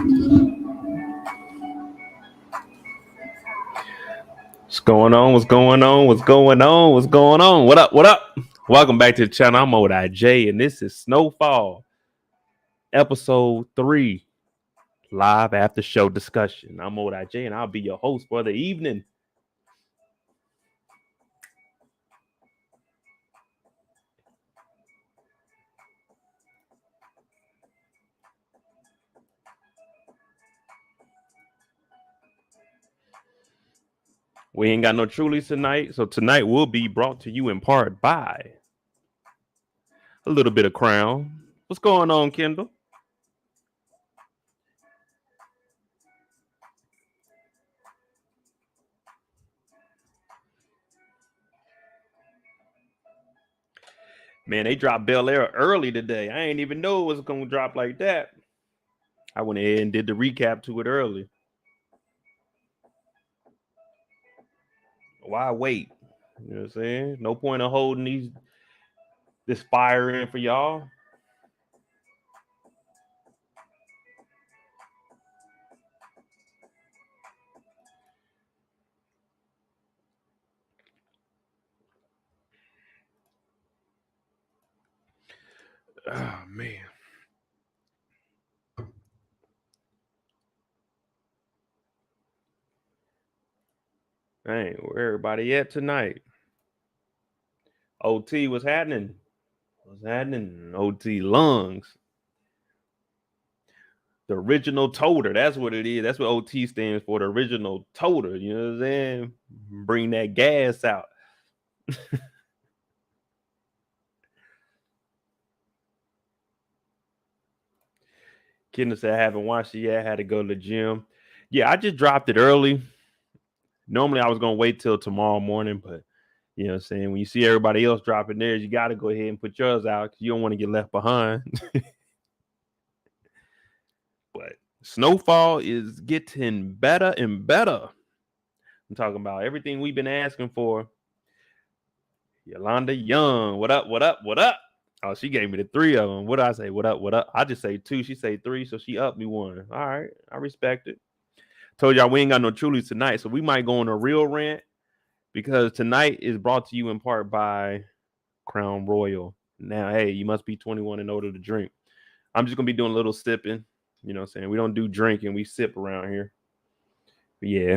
What's going on? What's going on? What's going on? What's going on? What up? What up? Welcome back to the channel. I'm ODJ, and this is Snowfall, episode 3, live after show discussion. I'm ODJ, and I'll be your host for the evening. We ain't got no Trulies tonight, so tonight will be brought to you in part by a little bit of Crown. What's going on, Kendall? Man, they dropped Bel Air early today. I ain't even know it was going to drop like that. I went ahead and did the recap to it early. Why wait? You know what I'm saying? No point of holding this fire in for y'all. Oh man. Dang, where everybody at tonight? OT, what's happening? What's happening? OT lungs. The original toter. That's what it is. That's what OT stands for. The original toter. You know what I'm saying? Bring that gas out. Kendall said I haven't watched it yet. I had to go to the gym. Yeah, I just dropped it early. Normally I was gonna wait till tomorrow morning, but you know what I'm saying? When you see everybody else dropping theirs, you got to go ahead and put yours out because you don't want to get left behind. But Snowfall is getting better and better. I'm talking about everything we've been asking for. Yolanda Young, what up, what up, what up? Oh, she gave me the 3 of them. What do I say? What up, what up? I just say 2. She say 3, so she upped me 1. All right, I respect it. Told y'all we ain't got no Trulies tonight, so we might go on a real rant because tonight is brought to you in part by Crown Royal. Now, hey, you must be 21 and older to drink. I'm just going to be doing a little sipping. You know what I'm saying? We don't do drinking. We sip around here. But yeah.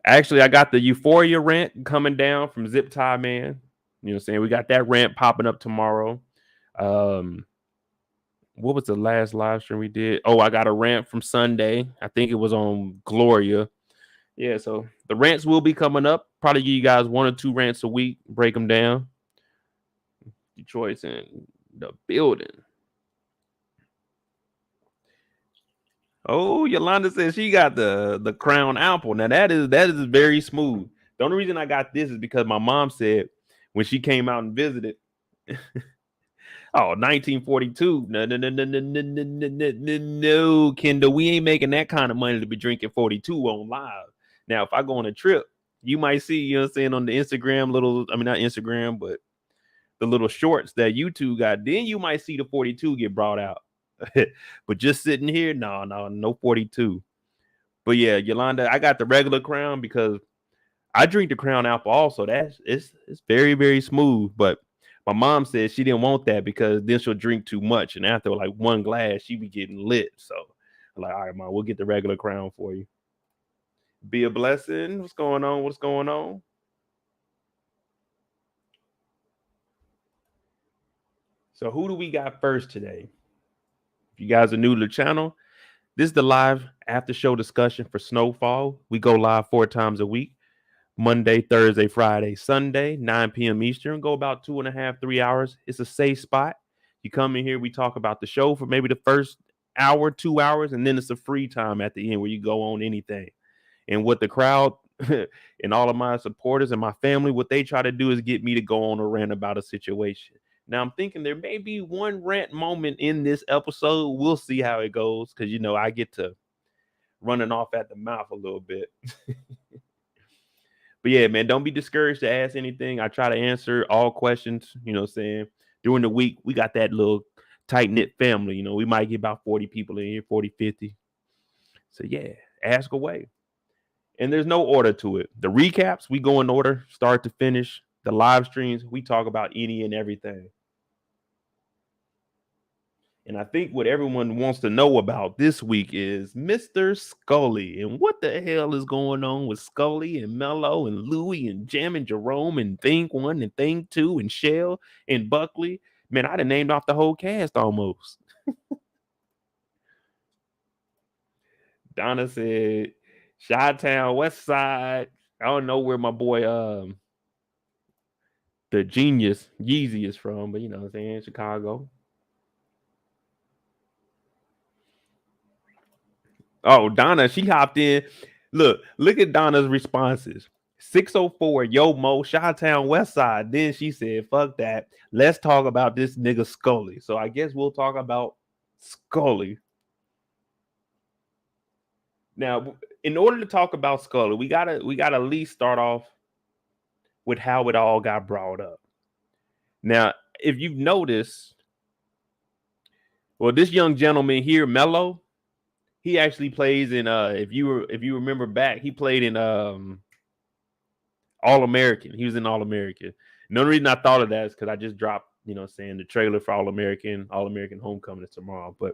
Actually, I got the Euphoria rant coming down from Zip Tie Man. You know what I'm saying? We got that rant popping up tomorrow. What was the last live stream we did? Oh, I got a rant from Sunday. I think it was on Gloria. Yeah, so the rants will be coming up. Probably give you guys 1 or 2 rants a week. Break them down. Detroit's in the building. Oh, Yolanda says she got the Crown Apple. Now that is very smooth. The only reason I got this is because my mom said when she came out and visited, 1942. No, Kendall, we ain't making that kind of money to be drinking 42 on live. Now, if I go on a trip, you might see, you know what I'm saying, on the Instagram not Instagram, but the little shorts that YouTube got, then you might see the 42 get brought out. But just sitting here, no 42. But yeah, Yolanda, I got the regular Crown because I drink the Crown Apple also. It's very, very smooth. But my mom said she didn't want that because then she'll drink too much. And after like 1 glass, she be getting lit. So I'm like, all right, Mom, we'll get the regular Crown for you. Be a blessing. What's going on? What's going on? So who do we got first today? If you guys are new to the channel, this is the live after show discussion for Snowfall. We go live 4 times a week. Monday, Thursday, Friday, Sunday, 9 p.m. Eastern. Go about 2.5, 3 hours. It's a safe spot. You come in here, we talk about the show for maybe the first hour, 2 hours, and then it's a free time at the end where you go on anything. And what the crowd and all of my supporters and my family, what they try to do is get me to go on a rant about a situation. Now, I'm thinking there may be 1 rant moment in this episode. We'll see how it goes because, you know, I get to running off at the mouth a little bit. But yeah, man, don't be discouraged to ask anything. I try to answer all questions, you know what I'm saying? During the week, we got that little tight-knit family. You know, we might get about 40 people in here, 40, 50. So yeah, ask away. And there's no order to it. The recaps, we go in order, start to finish. The live streams, we talk about any and everything. And I think what everyone wants to know about this week is Mr. Scully and what the hell is going on with Scully and Melo and Louie and Jam and Jerome and Thing 1 and Thing 2 and Shell and Buckley. Man, I'd have named off the whole cast almost. Donna said, Chi-Town, West Side. I don't know where my boy the genius Yeezy is from, but you know what I'm saying, Chicago. Oh, Donna, she hopped in. Look at Donna's responses. 604, Yo Mo, Chi-Town West Side. Then she said, fuck that. Let's talk about this nigga Scully. So I guess we'll talk about Scully. Now, in order to talk about Scully, we gotta at least start off with how it all got brought up. Now, if you've noticed, well, this young gentleman here, Melo, he actually plays in if you remember back, he played in All American. He was in All American. The only reason I thought of that is because I just dropped, saying the trailer for All American Homecoming is tomorrow. But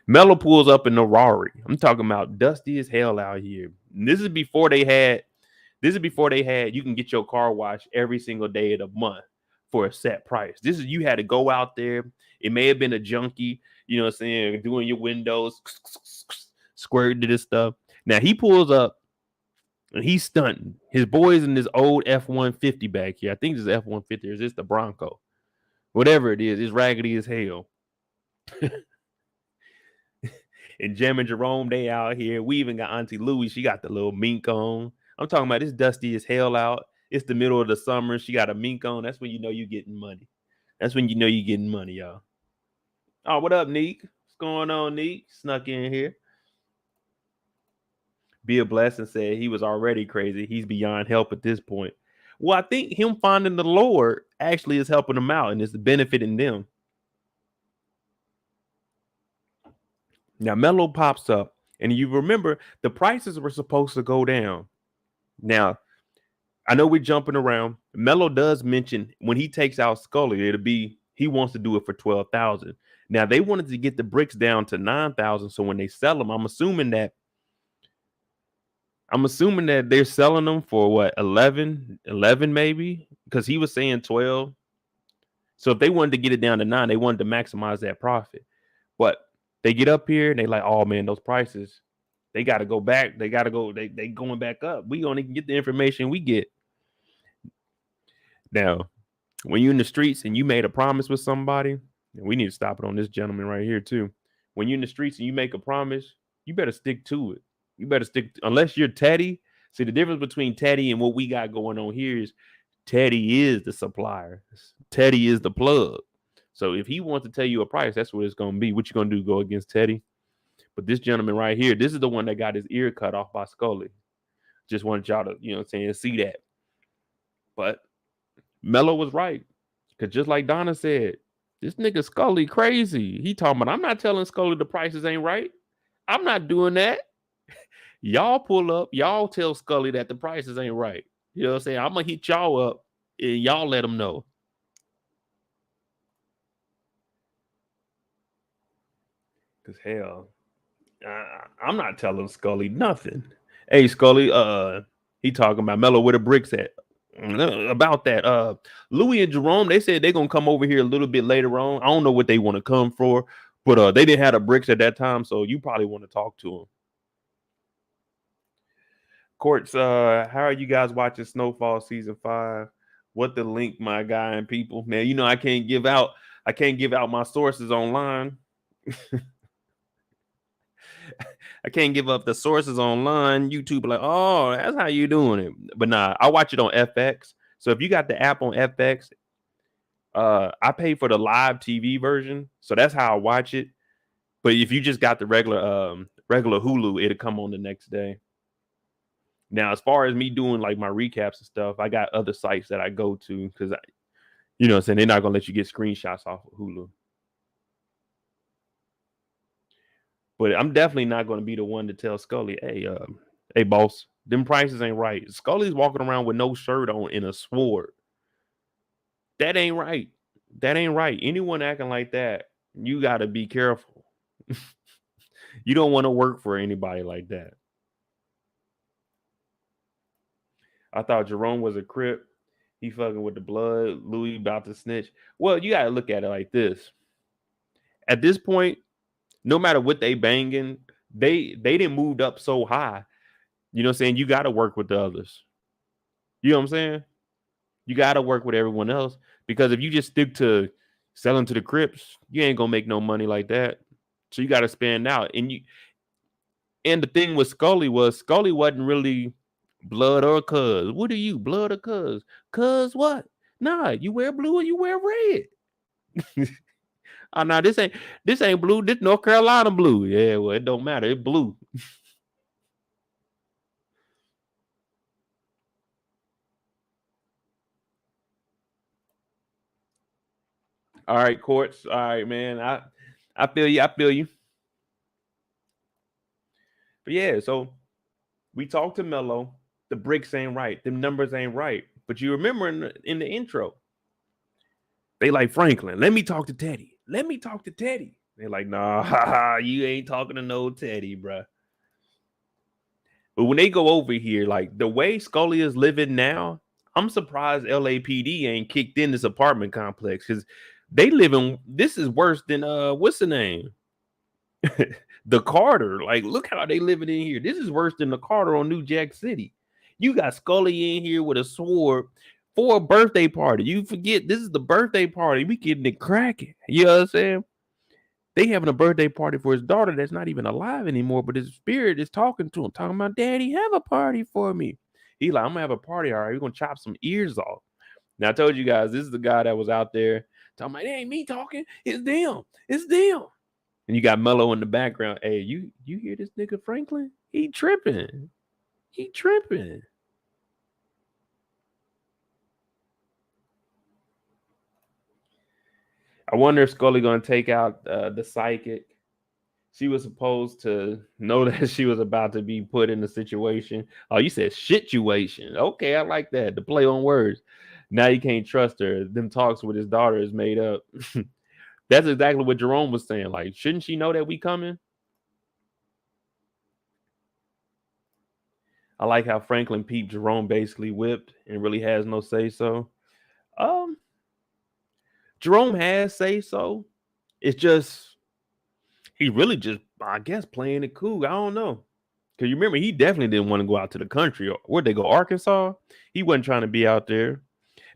Melo pulls up in the Rari. I'm talking about dusty as hell out here. And this is before they had you can get your car washed every single day of the month for a set price. This is, you had to go out there. It may have been a junkie, you know what I'm saying, doing your windows, squirting to this stuff. Now he pulls up and he's stunting. His boys in this old F-150 back here. I think this is F-150 or is this the Bronco? Whatever it is, it's raggedy as hell. And Jam and Jerome, they out here. We even got Auntie Louie. She got the little mink on. I'm talking about it's dusty as hell out. It's the middle of the summer. She got a mink on. That's when you know you're getting money. That's when you know you're getting money, y'all. Oh, what up, Neek? What's going on, Neek? Snuck in here. Be a blessing said he was already crazy. He's beyond help at this point. Well, I think him finding the Lord actually is helping him out and it's benefiting them. Now, Melo pops up, and you remember the prices were supposed to go down. Now, I know we're jumping around. Melo does mention when he takes out Scully, he wants to do it for $12,000. Now, they wanted to get the bricks down to $9,000, so when they sell them, I'm assuming that they're selling them for what, 11 maybe, because he was saying 12. So if they wanted to get it down to 9, they wanted to maximize that profit, but they get up here and they like, oh man, those prices, they got to go back. They going back up. We only can get the information we get. Now, when you're in the streets and you made a promise with somebody, and we need to stop it on this gentleman right here too. When you're in the streets and you make a promise, you better stick to it. You better unless you're Teddy. See, the difference between Teddy and what we got going on here is Teddy is the supplier. Teddy is the plug. So if he wants to tell you a price, that's what it's going to be. What you going to do, go against Teddy? But this gentleman right here, this is the one that got his ear cut off by Scully. Just wanted y'all to, see that. But Melo was right. Because just like Donna said, this nigga Scully crazy. He talking about, I'm not telling Scully the prices ain't right. I'm not doing that. Y'all pull up. Y'all tell Scully that the prices ain't right. You know what I'm saying? I'm going to hit y'all up and y'all let them know. Because hell, I'm not telling Scully nothing. Hey, Scully, he talking about Melo where the bricks at. About that. Louie and Jerome, they said they're going to come over here a little bit later on. I don't know what they want to come for, but they didn't have the bricks at that time, so you probably want to talk to them. Courts, how are you guys watching Snowfall season 5? What the link, my guy and people? Man, I can't give out my sources online. I can't give up the sources online. YouTube like, oh, that's how you doing it. But nah, I watch it on FX. So if you got the app on FX, I pay for the live TV version. So that's how I watch it. But if you just got the regular Hulu, it'll come on the next day. Now, as far as me doing like my recaps and stuff, I got other sites that I go to because they're not gonna let you get screenshots off of Hulu. But I'm definitely not going to be the one to tell Scully, hey, boss, them prices ain't right. Scully's walking around with no shirt on and a sword. That ain't right. That ain't right. Anyone acting like that, you got to be careful. You don't want to work for anybody like that. I thought Jerome was a crip. He fucking with the blood. Louis about to snitch. Well, you got to look at it like this. At this point, no matter what they banging, they didn't moved up so high. You know what I'm saying? You got to work with the others. You know what I'm saying? You got to work with everyone else, because if you just stick to selling to the Crips, you ain't gonna make no money like that. So you got to spend out. And the thing with Scully wasn't really blood or cuz. What are you, blood or cuz? Cuz what? Nah, you wear blue or you wear red. Oh no, this ain't blue. This North Carolina blue. Yeah, well, it don't matter. It's blue. All right, Courts. All right, man. I feel you. I feel you. But yeah, so we talked to Melo. The bricks ain't right. The numbers ain't right. But you remember in the intro, they like, Franklin, let me talk to Teddy. Let me talk to Teddy. They're like, nah, you ain't talking to no Teddy, bruh. But when they go over here, like the way Scully is living now, I'm surprised LAPD ain't kicked in this apartment complex, because they living. This is worse than what's the name? The Carter. Like, look how they living in here. This is worse than the Carter on New Jack City. You got Scully in here with a sword for a birthday party. You forget this is the birthday party. We getting it cracking. You know what I'm saying? They having a birthday party for his daughter that's not even alive anymore, but his spirit is talking to him, talking about, Daddy, have a party for me. He like, I'm gonna have a party. All right, we're gonna chop some ears off. Now I told you guys, this is the guy that was out there talking about, it ain't me talking, it's them. It's them. And you got Melo in the background. Hey, you hear this nigga Franklin? He tripping. He tripping. I wonder if Scully gonna take out the psychic. She was supposed to know that she was about to be put in a situation. Oh, you said situation. Okay, I like that. The play on words. Now you can't trust her. Them talks with his daughter is made up. That's exactly what Jerome was saying. Like, shouldn't she know that we coming? I like how Franklin peeped Jerome basically whipped and really has no say so. Um, Jerome has say so. It's just he really just, I guess, playing it cool. I don't know. Because you remember, he definitely didn't want to go out to the country. Where'd they go? Arkansas? He wasn't trying to be out there.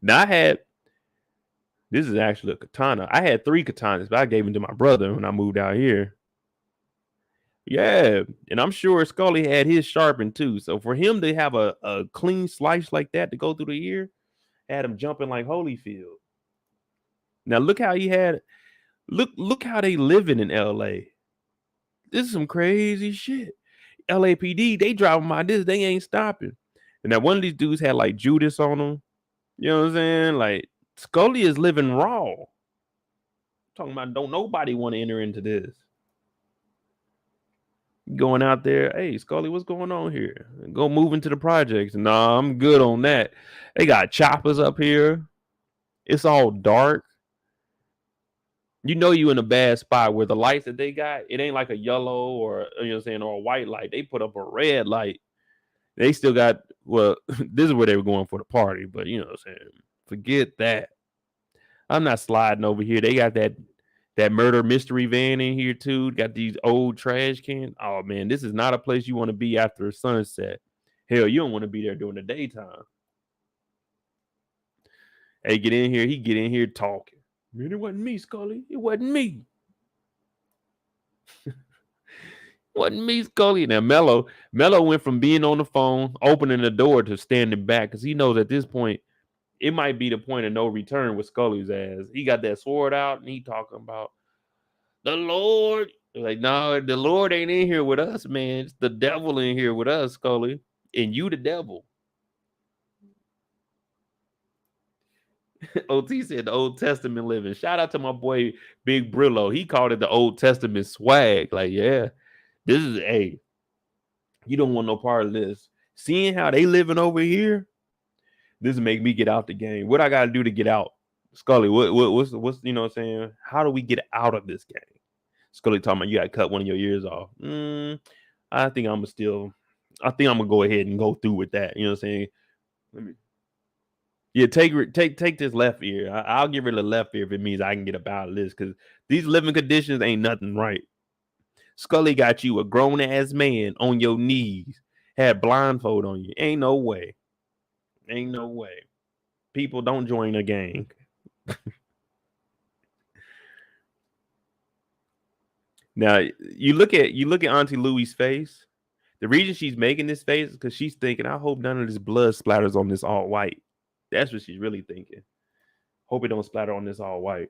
Now, this is actually a katana. I had 3 katanas, but I gave them to my brother when I moved out here. Yeah. And I'm sure Scully had his sharpened too. So for him to have a clean slice like that to go through the ear, had him jumping like Holyfield. Now, look how he had, look how they living in LA. This is some crazy shit. LAPD, they driving by this, they ain't stopping. And that one of these dudes had like Judas on them. You know what I'm saying? Like, Scully is living raw. Talking about, don't nobody want to enter into this. Going out there, hey, Scully, what's going on here? Go move into the projects. Nah, I'm good on that. They got choppers up here. It's all dark. You know you in a bad spot where the lights that they got, it ain't like a yellow or, you know what I'm saying, or a white light. They put up a red light. They still got, well, this is where they were going for the party, but you know what I'm saying? Forget that. I'm not sliding over here. They got that murder mystery van in here too. Got these old trash cans. Oh man, this is not a place you want to be after sunset. Hell, you don't want to be there during the daytime. Hey, get in here. He get in here talking. Man, it wasn't me, Scully. It wasn't me. Wasn't me, Scully. Now Melo went from being on the phone, opening the door, to standing back, because he knows at this point it might be the point of no return with Scully's ass. He got that sword out and he talking about the Lord. Like, no, the Lord ain't in here with us, man. It's the devil in here with us, Scully. And you the devil. OT said the Old Testament living. Shout out to my boy Big Brillo. He called it the Old Testament swag. Like, yeah. This is you don't want no part of this. Seeing how they living over here, this make me get out the game. What I gotta do to get out? Scully, what's you know what I'm saying? How do we get out of this game? Scully talking about you gotta cut one of your ears off. I think I'm gonna go ahead and go through with that. You know what I'm saying? Let me take this left ear. I'll give her the left ear if it means I can get up out of this, because these living conditions ain't nothing right. Scully got you a grown ass man on your knees, had blindfold on you. Ain't no way. Ain't no way. People don't join a gang. Now you look at Auntie Louie's face. The reason she's making this face is because she's thinking, I hope none of this blood splatters on this all white. That's what she's really thinking. Hope it don't splatter on this all white.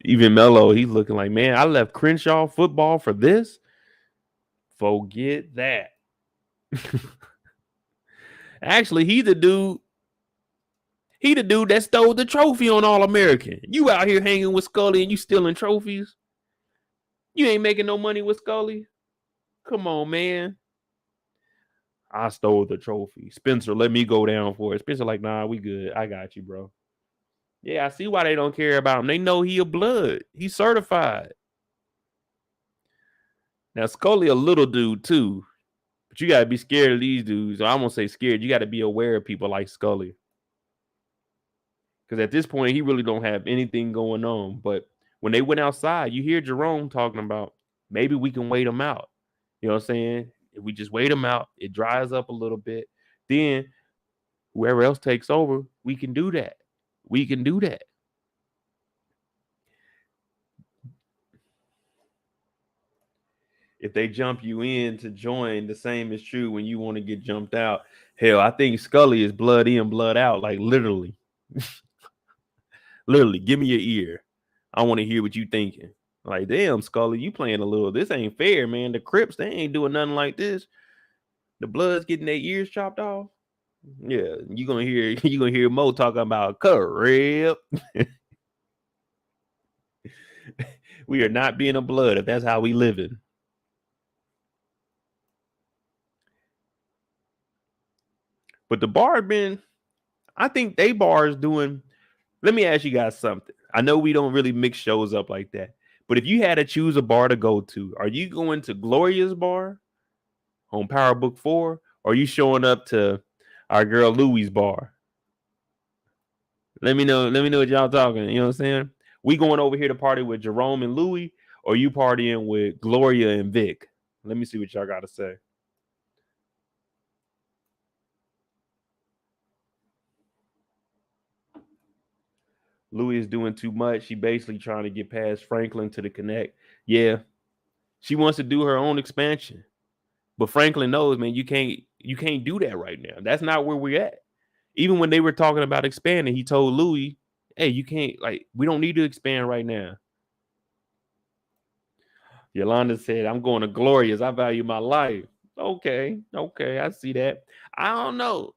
Even Melo, he's looking like, man, I left Crenshaw football for this. Forget that. Actually, he the dude that stole the trophy on All-American. You out here hanging with Scully and you stealing trophies? You ain't making no money with Scully? Come on, man. I stole the trophy. Spencer, let me go down for it. Spencer like, nah, we good. I got you, bro. Yeah, I see why they don't care about him. They know he a blood. He's certified. Now, Scully a little dude, too. But you got to be scared of these dudes. I won't say scared. You got to be aware of people like Scully. Because at this point, he really don't have anything going on. But when they went outside, you hear Jerome talking about maybe we can wait him out. You know what I'm saying? If we just wait him out, it dries up a little bit. Then whoever else takes over, we can do that. We can do that. If they jump you in to join, the same is true when you want to get jumped out. Hell, I think Scully is blood in, blood out, like literally. Literally, give me your ear. I want to hear what you thinking. Like, damn, Scully, you playing a little. This ain't fair, man. The Crips, they ain't doing nothing like this. The Bloods getting their ears chopped off. Yeah, you gonna hear Mo talking about Crip. We are not being a blood if that's how we living. But the bar been, I think they bar is doing. Let me ask you guys something. I know we don't really mix shows up like that, but if you had to choose a bar to go to, are you going to Gloria's bar on Power Book 4, or are you showing up to our girl Louie's bar? Let me know what y'all talking. You know what I'm saying? We going over here to party with Jerome and Louie, or you partying with Gloria and Vic? Let me see what y'all got to say. Louie is doing too much. She basically trying to get past Franklin to the connect. Yeah, she wants to do her own expansion, but Franklin knows, man, you can't do that right now. That's not where we're at. Even when they were talking about expanding, he told Louie, hey, you can't, like, we don't need to expand right now. Yolanda said, I'm going to Gloria's. I value my life. Okay, I see that. I don't know.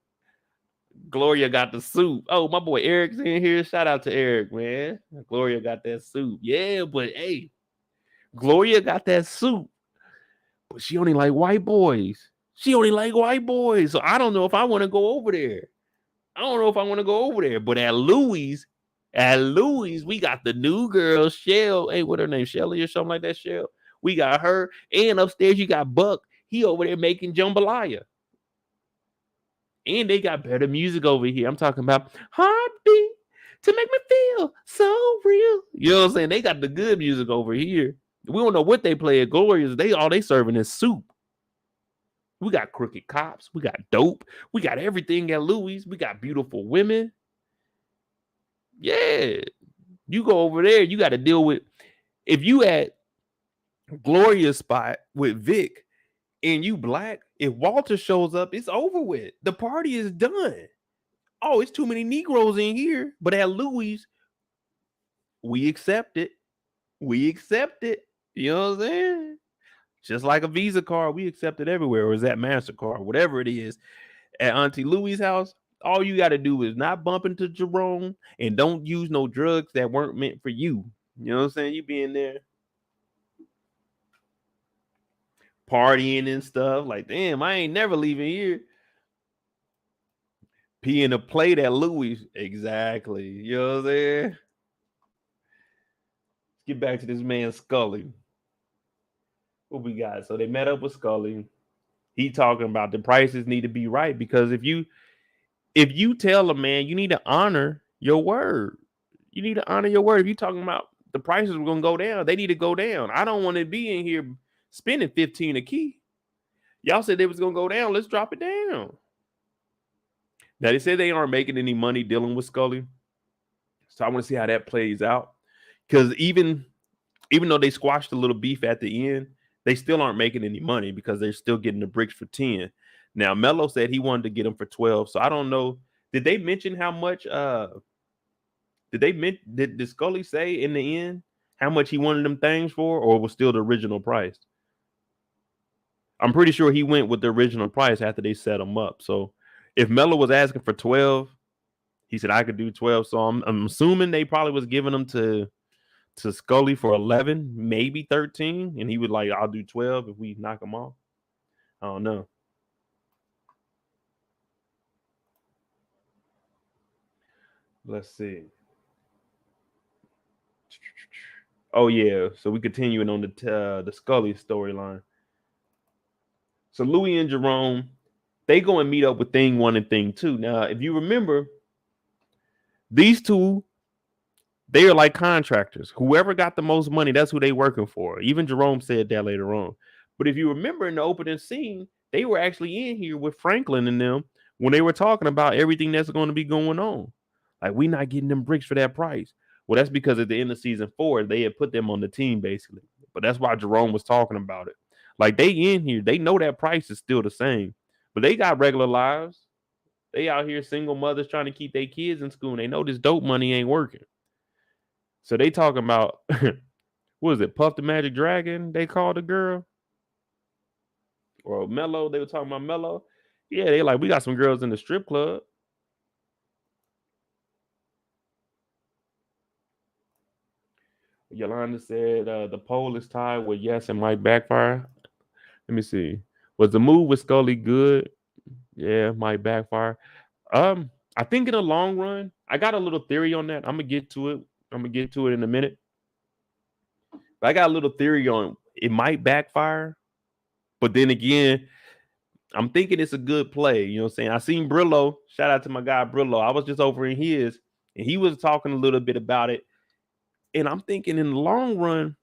Gloria got the soup. Oh, my boy Eric's in here. Shout out to Eric, man. Gloria got that soup. Yeah, but hey, Gloria got that soup. But she only like white boys. So I don't know if I want to go over there. But at Louie's, we got the new girl, Shell. Hey, what her name? Shelly or something like that, Shell. We got her. And upstairs, you got Buck. He over there making jambalaya. And they got better music over here. I'm talking about Heartbeat to make me feel so real. You know what I'm saying? They got the good music over here. We don't know what they play at Gloria's. They serving is soup. We got crooked cops. We got dope. We got everything at Louie's. We got beautiful women. Yeah. You go over there, you got to deal with, if you at Gloria's spot with Vic and you black, if Walter shows up, it's over with. The party is done. Oh, it's too many Negroes in here. But at Louie's, we accept it. You know what I'm saying? Just like a Visa card, we accept it everywhere. Or is that MasterCard? Whatever it is. At Auntie Louie's house, all you got to do is not bump into Jerome and don't use no drugs that weren't meant for you. You know what I'm saying? You be in there partying and stuff. Like, damn, I ain't never leaving here. Peeing a plate at Louis. Exactly. You know what I'm saying? Let's get back to this man Scully. What we got? So they met up with Scully. He talking about the prices need to be right because if you tell a man you need to honor your word. You need to honor your word. If you talking about the prices were gonna go down, they need to go down. I don't want to be in here spending 15 a key. Y'all said they was gonna go down. Let's drop it down. Now they said they aren't making any money dealing with Scully. So I want to see how that plays out. Because even though they squashed a little beef at the end, they still aren't making any money because they're still getting the bricks for 10. Now Melo said he wanted to get them for 12. So I don't know. Did they mention how much did Scully say in the end how much he wanted them things for, or was still the original price? I'm pretty sure he went with the original price after they set him up. So if Melo was asking for 12, he said I could do 12. So I'm assuming they probably was giving them to Scully for 11, maybe 13, and he would like, I'll do 12 if we knock him off. I don't know. Let's see. Oh yeah, so we continuing on the Scully storyline. So Louis and Jerome, they go and meet up with Thing 1 and Thing 2. Now, if you remember, these two, they are like contractors. Whoever got the most money, that's who they working for. Even Jerome said that later on. But if you remember in the opening scene, they were actually in here with Franklin and them when they were talking about everything that's going to be going on. Like, we not getting them bricks for that price. Well, that's because at the end of season 4, they had put them on the team, basically. But that's why Jerome was talking about it. Like, they in here, they know that price is still the same. But they got regular lives. They out here single mothers trying to keep their kids in school. And they know this dope money ain't working. So they talking about, what is it, Puff the Magic Dragon, they called the girl? Or Melo, they were talking about Melo. Yeah, they like, we got some girls in the strip club. Yolanda said the poll is tied with yes and might backfire. Let me see. Was the move with Scully good? Yeah, might backfire. I think in the long run, I got a little theory on that. I'm gonna get to it in a minute. But I got a little theory on it might backfire. But then again, I'm thinking it's a good play. You know what I'm saying? I seen Brillo. Shout out to my guy Brillo. I was just over in his, and he was talking a little bit about it. And I'm thinking in the long run,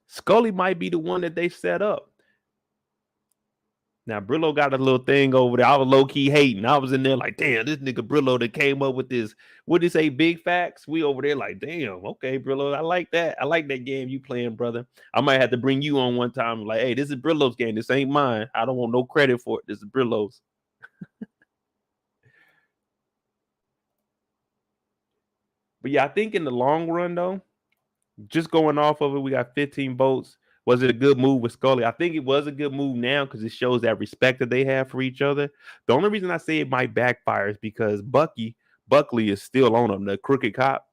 Scully might be the one that they set up. Now Brillo got a little thing over there. I was low key hating. I was in there like, damn, this nigga Brillo that came up with this. What did he say? Big facts. We over there like, damn, okay, Brillo. I like that. I like that game you playing, brother. I might have to bring you on one time. Like, hey, this is Brillo's game. This ain't mine. I don't want no credit for it. This is Brillo's. But yeah, I think in the long run though, just going off of it, we got 15 votes. Was it a good move with Scully? I think it was a good move now because it shows that respect that they have for each other. The only reason I say it might backfire is because Buckley is still on him, the crooked cop.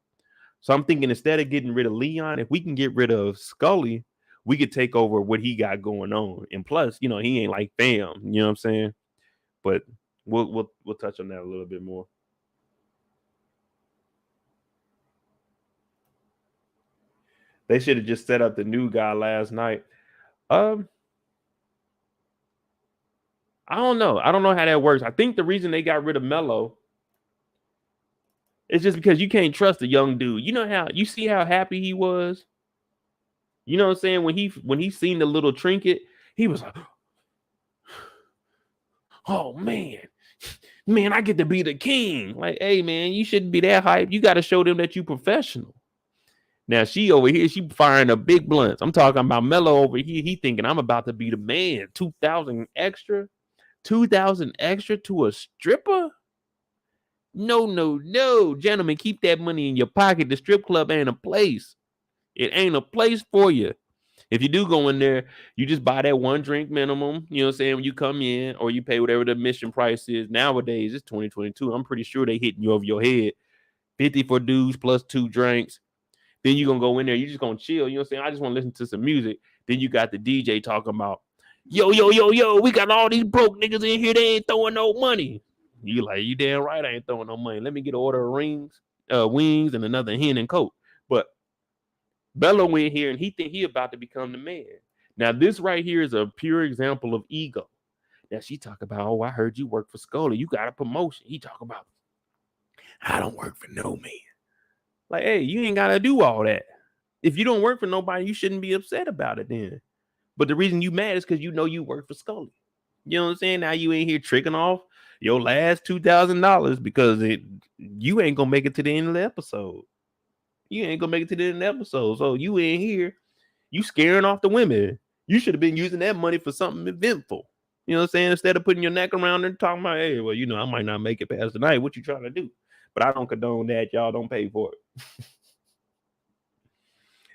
So I'm thinking instead of getting rid of Leon, if we can get rid of Scully, we could take over what he got going on. And plus, you know, he ain't like fam. You know what I'm saying? But we'll touch on that a little bit more. They should have just set up the new guy last night. Um, I don't know. I don't know how that works. I think the reason they got rid of Melo is just because you can't trust a young dude. You know how you see how happy he was? You know what I'm saying? When he seen the little trinket, he was like, oh man. Man, I get to be the king. Like, hey man, you shouldn't be that hype. You got to show them that you professional. Now she over here, she firing a big blunts. I'm talking about Melo over here. He thinking I'm about to be the man. 2,000 extra, 2,000 extra to a stripper. No, gentlemen, keep that money in your pocket. The strip club ain't a place. It ain't a place for you. If you do go in there, you just buy that one drink minimum. You know what I'm saying? When you come in, or you pay whatever the admission price is. Nowadays, it's 2022. I'm pretty sure they hitting you over your head. $50 for dudes plus 2 drinks. Then you're going to go in there. You're just going to chill. You know what I'm saying? I just want to listen to some music. Then you got the DJ talking about, yo, we got all these broke niggas in here. They ain't throwing no money. You like, you damn right I ain't throwing no money. Let me get an order of wings, and another hen and coke. But Melo went here, and he think he about to become the man. Now, this right here is a pure example of ego. Now, she talk about, oh, I heard you work for Scully. You got a promotion. He talk about, I don't work for no man. Like, hey, you ain't got to do all that. If you don't work for nobody, you shouldn't be upset about it then. But the reason you mad is because you know you work for Scully. You know what I'm saying? Now you ain't here tricking off your last $2,000 because you ain't going to make it to the end of the episode. You ain't going to make it to the end of the episode. So you ain't here. You scaring off the women. You should have been using that money for something eventful. You know what I'm saying? Instead of putting your neck around and talking about, hey, well, you know, I might not make it past the night. What you trying to do? But I don't condone that. Y'all don't pay for it.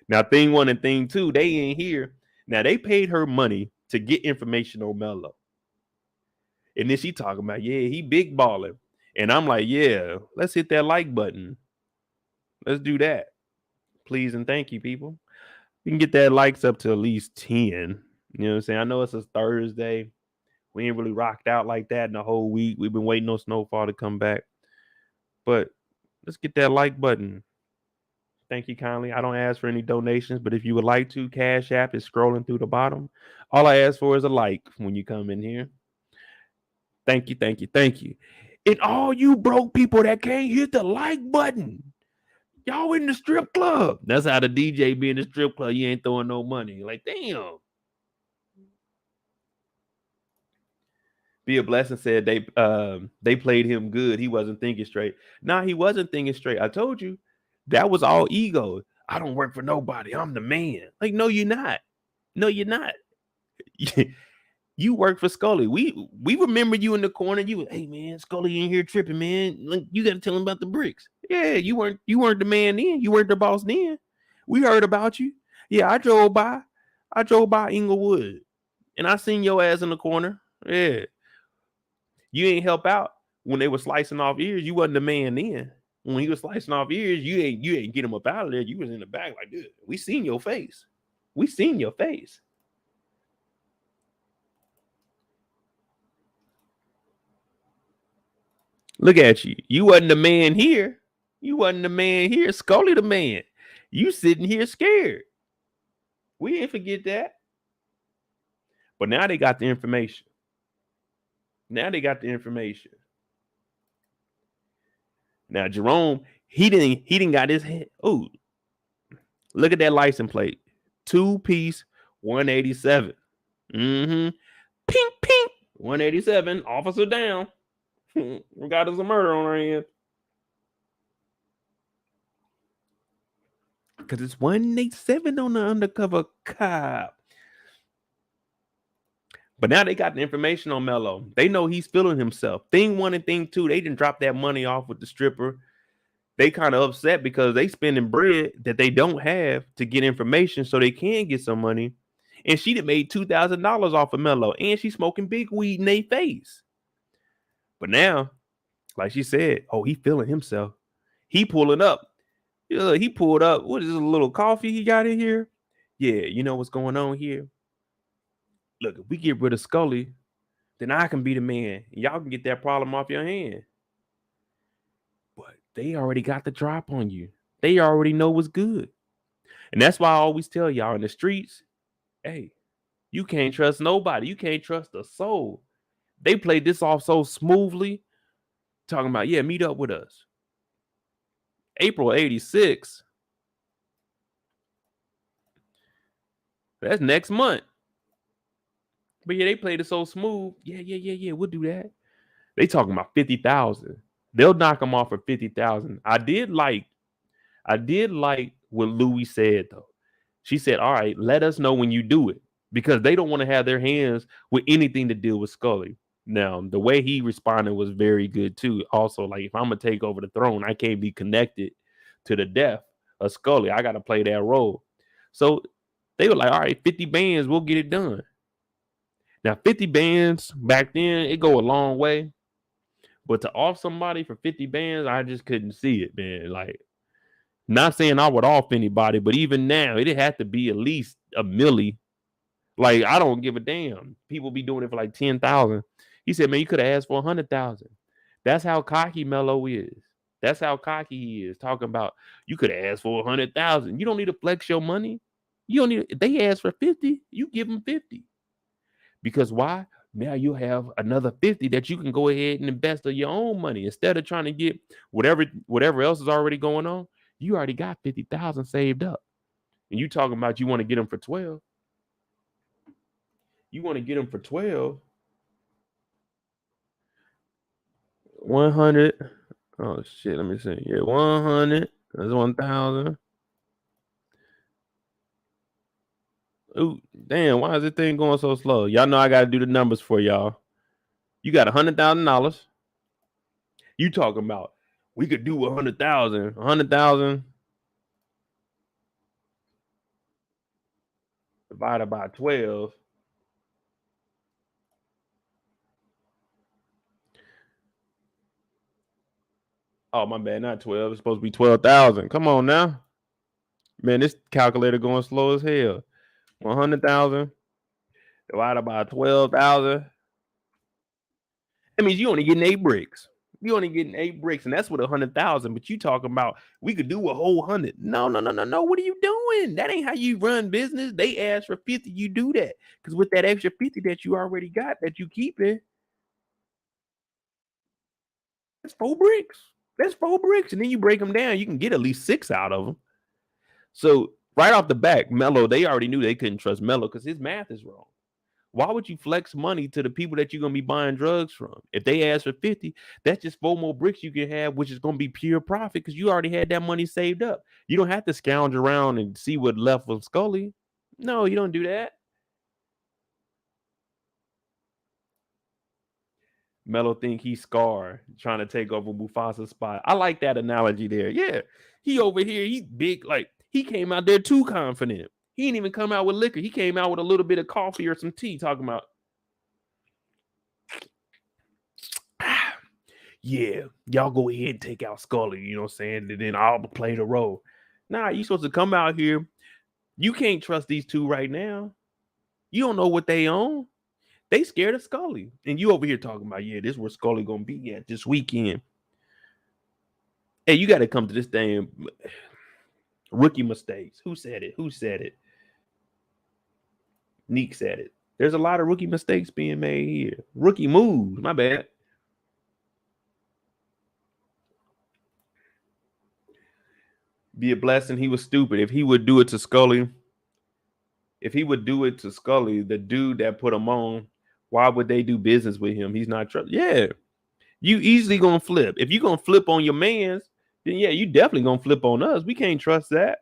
Now, thing 1 and thing 2, they ain't here. Now, they paid her money to get information on Melo. And then she talking about, yeah, he big balling. And I'm like, yeah, let's hit that like button. Let's do that. Please and thank you, people. We can get that likes up to at least 10. You know what I'm saying? I know it's a Thursday. We ain't really rocked out like that in the whole week. We've been waiting on Snowfall to come back. But let's get that like button. Thank you kindly. I don't ask for any donations, but if you would like to, Cash App is scrolling through the bottom. All I ask for is a like when you come in here. Thank you, thank you, thank you. And all you broke people that can't hit the like button, y'all in the strip club. That's how the DJ be in the strip club. You ain't throwing no money. Like, damn. Be a Blessing said they played him good. He wasn't thinking straight. Nah, he wasn't thinking straight. I told you that was all ego. I don't work for nobody. I'm the man. Like, no, you're not. No, you're not. You work for Scully. We remember you in the corner. You, hey man, Scully in here tripping, man. Like, you got to tell him about the bricks. Yeah, you weren't the man then. You weren't the boss then. We heard about you. Yeah, I drove by Inglewood, and I seen your ass in the corner. Yeah. You ain't help out when they were slicing off ears. You wasn't the man then. When he was slicing off ears, you ain't get him up out of there. You was in the back like this. We seen your face. We seen your face. Look at you. You wasn't the man here. You wasn't the man here. Scully the man. You sitting here scared. We didn't forget that. But now they got the information. Now Jerome, he didn't got his head. Oh, look at that license plate. 2-piece 187. Pink, 187. Officer down. We got us a murder on our hands. Because it's 187 on the undercover cop. But now they got the information on Melo. They know he's feeling himself. Thing 1 and thing 2, they didn't drop that money off with the stripper. They kind of upset because they spending bread that they don't have to get information so they can get some money. And she done made $2,000 off of Melo. And she's smoking big weed in their face. But now, like she said, oh, he feeling himself. He pulling up. He pulled up. What is this, a little coffee he got in here? Yeah, you know what's going on here? Look, if we get rid of Scully, then I can be the man. Y'all can get that problem off your hand. But they already got the drop on you. They already know what's good. And that's why I always tell y'all in the streets, hey, you can't trust nobody. You can't trust a soul. They played this off so smoothly, talking about, yeah, meet up with us. April 86. That's next month. But yeah, they played it so smooth. Yeah, we'll do that. They talking about 50,000. They'll knock them off for 50,000. I did like what Louis said though. She said, all right, let us know when you do it. Because they don't want to have their hands with anything to deal with Scully. Now, the way he responded was very good too. Also, like, if I'm gonna take over the throne, I can't be connected to the death of Scully. I gotta play that role. So they were like, all right, 50 bands, we'll get it done. Now, 50 bands back then, it go a long way. But to off somebody for 50 bands, I just couldn't see it, man. Like, not saying I would off anybody, but even now, it'd have to be at least a milli. Like, I don't give a damn. People be doing it for like 10,000. He said, man, you could have asked for 100,000. That's how cocky Melo is. That's how cocky he is. Talking about you could have asked for 100,000. You don't need to flex your money. You don't need. If they ask for 50, you give them 50. Because why? Now you have another 50 that you can go ahead and invest of your own money instead of trying to get whatever else is already going on. You already got 50,000 saved up, and you talking about you want to get them for 12. You want to get them for 12. 100. Oh shit, let me see. Yeah, 100. That's 1,000. Ooh, damn, why is this thing going so slow? Y'all know I gotta do the numbers for y'all. You got $100,000. You talking about we could do 100,000. 100,000 divided by 12. Oh, my bad, not 12. It's supposed to be 12,000. Come on now. Man, this calculator going slow as hell. 100,000 divided by 12,000. That means you only getting 8 bricks. You only getting 8 bricks, and that's with 100,000. But you talking about we could do a whole 100. No. What are you doing? That ain't how you run business. They ask for 50, you do that. Because with that extra 50 that you already got, that you keeping, that's 4 bricks. That's 4 bricks. And then you break them down, you can get at least 6 out of them. So right off the back, Melo, they already knew they couldn't trust Melo because his math is wrong. Why would you flex money to the people that you're going to be buying drugs from? If they ask for 50, that's just 4 more bricks you can have, which is going to be pure profit because you already had that money saved up. You don't have to scourge around and see what left from Scully. No, you don't do that. Melo think he's Scar trying to take over Mufasa's spot. I like that analogy there. Yeah, he over here, he's big. Like, he came out there too confident. He didn't even come out with liquor. He came out with a little bit of coffee or some tea talking about, yeah, y'all go ahead and take out Scully, you know what I'm saying? And then I'll play the role. Nah, you supposed to come out here. You can't trust these two right now. You don't know what they own. They scared of Scully. And you over here talking about, yeah, this is where Scully gonna be at this weekend. Hey, you got to come to this thing. Rookie mistakes. Who said it? Neek said it. There's a lot of rookie mistakes being made here. Rookie moves. My bad. Be a blessing. He was stupid. If he would do it to Scully, the dude that put him on, why would they do business with him? He's not trust. Yeah. You easily gonna flip. If you're gonna flip on your mans, then yeah, you definitely gonna flip on us. We can't trust that.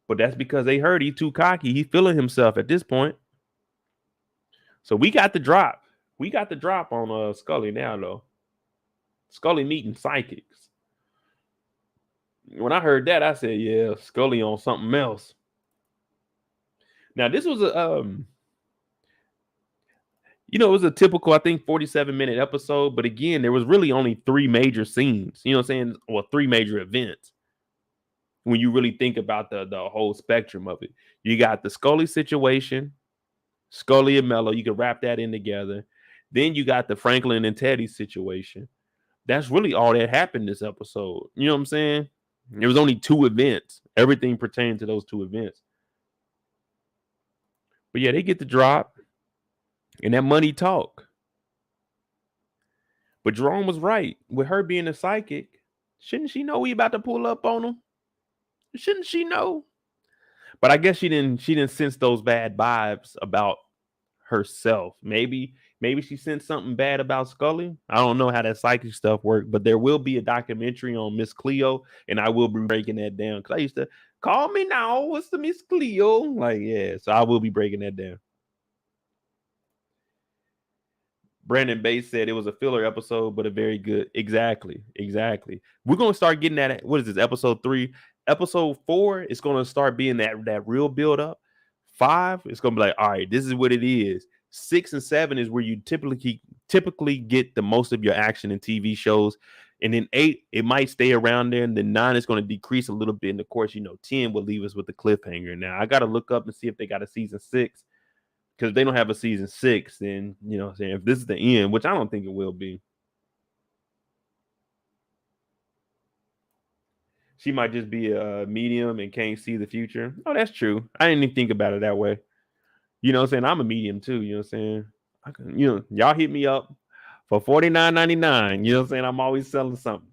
But that's because they heard he's too cocky. He's feeling himself at this point. So we got the drop. We got the drop on Scully now, though. Scully meeting psychics. When I heard that, I said, yeah, Scully on something else. Now, this was it was a typical, I think, 47-minute episode. But again, there was really only 3 major scenes. You know what I'm saying? Well, 3 major events. When you really think about the whole spectrum of it. You got the Scully situation, Scully and Melo. You can wrap that in together. Then you got the Franklin and Teddy situation. That's really all that happened this episode. You know what I'm saying? There was only 2 events. Everything pertained to those 2 events. But yeah, they get the drop. And that money talk. But Jerome was right. With her being a psychic, shouldn't she know we about to pull up on him? Shouldn't she know? But I guess she didn't sense those bad vibes about herself. Maybe she sensed something bad about Scully. I don't know how that psychic stuff worked, but there will be a documentary on Miss Cleo, and I will be breaking that down. Because I used to call me now. What's the Miss Cleo? Like, yeah, so I will be breaking that down. Brandon Bates said it was a filler episode, but a very good. Exactly. We're going to start getting that. What is this? Episode 3. Episode 4 is going to start being that real build up. 5, it's going to be like, all right, this is what it is. 6 and 7 is where you typically typically get the most of your action in TV shows. And then 8, it might stay around there. And then 9 is going to decrease a little bit. And of course, 10 will leave us with the cliffhanger. Now, I got to look up and see if they got a season 6. Because if they don't have a season 6, then, if this is the end, which I don't think it will be. She might just be a medium and can't see the future. Oh, that's true. I didn't even think about it that way. You know what I'm saying? I'm a medium too. You know what I'm saying? I can, y'all hit me up for $49.99. You know what I'm saying? I'm always selling something.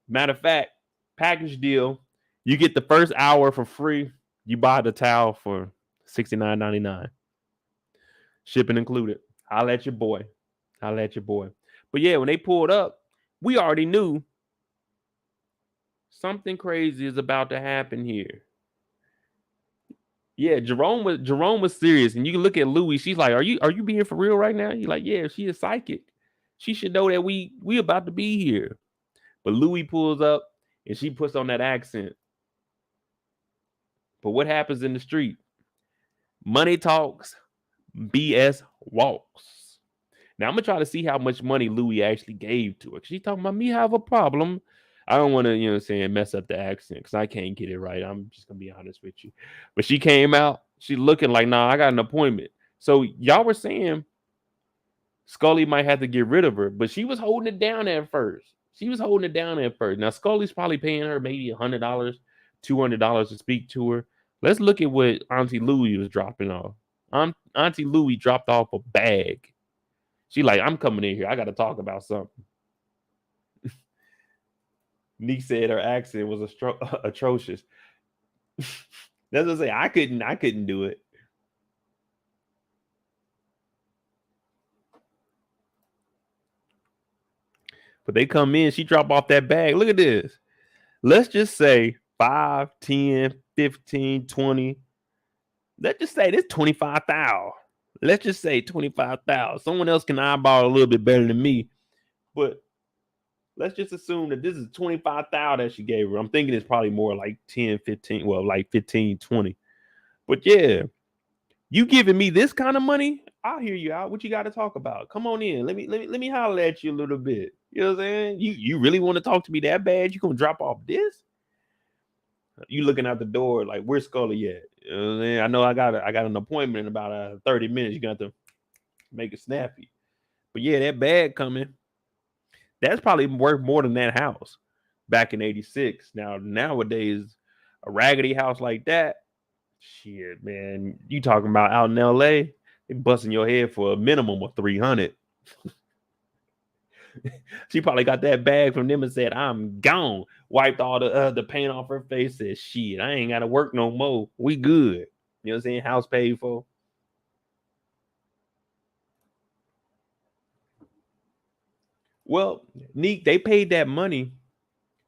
Matter of fact, package deal. You get the first hour for free. You buy the towel for $69.99. Shipping included. Holla at your boy. But yeah, when they pulled up, we already knew something crazy is about to happen here. Yeah, Jerome was serious, and you can look at Louie. She's like, "Are you being for real right now?" He's like, "Yeah, she is psychic. She should know that we about to be here." But Louie pulls up, and she puts on that accent. But what happens in the street? Money talks, BS walks. Now I'm gonna try to see how much money Louie actually gave to her. She's talking about me have a problem. I don't want to, mess up the accent because I can't get it right. I'm just gonna be honest with you. But she came out, she looking like, nah, I got an appointment. So y'all were saying Scully might have to get rid of her, but she was holding it down at first. Now Scully's probably paying her maybe $100, $200 to speak to her. Let's look at what Auntie Louie was dropping off. Auntie Louie dropped off a bag. She like, I'm coming in here. I got to talk about something. Nick said her accent was atrocious. That's what I say. I couldn't do it. But they come in, she drop off that bag. Look at this. Let's just say 5, 10, 15, 20. Let's just say this 25,000. Let's just say 25,000. Someone else can eyeball a little bit better than me. But let's just assume that this is 25,000 that she gave her. I'm thinking it's probably more like 10, 15, well, like 15, 20. But yeah, you giving me this kind of money? I'll hear you out. What you got to talk about? Come on in. Let me holler at you a little bit. You know what I'm saying? You really want to talk to me that bad? You gonna drop off this? You looking out the door like, where's Scully at? You know what I'm saying? I know I got an appointment in about 30 minutes. You got to make it snappy. But yeah, that bag coming. That's probably worth more than that house back in 86. Now, nowadays, a raggedy house like that, shit, man, you talking about out in LA, they busting your head for a minimum of 300. She probably got that bag from them and said, I'm gone. Wiped all the paint off her face, said, shit, I ain't got to work no more. We good. You know what I'm saying? House paid for. Well, Neek, they paid that money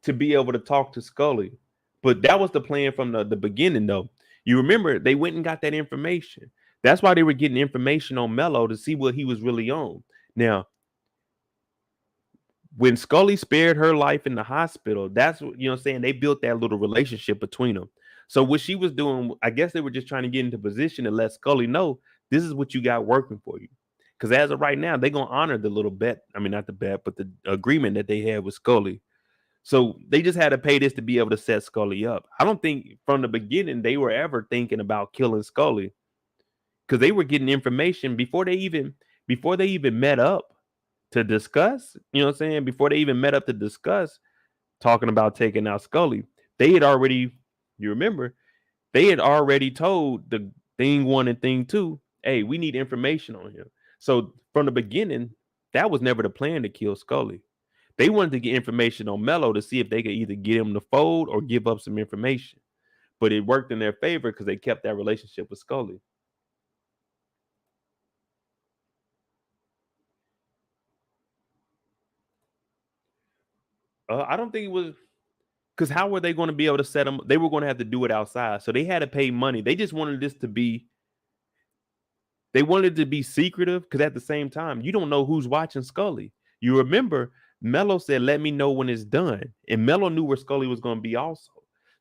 to be able to talk to Scully. But that was the plan from the beginning, though. You remember, they went and got that information. That's why they were getting information on Melo to see what he was really on. Now, when Scully spared her life in the hospital, that's what, what I'm saying, they built that little relationship between them. So what she was doing, I guess they were just trying to get into position and let Scully know this is what you got working for you. Because as of right now, they're going to honor the little bet. I mean, not the bet, but the agreement that they had with Scully. So they just had to pay this to be able to set Scully up. I don't think from the beginning they were ever thinking about killing Scully. Because they were getting information before they even met up to discuss. You know what I'm saying? Before they even met up to discuss talking about taking out Scully. They had already, you remember, they had already told the thing 1 and thing 2, hey, we need information on him. So from the beginning, that was never the plan to kill Scully. They wanted to get information on Melo to see if they could either get him to fold or give up some information. But it worked in their favor because they kept that relationship with Scully. I don't think it was because how were they going to be able to set them? They were going to have to do it outside. So they had to pay money. They just wanted this to be. They wanted it to be secretive because at the same time, you don't know who's watching Scully. You remember Melo said, let me know when it's done. And Melo knew where Scully was going to be also.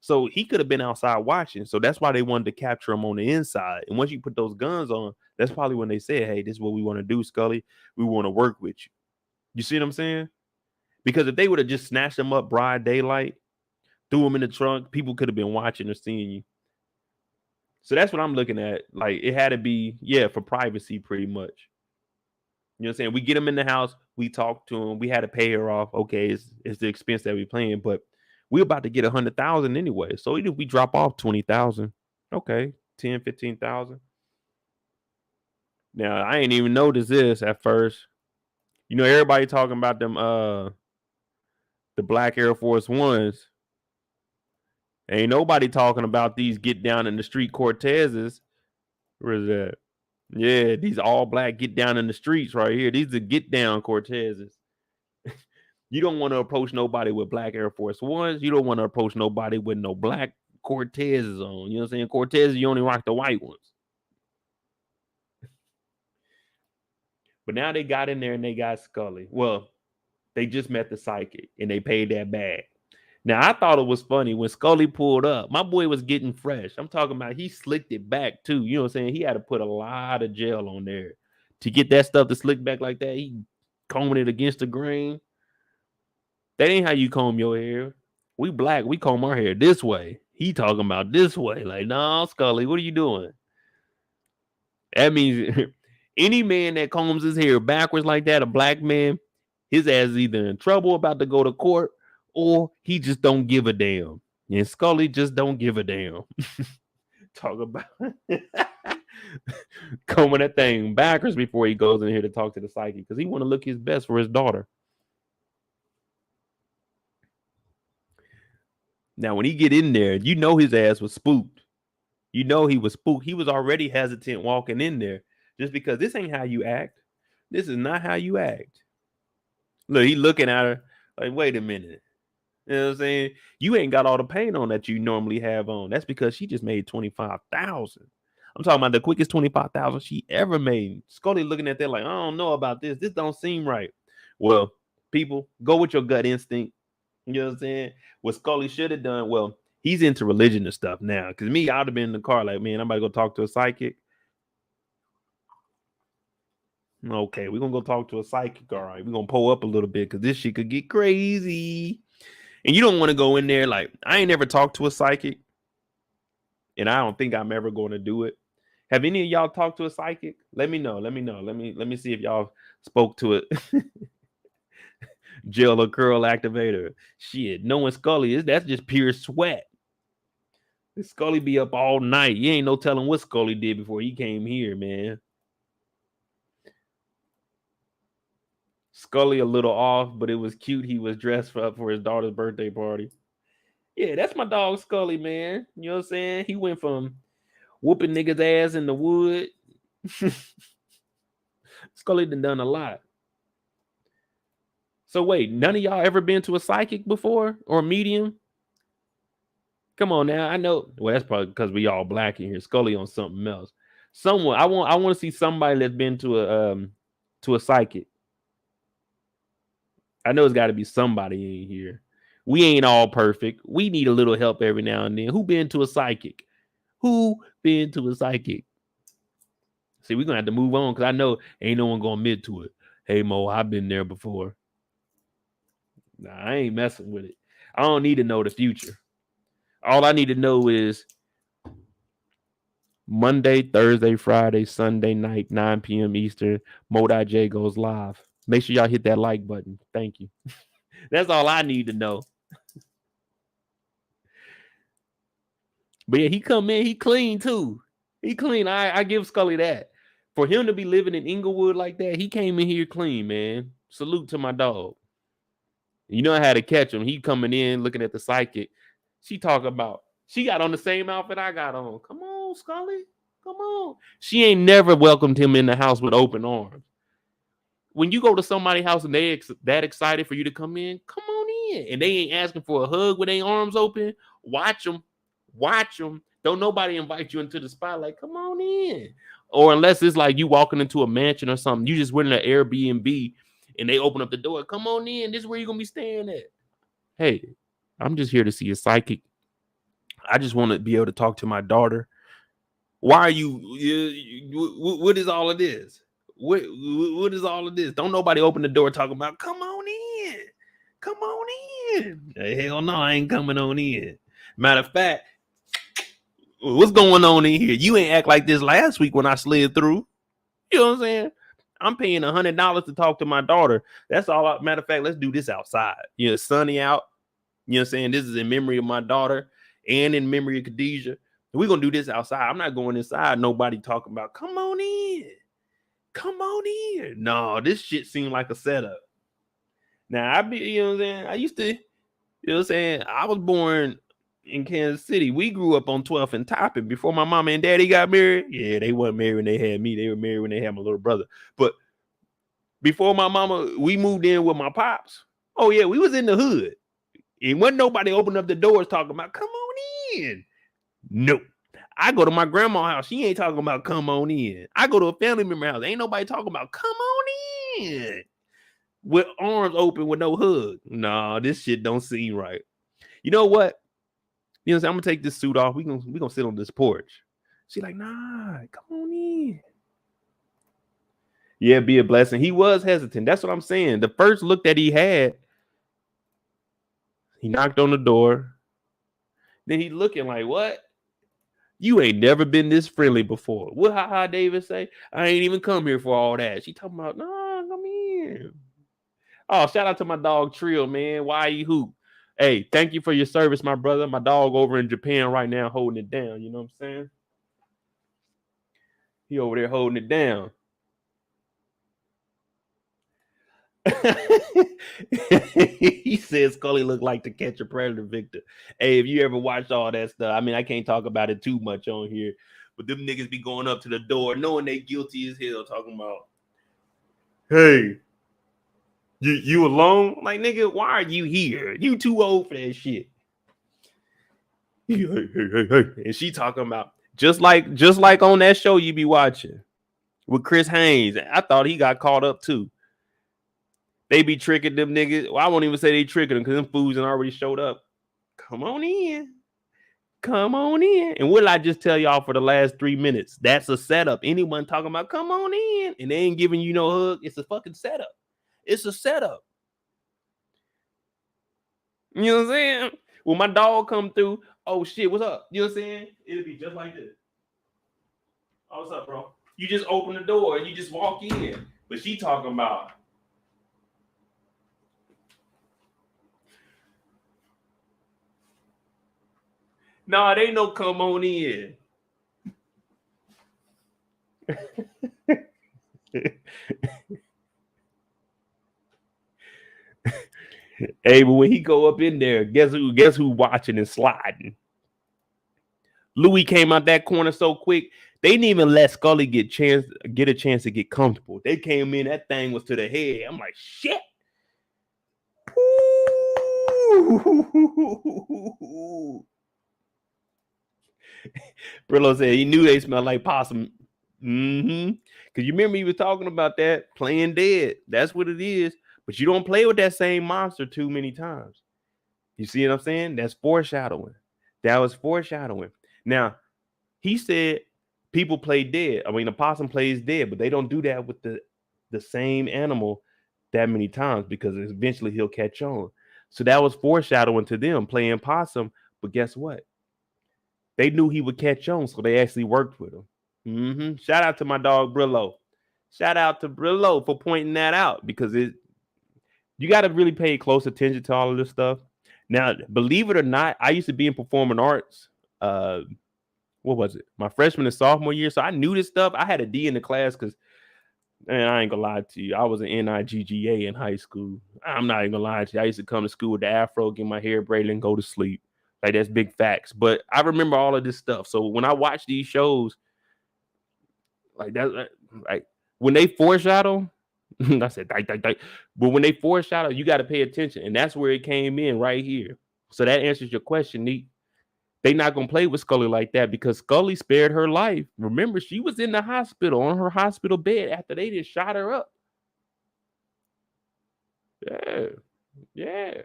So he could have been outside watching. So that's why they wanted to capture him on the inside. And once you put those guns on, that's probably when they said, hey, this is what we want to do, Scully. We want to work with you. You see what I'm saying? Because if they would have just snatched him up broad daylight, threw him in the trunk, people could have been watching or seeing you. So that's what I'm looking at. Like, it had to be, for privacy pretty much. You know what I'm saying? We get him in the house, we talk to him, we had to pay her off. Okay, it's the expense that we're paying, but we're about to get 100,000 anyway. So even if we drop off 20,000, okay, 10, 15,000. Now, I ain't even noticed this at first. You know, everybody talking about them the black Air Force Ones. Ain't nobody talking about these get down in the street Cortezes. Where is that? Yeah, these all black get down in the streets right here. These are get down Cortezes. You don't want to approach nobody with black Air Force Ones. You don't want to approach nobody with no black Cortezes on. You know what I'm saying? Cortezes, you only rock the white ones. But now they got in there and they got Scully. Well, they just met the psychic and they paid that bag. Now, I thought it was funny when Scully pulled up. My boy was getting fresh. I'm talking about he slicked it back too. You know what I'm saying? He had to put a lot of gel on there to get that stuff to slick back like that. He combing it against the grain. That ain't how you comb your hair. We black. We comb our hair this way. He talking about this way. Like, no, Scully, what are you doing? That means any man that combs his hair backwards like that, a black man, his ass is either in trouble about to go to court or he just don't give a damn. And Scully just don't give a damn. Talk about combing that thing backwards before he goes in here to talk to the psychic because he want to look his best for his daughter. Now, when he get in there, you know his ass was spooked. You know he was spooked. He was already hesitant walking in there just because this ain't how you act. This is not how you act. Look, he looking at her like, wait a minute. You know what I'm saying? You ain't got all the paint on that you normally have on. That's because she just made 25,000. I'm talking about the quickest 25,000 she ever made. Scully looking at that like, I don't know about this. This don't seem right. Well, people, go with your gut instinct. You know what I'm saying? What Scully should have done, well, he's into religion and stuff now. Because me, I'd have been in the car like, man, I'm about to go talk to a psychic. Okay, we're going to go talk to a psychic. All right, we're going to pull up a little bit because this shit could get crazy. And you don't want to go in there like, I ain't never talked to a psychic. And I don't think I'm ever going to do it. Have any of y'all talked to a psychic? Let me know. Let me see if y'all spoke to it. Gel or curl activator. Shit, knowing Scully is that's just pure sweat. Scully be up all night. You ain't no telling what Scully did before he came here, man. Scully a little off, but it was cute. He was dressed up for his daughter's birthday party. Yeah, that's my dog Scully, man. You know what I'm saying? He went from whooping niggas' ass in the wood. Scully done a lot. So wait, none of y'all ever been to a psychic before or a medium? Come on now, I know. Well, that's probably because we all black in here. Scully on something else. Someone I want to see somebody that's been to a psychic. I know it's got to be somebody in here. We ain't all perfect. We need a little help every now and then. Who been to a psychic? Who been to a psychic? See, we're gonna have to move on because I know ain't no one gonna admit to it. Hey Mo, I've been there before. Nah, I ain't messing with it. I don't need to know the future. All I need to know is Monday, Thursday, Friday, Sunday night, 9 p.m. Eastern, Mo.J goes live. Make sure y'all hit that like button. Thank you. That's all I need to know. But yeah, he come in, he clean too. He clean. I give Scully that. For him to be living in Inglewood like that, he came in here clean, man. Salute to my dog. You know I had to catch him. He coming in looking at the psychic. She talking about, she got on the same outfit I got on. Come on, Scully. Come on. She ain't never welcomed him in the house with open arms. When you go to somebody's house and they that excited for you to come in, come on in. And they ain't asking for a hug with their arms open. Watch them. Watch them. Don't nobody invite you into the spotlight. Come on in. Or unless it's like you walking into a mansion or something, you just went in an Airbnb and they open up the door. Come on in. This is where you're going to be staying at. Hey, I'm just here to see a psychic. I just want to be able to talk to my daughter. Why are you what is all of this? What is all of this? Don't nobody open the door talking about, come on in. Come on in. Hell no, I ain't coming on in. Matter of fact, what's going on in here? You ain't act like this last week when I slid through. You know what I'm saying? I'm paying $100 to talk to my daughter. That's all. Matter of fact, let's do this outside. You know, sunny out. You know what I'm saying? This is in memory of my daughter and in memory of Khadijah. We're going to do this outside. I'm not going inside. Nobody talking about, come on in. Come on in. No, this shit seemed like a setup. Now, you know what I'm saying? I used to, you know what I'm saying? I was born in Kansas City. We grew up on 12th and Topping before my mama and daddy got married. Yeah, they weren't married when they had me. They were married when they had my little brother. But before my mama, we moved in with my pops. Oh, yeah, we was in the hood. And wasn't nobody open up the doors talking about, come on in. Nope. I go to my grandma's house. She ain't talking about come on in. I go to a family member house. Ain't nobody talking about come on in. With arms open with no hug. Nah, this shit don't seem right. You know what? You know what I'm saying? I'm gonna take this suit off. We gonna sit on this porch. She like, nah, come on in. Yeah, be a blessing. He was hesitant. That's what I'm saying. The first look that he had, he knocked on the door. Then he looking like, what? You ain't never been this friendly before. What Ha David say? I ain't even come here for all that. She talking about, nah, come in. Oh, shout out to my dog Trill, man. Why you hoop? Hey, thank you for your service, my brother. My dog over in Japan right now holding it down. You know what I'm saying? He over there holding it down. He says Scully looked like the Catch a Predator Victor. Hey, if you ever watched all that stuff, I mean, I can't talk about it too much on here, but them niggas be going up to the door knowing they guilty as hell, talking about, hey, you alone? Like, nigga, why are you here? You too old for that shit. Hey. And she talking about just like on that show you be watching with Chris Haynes. I thought he got caught up too. They be tricking them niggas. Well, I won't even say they tricking them because them fools and already showed up. Come on in. Come on in. And what did I just tell y'all for the last 3 minutes? That's a setup. Anyone talking about come on in and they ain't giving you no hug. It's a fucking setup. It's a setup. You know what I'm saying? When my dog come through, oh shit, what's up? You know what I'm saying? It'll be just like this. Oh, what's up, bro? You just open the door and you just walk in. But she talking about, nah, they ain't no come on in. Hey, but when he go up in there, guess who watching and sliding? Louis came out that corner so quick, they didn't even let Scully get a chance to get comfortable. They came in, that thing was to the head. I'm like, shit. Brillo said he knew they smelled like possum. Mm-hmm. Because you remember he was talking about that playing dead. That's what it is. But you don't play with that same monster too many times. You see what I'm saying? That's foreshadowing. That was foreshadowing. Now, he said people play dead. I mean, a possum plays dead, but they don't do that with the same animal that many times because eventually he'll catch on. So that was foreshadowing to them playing possum. But guess what? They knew he would catch on, so they actually worked with him. Mm-hmm. Shout out to my dog Brillo. Shout out to Brillo for pointing that out because you got to really pay close attention to all of this stuff. Now, believe it or not, I used to be in performing arts. What was it? My freshman and sophomore year. So I knew this stuff. I had a D in the class because, man, I ain't gonna lie to you. I was an NIGGA in high school. I'm not even gonna lie to you. I used to come to school with the afro, get my hair braided, and go to sleep. Like, that's big facts. But I remember all of this stuff. So when I watch these shows, like that, like when they foreshadow, I said, but when they foreshadow, you got to pay attention. And that's where it came in right here. So that answers your question, Neat. They not gonna play with Scully like that because Scully spared her life. Remember, she was in the hospital on her hospital bed after they just shot her up. Yeah.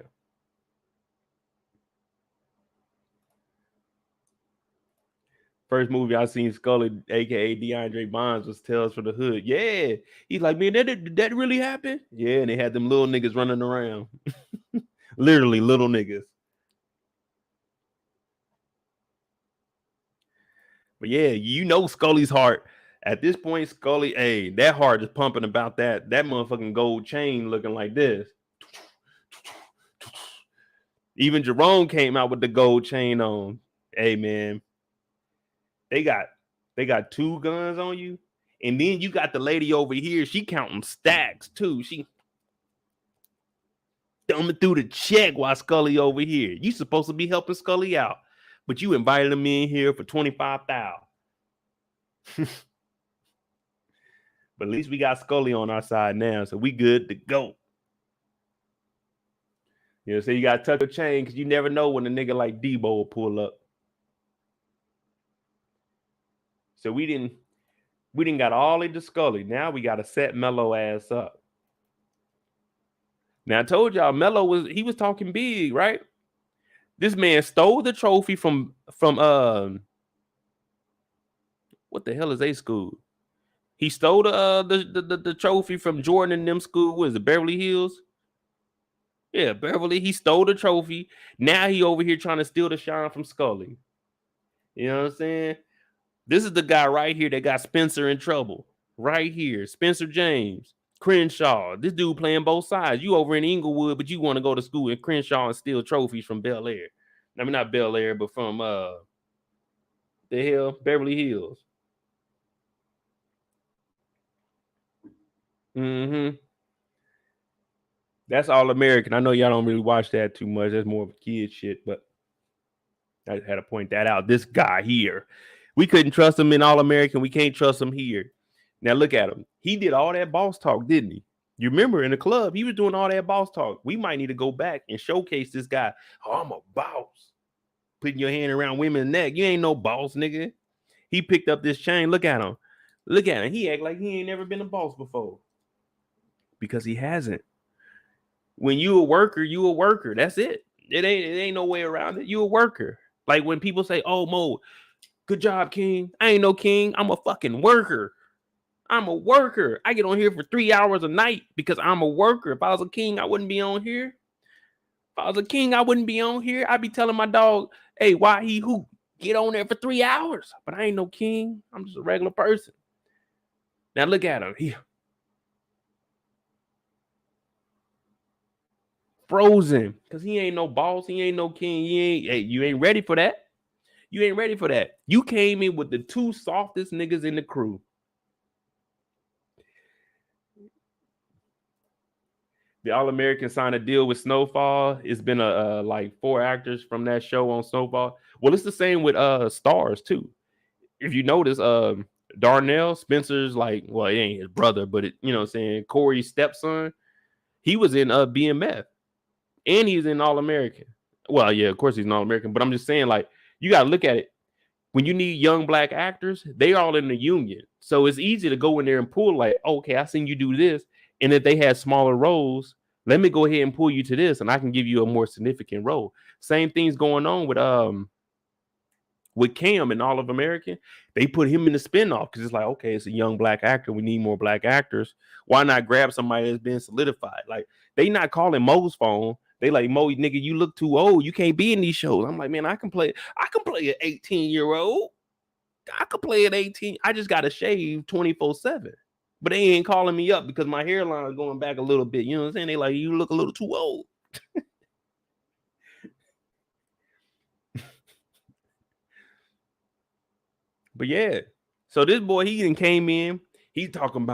First movie I seen Scully, aka DeAndre Bonds, was Tales from the Hood. Yeah, he's like, man, did that really happen? Yeah, and they had them little niggas running around, literally little niggas. But yeah, you know Scully's heart. At this point, Scully, hey, that heart is pumping about that motherfucking gold chain looking like this. Even Jerome came out with the gold chain on. Hey man, they got 2 guns on you, and then you got the lady over here. She counting stacks too. She thumbing through the check while Scully over here. You supposed to be helping Scully out, but you invited him in here for 25,000. But at least we got Scully on our side now, so we good to go. You know, so you got to tuck the chain because you never know when a nigga like Debo will pull up. So we didn't got all into Scully. Now we got to set Melo ass up. Now I told y'all Melo was talking big, right? This man stole the trophy from what the hell is A school? He stole the trophy from Jordan and them school. What is it, Beverly Hills? Yeah, Beverly. He stole the trophy. Now he over here trying to steal the shine from Scully. You know what I'm saying? This is the guy right here that got Spencer in trouble. Right here. Spencer James. Crenshaw. This dude playing both sides. You over in Inglewood, but you want to go to school in Crenshaw and steal trophies from Bel Air. I mean, not Bel Air, but from the hell, Beverly Hills. Mm-hmm. That's All American. I know y'all don't really watch that too much. That's more of a kid shit, but I had to point that out. This guy here, we couldn't trust him in All American. We can't trust him here. Now look at him. He did all that boss talk, didn't he? You remember in the club, he was doing all that boss talk. We might need to go back and showcase this guy. Oh, I'm a boss. Putting your hand around women's neck. You ain't no boss, nigga. He picked up this chain. Look at him. Look at him. He act like he ain't never been a boss before. Because he hasn't. When you a worker, you a worker. That's it. It ain't no way around it. You a worker. Like when people say, oh, Mo, good job, King. I ain't no king. I'm a fucking worker. I'm a worker. I get on here for 3 hours a night because I'm a worker. If I was a king, I wouldn't be on here. If I was a king, I wouldn't be on here. I'd be telling my dog, hey, why he who? Get on there for 3 hours. But I ain't no king. I'm just a regular person. Now look at him. He frozen because he ain't no boss. He ain't no king. You ain't ready for that. You ain't ready for that. You came in with the 2 softest niggas in the crew. The All-American signed a deal with Snowfall. It's been like 4 actors from that show on Snowfall. Well, it's the same with Stars too. If you notice, Darnell Spencer's like, well, it ain't his brother, but you know what I'm saying, Corey's stepson. He was in BMF. And he's in All-American. Well, yeah, of course he's an All-American, but I'm just saying, like, you got to look at it. When you need young black actors, they all in the union. So it's easy to go in there and pull like, okay, I seen you do this. And if they had smaller roles, let me go ahead and pull you to this and I can give you a more significant role. Same thing's going on with Cam and All of American. They put him in the spinoff because it's like, okay, it's a young black actor. We need more black actors. Why not grab somebody that's been solidified? Like, they not calling Mo's phone. They like, Mo, nigga, you look too old. You can't be in these shows. I'm like, man, I can play an 18-year-old. I could play an 18. I just got to shave 24/7. But they ain't calling me up because my hairline is going back a little bit. You know what I'm saying? They like, you look a little too old. But yeah. So this boy, he even came in. He talking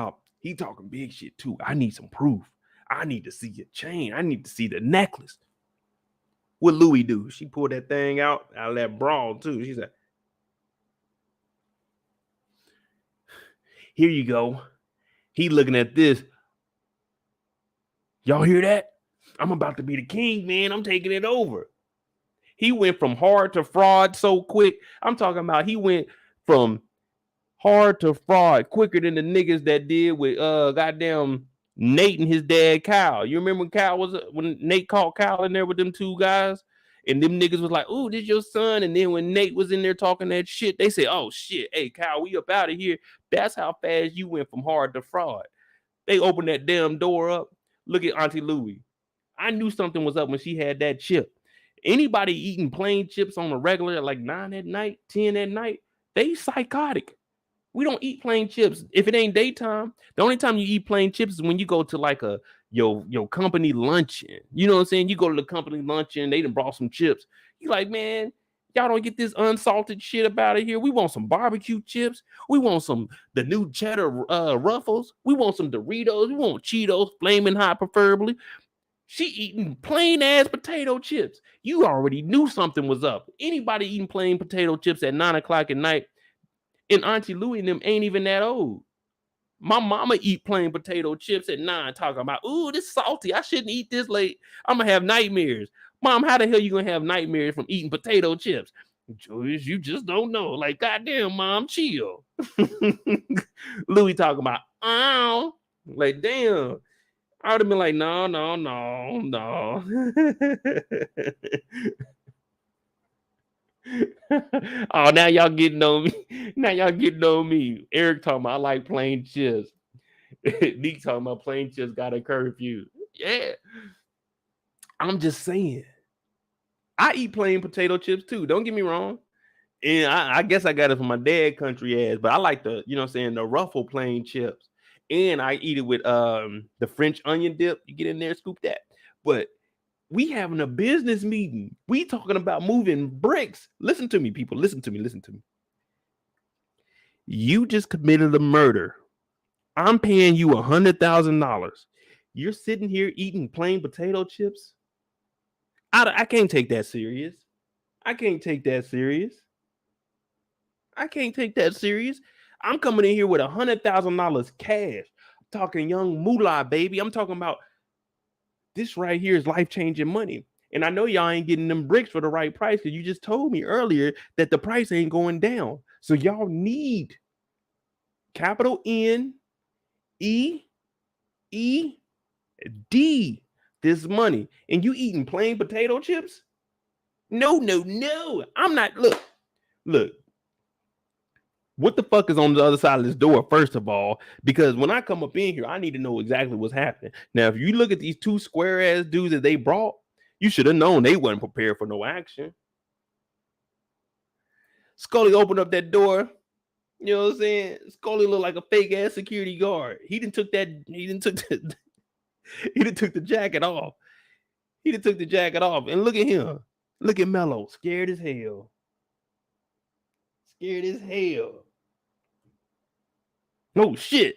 big shit too. I need some proof. I need to see your chain. I need to see the necklace. What Louis do? She pulled that thing out of that brawl too. She said, here you go. He looking at this. Y'all hear that? I'm about to be the king, man. I'm taking it over. He went from hard to fraud so quick. I'm talking about he went from hard to fraud quicker than the niggas that did with goddamn Nate and his dad Kyle. You remember when Nate called Kyle in there with them 2 guys And them niggas was like, "Ooh, this your son." And then when Nate was in there talking that shit, they said, "Oh shit, hey Kyle, we up out of here." That's how fast you went from hard to fraud. They opened that damn door up. Look at Auntie Louie. I knew something was up when she had that chip. Anybody eating plain chips on a regular at like 9 at night, 10 at night, they psychotic. We don't eat plain chips. If it ain't daytime, the only time you eat plain chips is when you go to like a your company luncheon. You know what I'm saying? You go to the company luncheon, they done brought some chips. You like, man, y'all don't get this unsalted shit up out of here. We want some barbecue chips. We want some the new cheddar Ruffles. We want some Doritos. We want Cheetos, flaming hot, preferably. She eating plain ass potato chips. You already knew something was up. Anybody eating plain potato chips at 9 o'clock at night, and Auntie Louie and them ain't even that old. My mama eat plain potato chips at 9, talking about, ooh, this salty. I shouldn't eat this late. I'm gonna have nightmares. Mom, how the hell you gonna have nightmares from eating potato chips? Julius, you just don't know. Like, goddamn, mom, chill. Louie talking about, ow. Like, damn. I would have been like, no. Oh, now y'all getting on me. Now y'all getting on me. Eric talking about I like plain chips. Nick talking about plain chips got a curfew. Yeah. I'm just saying. I eat plain potato chips too. Don't get me wrong. And I guess I got it from my dad country ass, but I like the, you know what I'm saying, the ruffle plain chips. And I eat it with the French onion dip. You get in there, scoop that. But we having a business meeting. We talking about moving bricks. Listen to me, people. Listen to me. You just committed a murder. I'm paying you $100,000. You're sitting here eating plain potato chips. I can't take that serious. I can't take that serious. I'm coming in here with $100,000 cash. I'm talking young moolah, baby. I'm talking about this right here is life-changing money. And I know y'all ain't getting them bricks for the right price because you just told me earlier that the price ain't going down. So y'all need capital N E E D this money. And you eating plain potato chips? No. I'm not. Look. What the fuck is on the other side of this door, first of all? Because when I come up in here, I need to know exactly what's happening. Now, if you look at these two square ass dudes that they brought, you should have known they wasn't prepared for no action. Scully opened up that door. You know what I'm saying? Scully looked like a fake ass security guard. He didn't took the jacket off. And look at him. Look at Melo, scared as hell. No shit.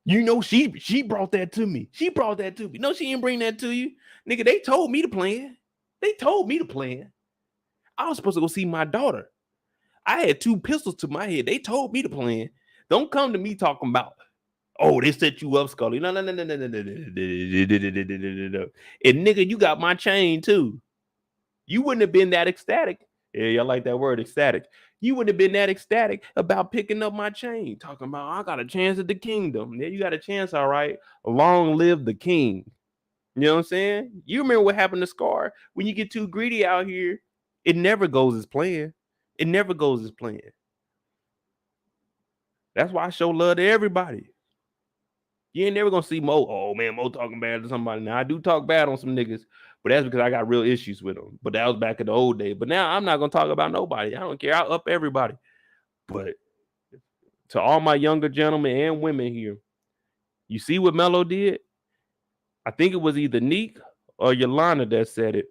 You know she brought that to me. No, she didn't bring that to you. Nigga, they told me to plan. I was supposed to go see my daughter. I had 2 pistols to my head. They told me to plan. Don't come to me talking about, oh, they set you up, Scully. No. And nigga, you got my chain too. You wouldn't have been that ecstatic. Yeah, y'all like that word, ecstatic. You wouldn't have been that ecstatic about picking up my chain, talking about I got a chance at the kingdom. Yeah, you got a chance, all right. Long live the king. You know what I'm saying? You remember what happened to Scar? When you get too greedy out here, it never goes as planned. That's why I show love to everybody. You ain't never gonna see Mo. Oh man, Mo talking bad to somebody. Now I do talk bad on some niggas, but that's because I got real issues with them. But that was back in the old days. But now I'm not gonna talk about nobody. I don't care. I'll up everybody. But to all my younger gentlemen and women here, you see what Melo did? I think it was either Neek or Yolanda that said it.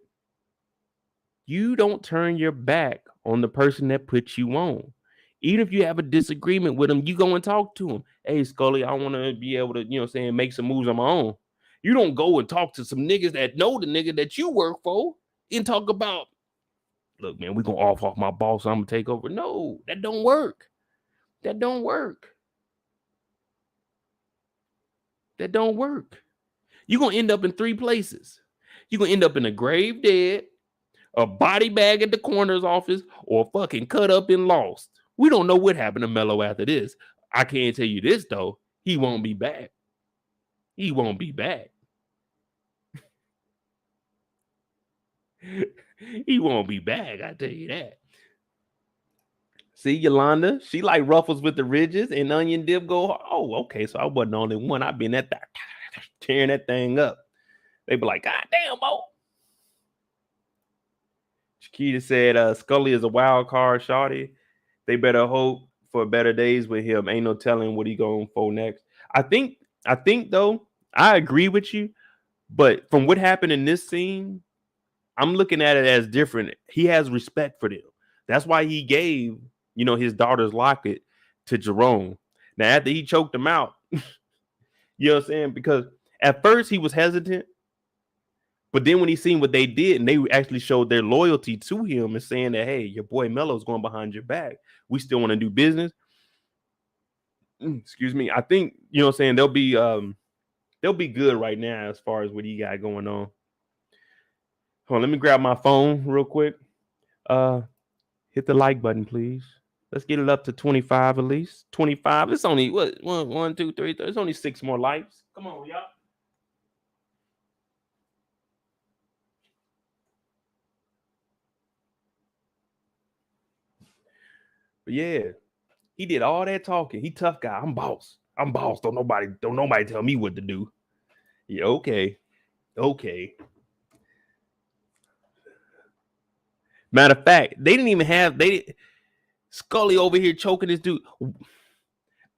You don't turn your back on the person that puts you on. Even if you have a disagreement with them, you go and talk to them. Hey, Scully, I want to be able to, you know what I'm saying, make some moves on my own. You don't go and talk to some niggas that know the nigga that you work for and talk about, look, man, we're going to off my boss. So I'm going to take over. No, that don't work. You're going to end up in 3 places. You're going to end up in a grave dead, a body bag at the coroner's office, or fucking cut up and lost. We don't know what happened to Melo after this. I can't tell you this, though. He won't be back. He won't be back, I tell you that. See, Yolanda, she like ruffles with the ridges, and onion dip go, oh, okay, so I wasn't the only one. I've been at that tearing that thing up. They be like, God damn, Mo. Chiquita said, Scully is a wild card, shawty. They better hope for better days with him. Ain't no telling what he going for next. I think though, I agree with you, but from what happened in this scene, I'm looking at it as different. He has respect for them. That's why he gave, his daughter's locket to Jerome. Now, after he choked him out, you know what I'm saying? Because at first he was hesitant, but then when he seen what they did, and they actually showed their loyalty to him and saying that, hey, your boy Melo's going behind your back. We still want to do business. Excuse me. I think, you know what I'm saying, they'll be good right now as far as what he got going on. Hold on, let me grab my phone real quick. Hit the like button, please. Let's get it up to 25 at least. 25. It's only what? 1, 2, 3. It's only 6 more likes. Come on, y'all. But yeah, he did all that talking. He tough guy. I'm boss. Don't nobody tell me what to do. Yeah, okay. Matter of fact, they didn't even have Scully over here choking this dude.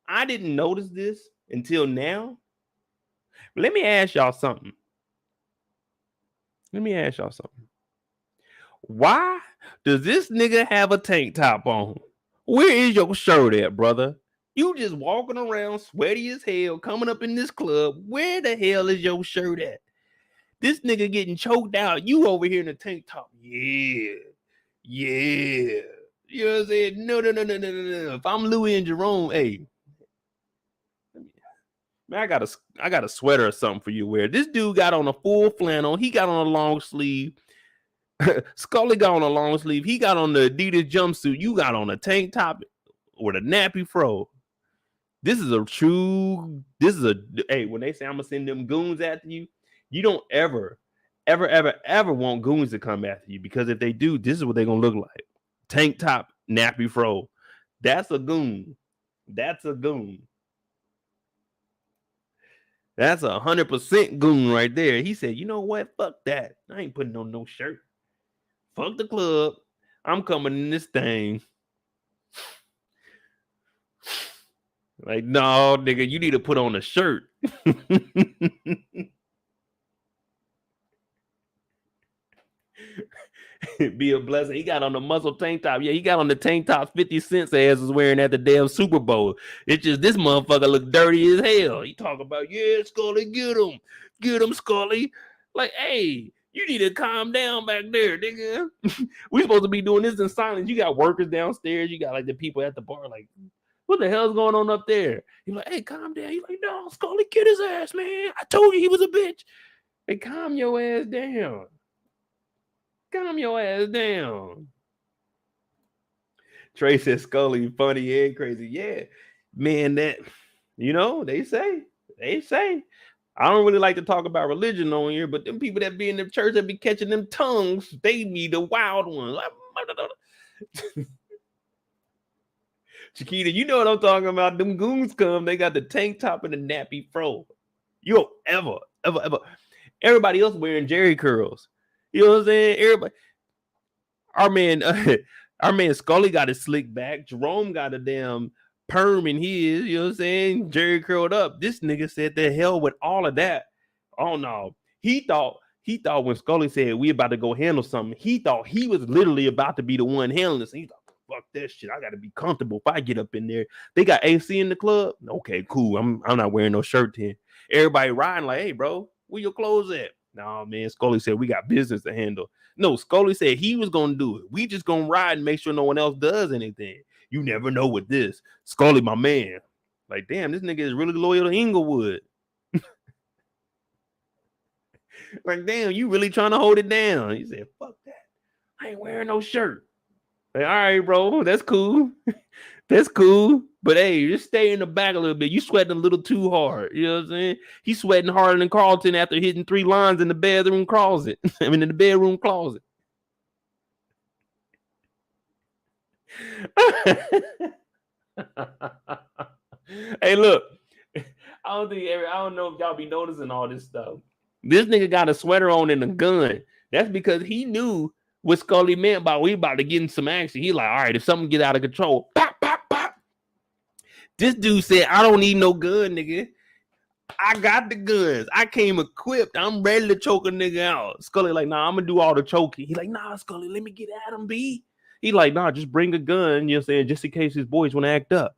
I didn't notice this until now. But let me ask y'all something. Why does this nigga have a tank top on? Where is your shirt at, brother? You just walking around sweaty as hell, coming up in this club. Where the hell is your shirt at? This nigga getting choked out. You over here in a tank top. Yeah. You know what I'm saying? No. If I'm Louis and Jerome, hey, man, I got a sweater or something for you to wear. This dude got on a full flannel. He got on a long sleeve. Scully got on a long sleeve. He got on the Adidas jumpsuit. You got on a tank top with a nappy fro. This is hey, when they say I'm gonna send them goons after you, you don't ever want goons to come after you, because if they do, this is what they're gonna look like. Tank top, nappy fro. That's a goon. That's 100% goon right there. He said, you know what? Fuck that. I ain't putting on no shirt. Fuck the club. I'm coming in this thing. Like, no, nigga, you need to put on a shirt. Be a blessing. He got on the muscle tank top. Yeah, he got on the tank top 50 Cent's ass was wearing at the damn Super Bowl. It's just this motherfucker look dirty as hell. He talk about, yeah, Scully, get him, Scully. Like, hey, you need to calm down back there, nigga. We supposed to be doing this in silence. You got workers downstairs. You got like the people at the bar, like, what the hell's going on up there? He's like, hey, calm down. He's like, no, Scully, get his ass, man. I told you he was a bitch. Hey, calm your ass down. Calm your ass down. Trey says Scully funny and crazy. Yeah, man, that, they say. I don't really like to talk about religion on here, but them people that be in the church that be catching them tongues, they be the wild ones. Chiquita, you know what I'm talking about. Them goons come, they got the tank top and the nappy fro. You don't ever. Everybody else wearing jerry curls. You know what I'm saying? Everybody. Our man Scully got his slick back. Jerome got a damn perm in his. You know what I'm saying? Jerry curled up. This nigga said the hell with all of that. Oh no. He thought when Scully said we about to go handle something, he thought he was literally about to be the one handling this. He thought, fuck that shit. I gotta be comfortable if I get up in there. They got AC in the club. Okay, cool. I'm not wearing no shirt then. Everybody riding like, hey, bro, where your clothes at? No, man, Scully said we got business to handle. No, Scully said he was going to do it. We just going to ride and make sure no one else does anything. You never know with this. Scully, my man. Like, damn, this nigga is really loyal to Inglewood. Like, damn, you really trying to hold it down. He said, fuck that. I ain't wearing no shirt. Like, all right, bro, that's cool. That's cool. But hey, just stay in the back a little bit. You sweating a little too hard. You know what I'm saying? He's sweating harder than Carlton after hitting 3 lines in the bedroom closet. In the bedroom closet. Hey, look. I don't know if y'all be noticing all this stuff. This nigga got a sweater on and a gun. That's because he knew what Scully meant by we about to get in some action. He like, all right, if something get out of control, pop, pop, pop. This dude said, I don't need no gun, nigga. I got the guns. I came equipped. I'm ready to choke a nigga out. Scully like, nah, I'm gonna do all the choking. He like, nah, Scully, let me get at him, B. He like, nah, just bring a gun, you know what I'm saying, just in case his boys want to act up.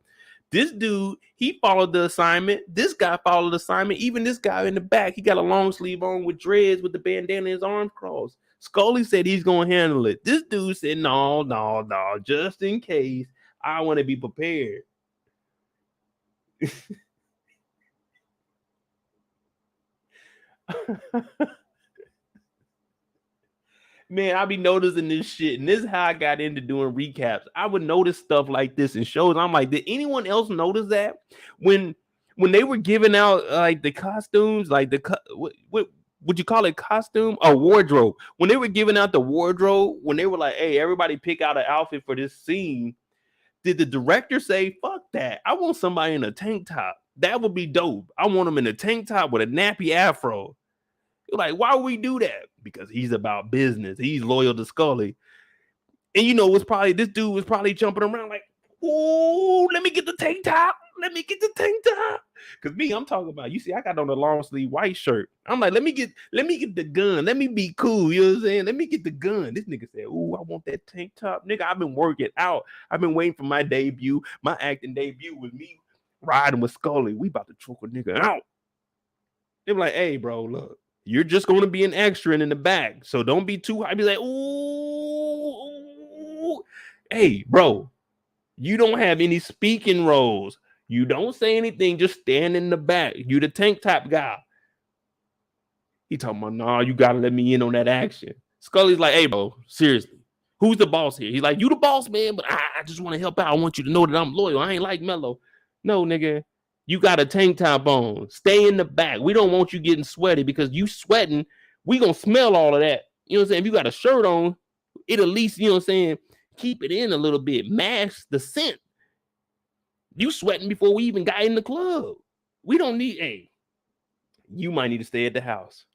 This dude, he followed the assignment. This guy followed the assignment. Even this guy in the back, he got a long sleeve on with dreads with the bandana in his arms crossed. Scully said he's gonna handle it. This dude said, no, just in case. I want to be prepared. Man, I be noticing this shit, and this is how I got into doing recaps. I would notice stuff like this in shows. I'm like, did anyone else notice that when they were giving out like the costumes, like what would you call it, costume or wardrobe? When they were giving out the wardrobe, when they were like, hey, everybody pick out an outfit for this scene, did the director say, fuck that? I want somebody in a tank top. That would be dope. I want him in a tank top with a nappy afro. Like, why would we do that? Because he's about business. He's loyal to Scully. And you know, this dude was probably jumping around like, oh, let me get the tank top. Let me get the tank top. Cause me, I'm talking about, you see, I got on a long sleeve white shirt. I'm like, let me get the gun. Let me be cool. You know what I'm saying? Let me get the gun. This nigga said, oh, I want that tank top. Nigga, I've been working out. I've been waiting for my debut. My acting debut was me riding with Scully. We about to choke a nigga out. They were like, hey, bro, look. You're just going to be an extra in the back. So don't be too high. Be like, ooh. Hey, bro, you don't have any speaking roles. You don't say anything. Just stand in the back. You the tank top guy. He talking about, nah, you got to let me in on that action. Scully's like, hey, bro, seriously. Who's the boss here? He's like, you the boss, man, but I just want to help out. I want you to know that I'm loyal. I ain't like Melo. No, nigga. You got a tank top on. Stay in the back. We don't want you getting sweaty because you sweating. We gonna smell all of that. You know what I'm saying? If you got a shirt on, it at least, you know what I'm saying, keep it in a little bit. Mask the scent. You sweating before we even got in the club. We don't need, hey, you might need to stay at the house.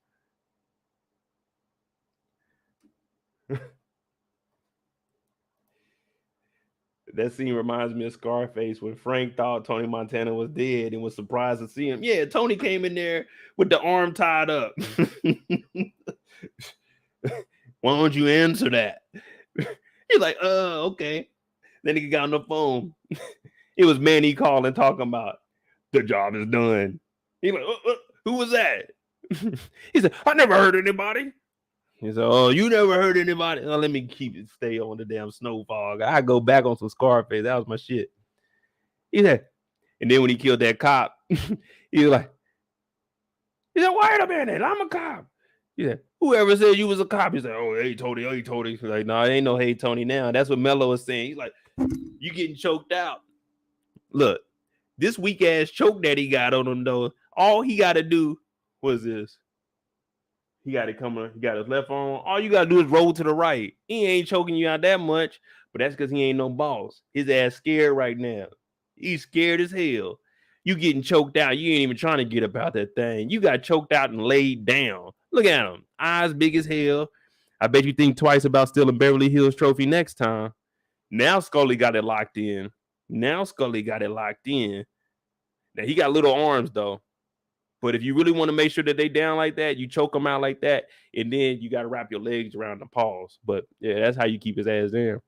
That scene reminds me of Scarface when Frank thought Tony Montana was dead and was surprised to see him. Yeah, Tony came in there with the arm tied up. Why don't you answer that? He's like, okay. Then he got on the phone. It was Manny calling, talking about the job is done. He's like, who was that? He said, I never heard anybody. He said, oh, you never heard anybody? Oh, let me stay on the damn Snowfall. I go back on some Scarface. That was my shit. He said, and then when he killed that cop, he was like, wait a minute, I'm a cop. He said, whoever said you was a cop? He said, oh, hey, Tony. He's like, no, it ain't no hey, Tony now. That's what Melo was saying. He's like, you getting choked out. Look, this weak ass choke that he got on him, though, all he got to do was this. He got it coming. He got his left arm. All you got to do is roll to the right. He ain't choking you out that much, but that's because he ain't no boss. His ass scared right now. He's scared as hell. You getting choked out. You ain't even trying to get up out that thing. You got choked out and laid down. Look at him. Eyes big as hell. I bet you think twice about stealing Beverly Hills trophy next time. Now Scully got it locked in. Now he got little arms, though. But if you really want to make sure that they down like that, you choke them out like that, and then you got to wrap your legs around the paws. But yeah, that's how you keep his ass down.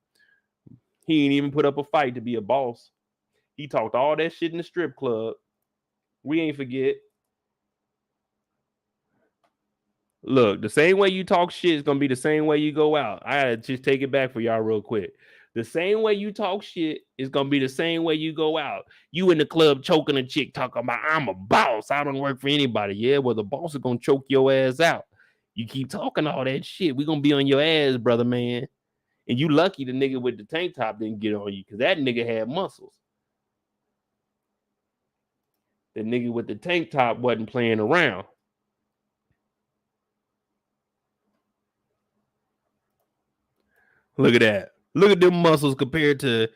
He ain't even put up a fight to be a boss. He talked all that shit in the strip club. We ain't forget. Look, the same way you talk shit is going to be the same way you go out. I got to just take it back for y'all real quick. The same way you talk shit is going to be the same way you go out. You in the club choking a chick talking about, I'm a boss. I don't work for anybody. Yeah, well, the boss is going to choke your ass out. You keep talking all that shit. We're going to be on your ass, brother, man. And you lucky the nigga with the tank top didn't get on you because that nigga had muscles. The nigga with the tank top wasn't playing around. Look at that. Look at them muscles compared to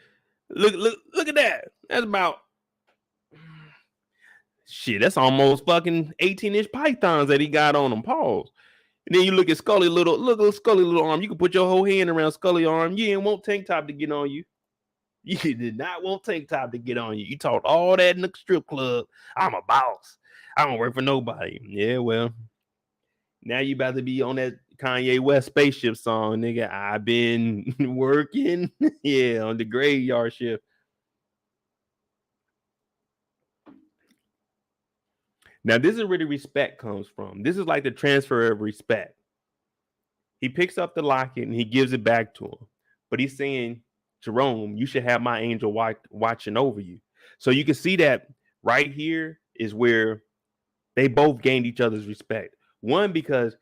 look at that. That's about shit. That's almost fucking 18-inch pythons that he got on him. Pause. And then you look at Scully look at Scully little arm. You can put your whole hand around Scully arm. You didn't want tank top to get on you. You did not want tank top to get on you. You talked all that in the strip club. I'm a boss. I don't work for nobody. Yeah, well, now you about to be on that Kanye West spaceship song, nigga. I've been working, yeah, on the graveyard shift. Now, this is where the respect comes from. This is like the transfer of respect. He picks up the locket and he gives it back to him. But he's saying, Jerome, you should have my angel watching over you. So you can see that right here is where they both gained each other's respect. One, because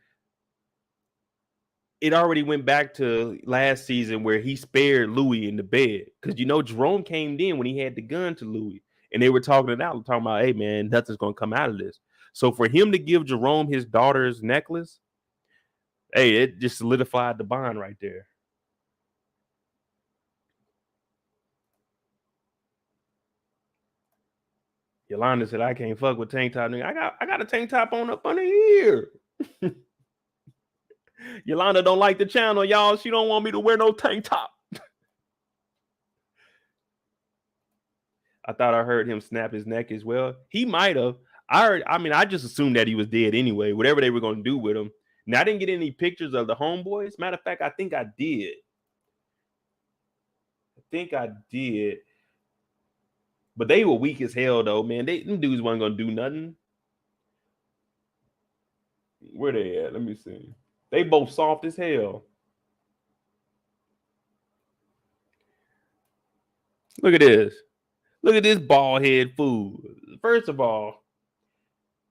it already went back to last season where he spared Louis in the bed. Because, you know, Jerome came in when he had the gun to Louis. And they were talking it out, talking about, hey, man, nothing's going to come out of this. So for him to give Jerome his daughter's necklace, hey, it just solidified the bond right there. Yolanda said, I can't fuck with tank top. Nigga, I got a tank top on up under here. Yolanda don't like the channel, y'all. She don't want me to wear no tank top. I thought I heard him snap his neck as well. He might have. I just assumed that he was dead anyway, whatever they were going to do with him. Now, I didn't get any pictures of the homeboys. Matter of fact, I think I did. But they were weak as hell, though, man. Them dudes weren't going to do nothing. Where they at? Let me see. They both soft as hell. Look at this. Look at this bald head fool. First of all,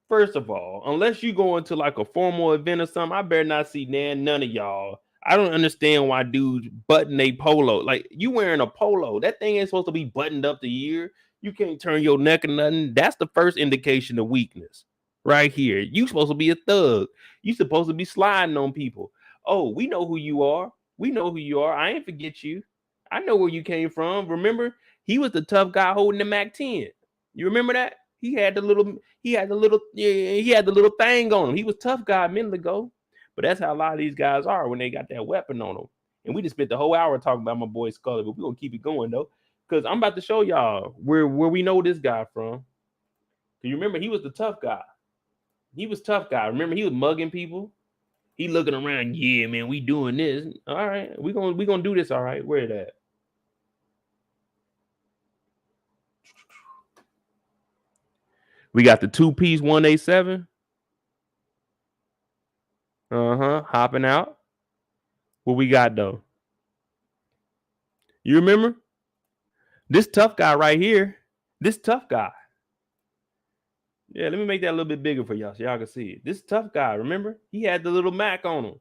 unless you go into like a formal event or something, I better not see none of y'all. I don't understand why dudes button a polo. Like, you wearing a polo. That thing ain't supposed to be buttoned up the ear. You can't turn your neck or nothing. That's the first indication of weakness. Right here. You supposed to be a thug. You supposed to be sliding on people. Oh, we know who you are. I ain't forget you. I know where you came from. Remember? He was the tough guy holding the MAC-10. You remember that? He had the little thing on him. He was tough guy a minute ago. But that's how a lot of these guys are when they got that weapon on them. And we just spent the whole hour talking about my boy Scully, but we're gonna keep it going though. Because I'm about to show y'all where we know this guy from. You remember he was the tough guy. Remember, he was mugging people. He looking around, yeah, man, we doing this. All right, we gonna do this, all right. Where it at? We got the 2-piece 187. Hopping out. What we got though? You remember? This tough guy right here. This tough guy. Yeah, let me make that a little bit bigger for y'all so y'all can see it. This tough guy, remember? He had the little Mac on him.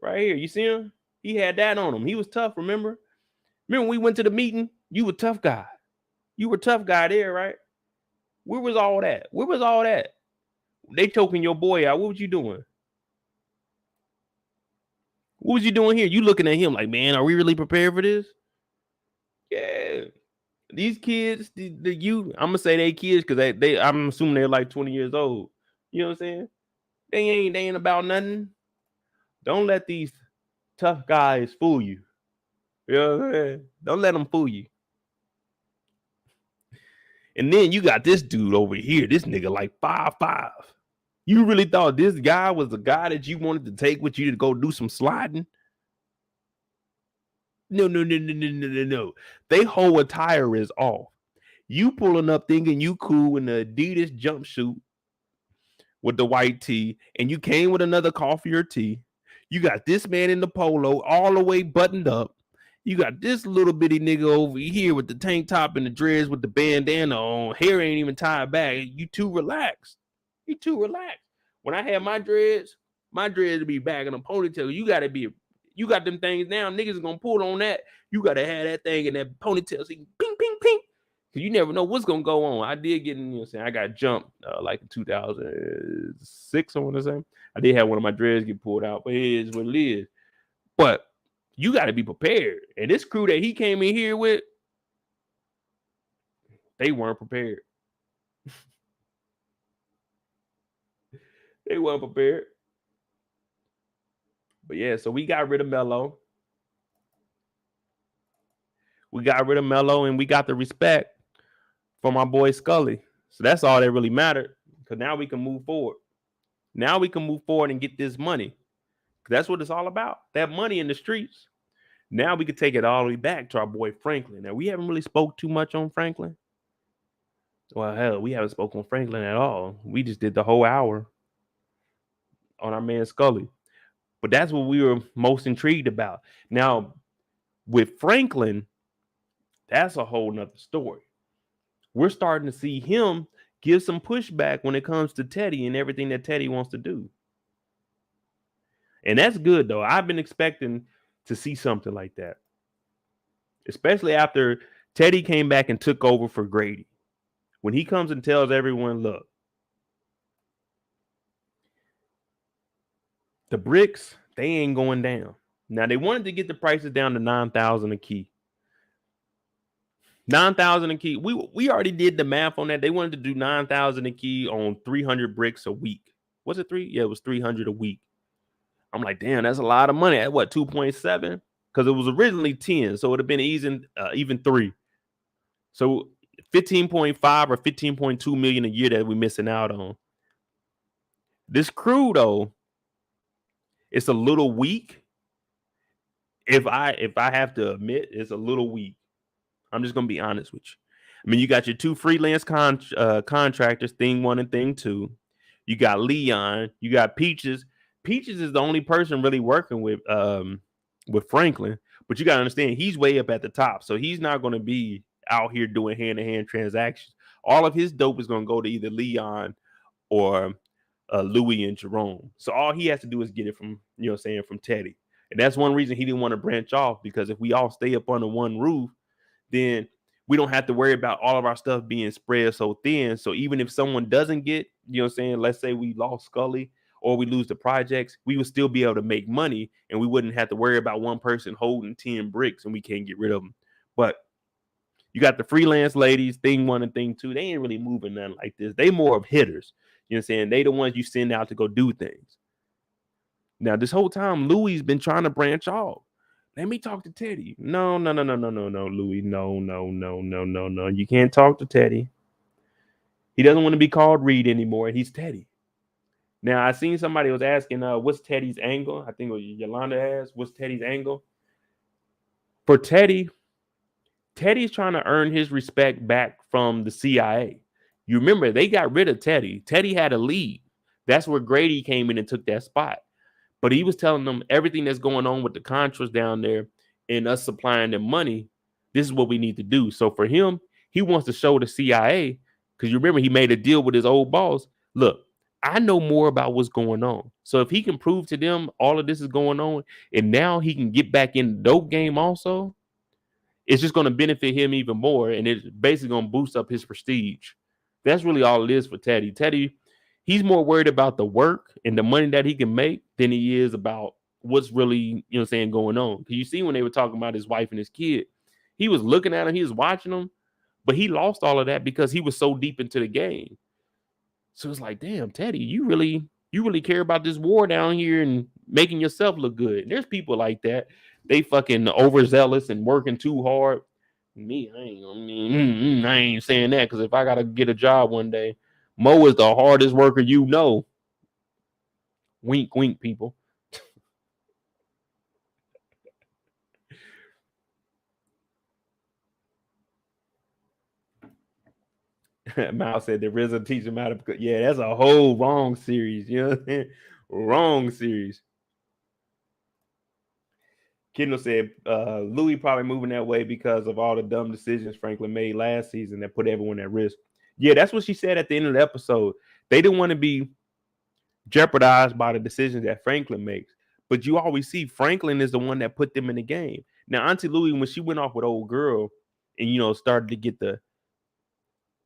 Right here. You see him? He had that on him. He was tough, remember? Remember when we went to the meeting? You were tough guy. You were tough guy there, right? Where was all that? They choking your boy out. What was you doing? What was you doing here? You looking at him like, man, are we really prepared for this? Yeah. These kids, I'm gonna say they kids because I'm assuming they're like 20 years old. You know what I'm saying? They ain't about nothing. Don't let these tough guys fool you. You know what I'm saying? Don't let them fool you. And then you got this dude over here, this nigga like 5'5". You really thought this guy was the guy that you wanted to take with you to go do some sliding? No. They whole attire is off. You pulling up thinking you cool in the Adidas jumpsuit with the white tee, and you came with another coffee or tea. You got this man in the polo all the way buttoned up. You got this little bitty nigga over here with the tank top and the dreads with the bandana on. Hair ain't even tied back. You too relaxed. When I had my dreads would be back in a ponytail. You got them things now. Niggas are gonna pull on that. You gotta have that thing in that ponytail so you can ping, ping, ping. Cause you never know what's gonna go on. I did get in, you know what I'm saying? I got jumped like in 2006, I want to say. I did have one of my dreads get pulled out, but it is what it is. But You got to be prepared. And this crew that he came in here with, they weren't prepared. They weren't prepared. But yeah, so we got rid of Melo. We got rid of Melo, and we got the respect from our boy Scully. So that's all that really mattered. Because now we can move forward. Now we can move forward and get this money. That's what it's all about. That money in the streets. Now we can take it all the way back to our boy Franklin. Now, we haven't really spoke too much on Franklin. Well, hell, we haven't spoken on Franklin at all. We just did the whole hour on our man Scully. But that's what we were most intrigued about. Now, with Franklin, that's a whole nother story. We're starting to see him give some pushback when it comes to Teddy and everything that Teddy wants to do. And that's good, though. I've been expecting to see something like that, especially after Teddy came back and took over for Grady. When he comes and tells everyone, look, the bricks, they ain't going down. Now, they wanted to get the prices down to $9,000 a key. $9,000 a key. We already did the math on that. They wanted to do $9,000 a key on 300 bricks a week. Was it 3? Yeah, it was 300 a week. I'm like, damn, that's a lot of money. At what, 2.7? Because it was originally 10, so it would have been even 3. So 15.5 or 15.2 million a year that we're missing out on. This crew, though, it's a little weak. If I have to admit, it's a little weak. I'm just gonna be honest with you. I mean, you got your 2 freelance contractors, thing 1 and thing 2. You got Leon. You got Peaches. Peaches is the only person really working with Franklin, but you gotta understand he's way up at the top, so he's not gonna be out here doing hand-to-hand transactions. All of his dope is gonna go to either Leon or Louis and Jerome. So all he has to do is get it from, from Teddy. And that's one reason he didn't want to branch off, because if we all stay up under one roof, then we don't have to worry about all of our stuff being spread so thin. So even if someone doesn't get, let's say we lost Scully or we lose the projects, we would still be able to make money, and we wouldn't have to worry about one person holding 10 bricks and we can't get rid of them. But you got the freelance ladies, thing 1 and thing 2. They ain't really moving nothing like this. They more of hitters. You know what I'm saying? They the ones you send out to go do things. Now, this whole time, Louis been trying to branch off. Let me talk to Teddy. No, Louis. No. You can't talk to Teddy. He doesn't want to be called Reed anymore. He's Teddy. Now, I seen somebody was asking, what's Teddy's angle? I think Yolanda asked, what's Teddy's angle? For Teddy, Teddy's trying to earn his respect back from the CIA. You remember, they got rid of Teddy. Teddy had a lead. That's where Grady came in and took that spot. But he was telling them everything that's going on with the Contras down there and us supplying them money, this is what we need to do. So for him, he wants to show the CIA, because you remember he made a deal with his old boss. Look, I know more about what's going on. So if he can prove to them all of this is going on, and now he can get back in the dope game also, it's just going to benefit him even more, and it's basically going to boost up his prestige. That's really all it is for Teddy. Teddy, he's more worried about the work and the money that he can make than he is about what's really, going on. Because you see when they were talking about his wife and his kid, he was looking at him, he was watching them, but he lost all of that because he was so deep into the game. So it's like, damn, Teddy, you really care about this war down here and making yourself look good. And there's people like that. They fucking overzealous and working too hard. Me, I ain't saying that, because if I gotta get a job one day, Mo is the hardest worker you know. Wink, wink, people. Miles said the RZA teach him how to. Yeah, that's a whole wrong series. You know what I'm saying? Wrong series. Kendall said Louis probably moving that way because of all the dumb decisions Franklin made last season that put everyone at risk. Yeah, that's what she said at the end of the episode. They didn't want to be jeopardized by the decisions that Franklin makes. But you always see Franklin is the one that put them in the game. Now, Auntie Louie, when she went off with old girl and, started to get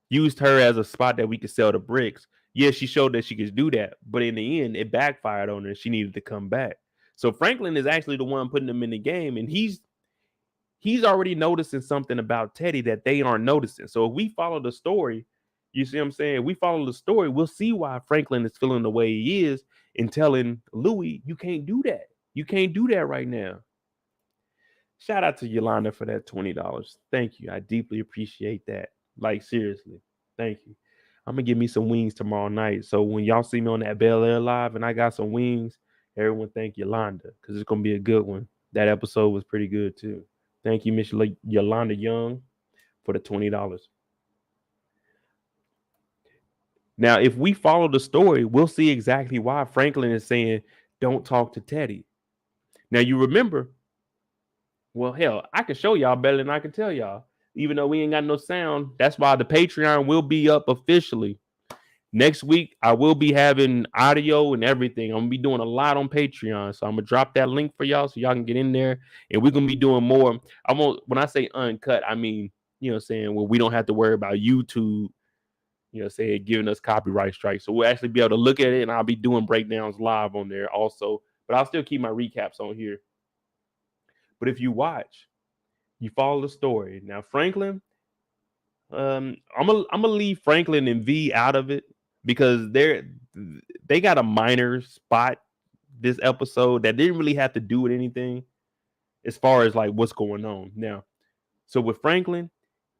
used her as a spot that we could sell the bricks. Yeah, she showed that she could do that. But in the end, it backfired on her. She needed to come back. So Franklin is actually the one putting them in the game, and he's already noticing something about Teddy that they aren't noticing. So if we follow the story, you see what I'm saying? If we follow the story, we'll see why Franklin is feeling the way he is and telling Louis, you can't do that. You can't do that right now. Shout out to Yolanda for that $20. Thank you. I deeply appreciate that. Like, seriously. Thank you. I'm going to give me some wings tomorrow night. So when y'all see me on that Bel Air Live and I got some wings, everyone thank Yolanda because it's going to be a good one. That episode was pretty good too. Thank you, Miss Yolanda Young, for the $20. Now, if we follow the story, we'll see exactly why Franklin is saying, don't talk to Teddy. Now, you remember, well, hell, I can show y'all better than I can tell y'all. Even though we ain't got no sound, that's why the Patreon will be up officially. Next week, I will be having audio and everything. I'm going to be doing a lot on Patreon. So I'm going to drop that link for y'all so y'all can get in there. And we're going to be doing more. When I say uncut, I mean, you know what I'm saying, well, we don't have to worry about YouTube, you know, say giving us copyright strikes. So we'll actually be able to look at it, and I'll be doing breakdowns live on there also. But I'll still keep my recaps on here. But if you watch, you follow the story. Now, Franklin, I'm gonna leave Franklin and V out of it because they got a minor spot this episode that didn't really have to do with anything as far as like what's going on now. So with Franklin,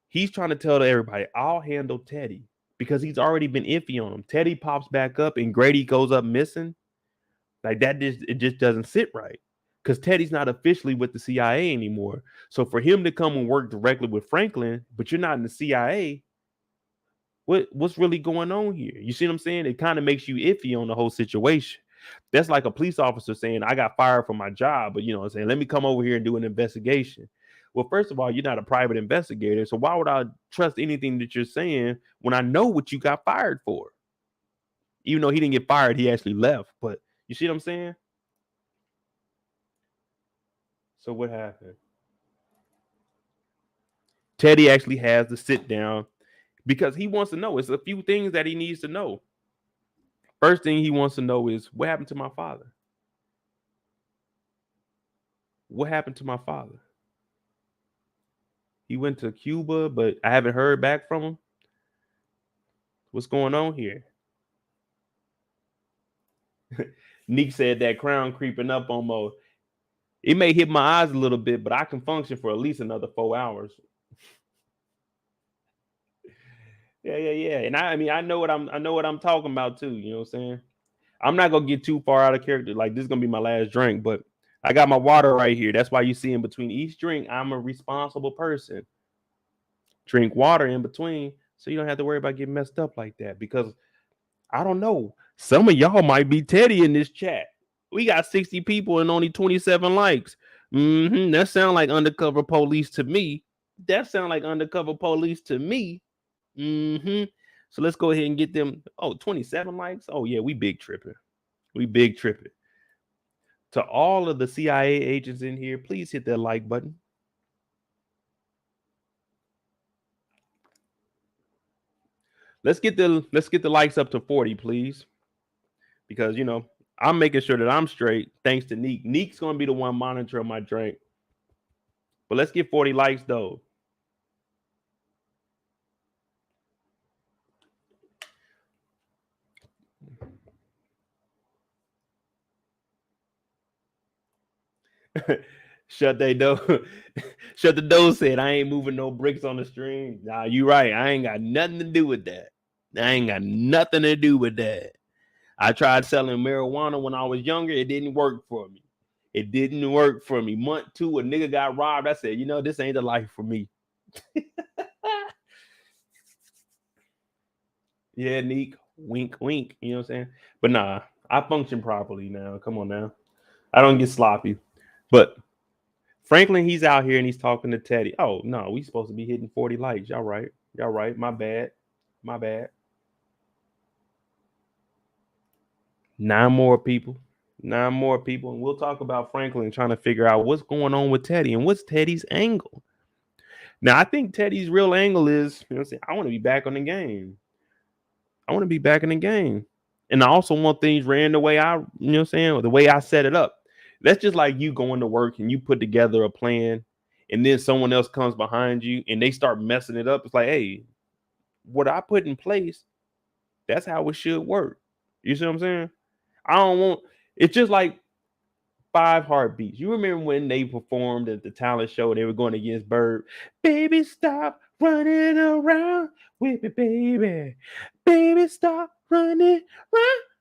he's trying to tell everybody, I'll handle Teddy because he's already been iffy on him. Teddy pops back up and Grady goes up missing. Like that, it just doesn't sit right because Teddy's not officially with the CIA anymore. So for him to come and work directly with Franklin, but you're not in the CIA, what's really going on here? You see what I'm saying? It kind of makes you iffy on the whole situation. That's like a police officer saying, I got fired from my job, but you know what I'm saying, let me come over here and do an investigation. Well, first of all, you're not a private investigator, so why would I trust anything that you're saying when I know what you got fired for? Even though he didn't get fired, he actually left. But you see what I'm saying? So what happened? Teddy actually has to sit down because he wants to know. It's a few things that he needs to know. First thing he wants to know is, what happened to my father? What happened to my father? He went to Cuba, but I haven't heard back from him. What's going on here? Nick said that crown creeping up on Mo. It may hit my eyes a little bit, but I can function for at least another 4 hours. Yeah. And I know what I'm talking about too. You know what I'm saying? I'm not gonna get too far out of character. Like, this is gonna be my last drink, but I got my water right here. That's why you see in between each drink, I'm a responsible person. Drink water in between so you don't have to worry about getting messed up like that. Because I don't know, some of y'all might be Teddy in this chat. We got 60 people and only 27 likes. That sound like undercover police to me. So let's go ahead and get them. Oh, 27 likes. Oh yeah, we big tripping. To all of the CIA agents in here, please hit that like button. Let's get the likes up to 40, please. Because, you know, I'm making sure that I'm straight thanks to Neek. Neek's going to be the one monitoring my drink. But let's get 40 likes, though. Shut the door said, I ain't moving no bricks on the stream. Nah, you right. I ain't got nothing to do with that. I tried selling marijuana when I was younger. It didn't work for me. Month 2, a nigga got robbed. I said, you know, this ain't the life for me. Yeah, Neek. Wink, wink. You know what I'm saying? But nah, I function properly now. Come on now. I don't get sloppy. But Franklin, he's out here and he's talking to Teddy. Oh, no, we supposed to be hitting 40 likes. Y'all right. My bad. 9 more people. And we'll talk about Franklin trying to figure out what's going on with Teddy and what's Teddy's angle. Now, I think Teddy's real angle is, you know, I want to be back in the game. And I also want things ran the way the way I set it up. That's just like you going to work and you put together a plan, and then someone else comes behind you and they start messing it up. It's like, hey, what I put in place, that's how it should work. You see what I'm saying? I don't want. It's just like Five Heartbeats. You remember when they performed at the talent show? They were going against Bird. Baby, stop running around with me, baby. Baby, stop running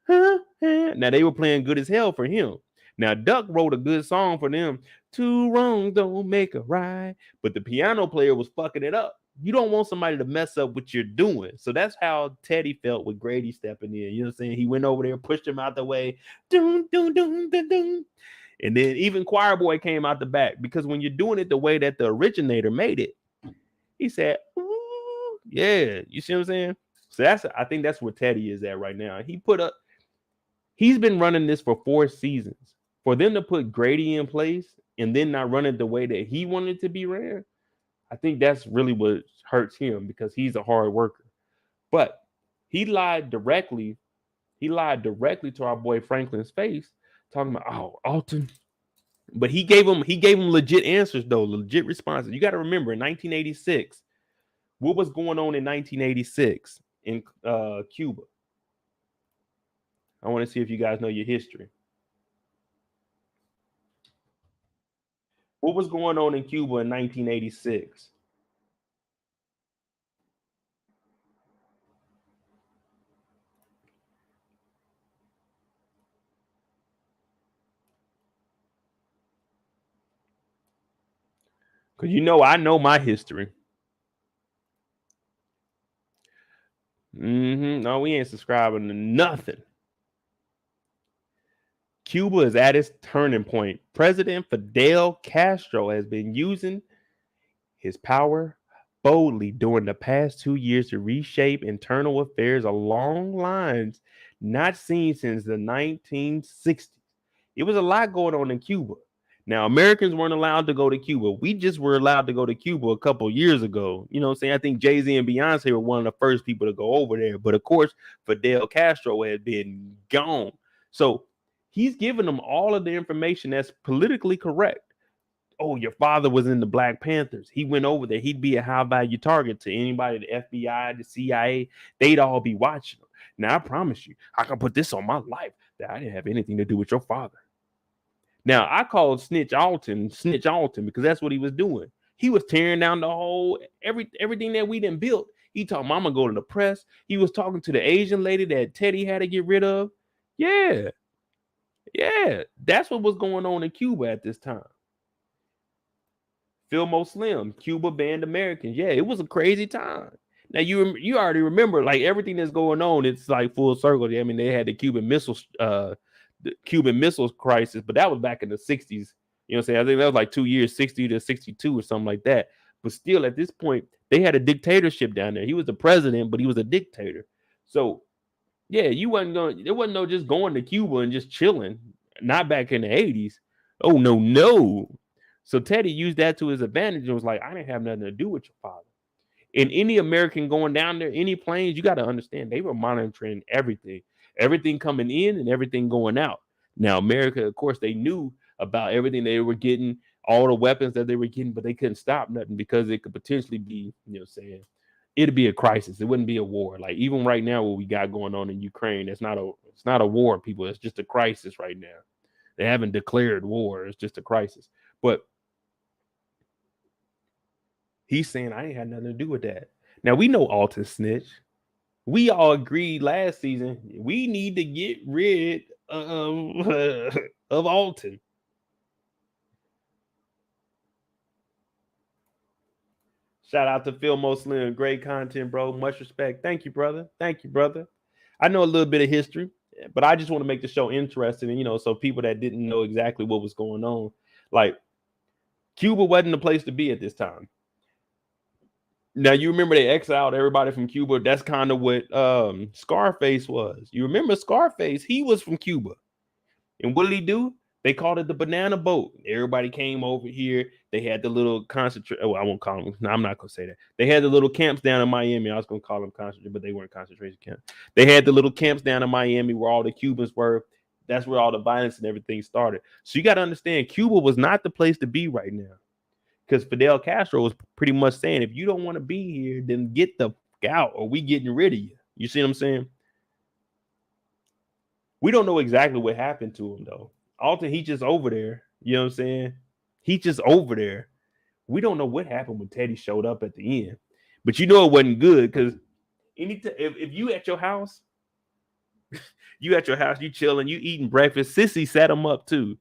around. Now they were playing Good as Hell for him. Now Duck wrote a good song for them. Two wrongs don't make a right. But the piano player was fucking it up. You don't want somebody to mess up what you're doing. So that's how Teddy felt with Grady stepping in. You know what I'm saying? He went over there, pushed him out the way. Doom, doom, doom, doom, doom. And then even Choir Boy came out the back, because when you're doing it the way that the originator made it, he said, ooh, yeah, you see what I'm saying? So I think that's where Teddy is at right now. He's been running this for 4 seasons. For them to put Grady in place and then not run it the way that he wanted to be ran, I think that's really what hurts him, because he's a hard worker. But he lied directly to our boy Franklin's face, talking about, oh, Alton. But he gave him legit answers, though, legit responses. You got to remember, in 1986, what was going on in 1986 in Cuba? I want to see if you guys know your history. What was going on in Cuba in 1986? Because I know my history. No, we ain't subscribing to nothing. Cuba is at its turning point. President Fidel Castro has been using his power boldly during the past 2 years to reshape internal affairs along lines not seen since the 1960s. It was a lot going on in Cuba. Now, Americans weren't allowed to go to Cuba. We just were allowed to go to Cuba a couple years ago. You know what I'm saying? I think Jay-Z and Beyonce were one of the first people to go over there. But of course, Fidel Castro had been gone. So he's giving them all of the information that's politically correct. Oh, your father was in the Black Panthers. He went over there. He'd be a high value target to anybody, the FBI, the CIA. They'd all be watching him. Now, I promise you, I can put this on my life that I didn't have anything to do with your father. Now, I called Snitch Alton because that's what he was doing. He was tearing down the whole everything that we done built. He told Mama go to the press. He was talking to the Asian lady that Teddy had to get rid of. Yeah, that's what was going on in Cuba at this time. Filmo Slim, Cuba banned Americans. Yeah, it was a crazy time. Now you already remember, like, everything that's going on. It's like full circle. I mean, they had the Cuban Missiles crisis, but that was back in the 60s. You know what I'm saying? I think that was like 2 years, 60 to 62 or something like that. But still, at this point, they had a dictatorship down there. He was the president, but he was a dictator. So yeah, there wasn't no just going to Cuba and just chilling. Not back in the 80s. Oh no. So Teddy used that to his advantage and was like, I didn't have nothing to do with your father. And any American going down there, any planes, you got to understand, they were monitoring everything coming in and everything going out. Now, America, of course, they knew about everything they were getting, all the weapons that they were getting, but they couldn't stop nothing because it could potentially be, it'd be a crisis. It wouldn't be a war. Like, even right now, what we got going on in Ukraine, it's not a war, people. It's just a crisis right now. They haven't declared war. It's just a crisis. But he's saying, I ain't had nothing to do with that. Now, we know Alton snitch. We all agreed last season we need to get rid of Alton. Shout out to Filmo Slim. Great content, bro. Much respect. Thank you, brother. I know a little bit of history, but I just want to make the show interesting. And, so people that didn't know exactly what was going on, like, Cuba wasn't the place to be at this time. Now, you remember they exiled everybody from Cuba. That's kind of what Scarface was. You remember Scarface? He was from Cuba. And what did he do? They called it the banana boat. Everybody came over here. They had the little concentration. Oh, I won't call them. No, I'm not going to say that. They had the little camps down in Miami. I was going to call them concentration, but they weren't concentration camps. They had the little camps down in Miami where all the Cubans were. That's where all the violence and everything started. So you got to understand, Cuba was not the place to be right now, because Fidel Castro was pretty much saying, if you don't want to be here, then get the fuck out, or we getting rid of you. You see what I'm saying? We don't know exactly what happened to him, though. Alton, he just over there. You know what I'm saying? He just over there. We don't know what happened when Teddy showed up at the end. But you know it wasn't good, because if you at your house, you chilling, you eating breakfast. Cissy set him up too.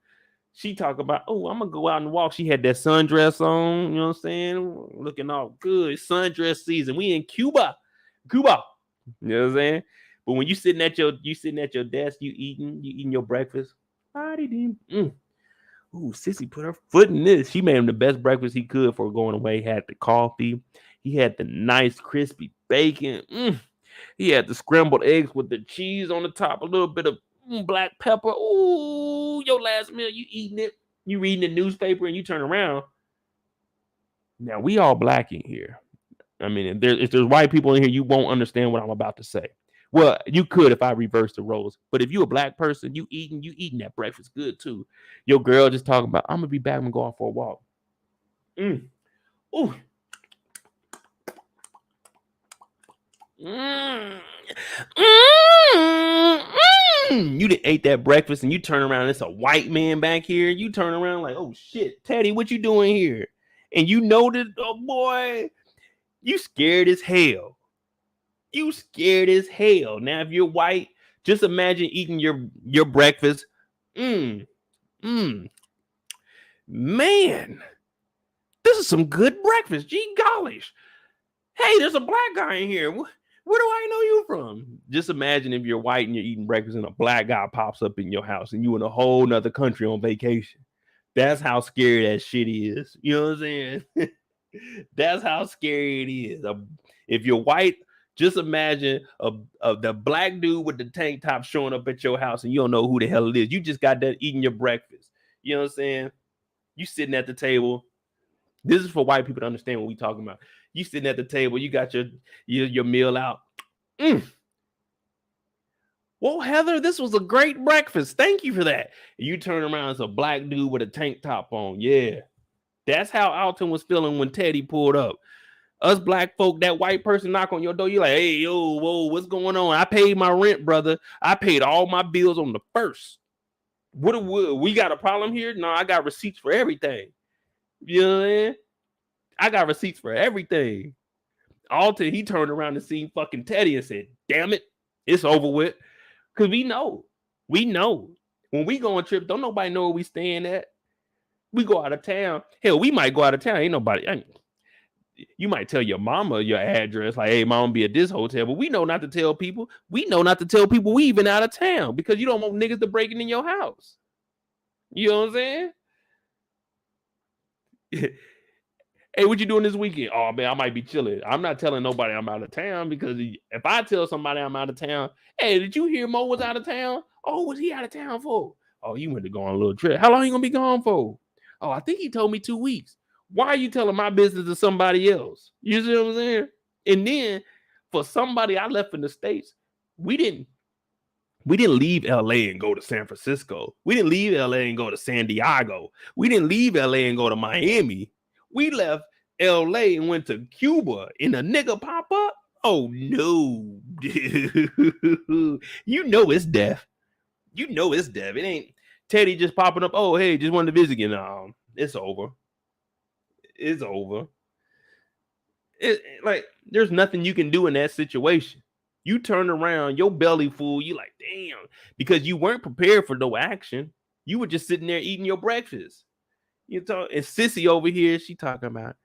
She talk about, oh, I'm gonna go out and walk. She had that sundress on, you know what I'm saying? Looking all good. Sundress season. We in Cuba. You know what I'm saying? But when you sitting at your desk, you eating your breakfast. Ooh, Cissy put her foot in this. She made him the best breakfast he could for going away. He had the coffee. He had the nice crispy bacon. He had the scrambled eggs with the cheese on the top, a little bit of black pepper. Ooh, your last meal, you eating it. You reading the newspaper and you turn around. Now, we all black in here. I mean, if there's white people in here, you won't understand what I'm about to say. Well, you could if I reverse the roles. But if you're a black person, you eating that breakfast good too. Your girl just talking about, I'm going to be back and go out for a walk. Ooh. You done ate that breakfast and you turn around, it's a white man back here. You turn around like, oh shit, Teddy, what you doing here? And you know that, oh boy, you scared as hell. You scared as hell. Now, if you're white, just imagine eating your breakfast. Man, this is some good breakfast. Gee gollish. Hey, there's a black guy in here. Where do I know you from? Just imagine if you're white and you're eating breakfast and a black guy pops up in your house and you in a whole nother country on vacation. That's how scary that shit is. You know what I'm saying? That's how scary it is. If you're white, just imagine the black dude with the tank top showing up at your house and you don't know who the hell it is. You just got done eating your breakfast. You know what I'm saying? You sitting at the table. This is for white people to understand what we talking about. You sitting at the table, you got your meal out. Well, Heather, this was a great breakfast. Thank you for that. You turn around, it's a black dude with a tank top on. Yeah. That's how Alton was feeling when Teddy pulled up. Us black folk, that white person knock on your door, you're like, hey, yo, whoa, what's going on? I paid my rent, brother. I paid all my bills on the first. What we got a problem here? No, I got receipts for everything. You know what I mean? I got receipts for everything. Alton, he turned around and seen fucking Teddy and said, damn it, it's over with. Because we know. When we go on trips, don't nobody know where we staying at. We go out of town. Hell, we might go out of town. Ain't nobody. You might tell your mama your address, like, hey, mom, be at this hotel. But we know not to tell people. We know not to tell people we even out of town because you don't want niggas to break in your house. You know what I'm saying? Hey, what you doing this weekend? Oh, man, I might be chilling. I'm not telling nobody I'm out of town because if I tell somebody I'm out of town, hey, did you hear Mo was out of town? Oh, what's he out of town for? Oh, he went to go on a little trip. How long he going to be gone for? Oh, I think he told me 2 weeks. Why are you telling my business to somebody else? You see what I'm saying? And then for somebody I left in the States, we didn't leave LA and go to San Francisco. We didn't leave LA and go to San Diego. We didn't leave LA and go to Miami. We left LA and went to Cuba and a nigga pop up. Oh no. You know it's death. It ain't Teddy just popping up. Oh, hey, just wanted to visit you. No, it's over. It's over. Like there's nothing you can do in that situation. You turn around, your belly full, you like, damn, because you weren't prepared for no action. You were just sitting there eating your breakfast. And Cissy over here, she talking about,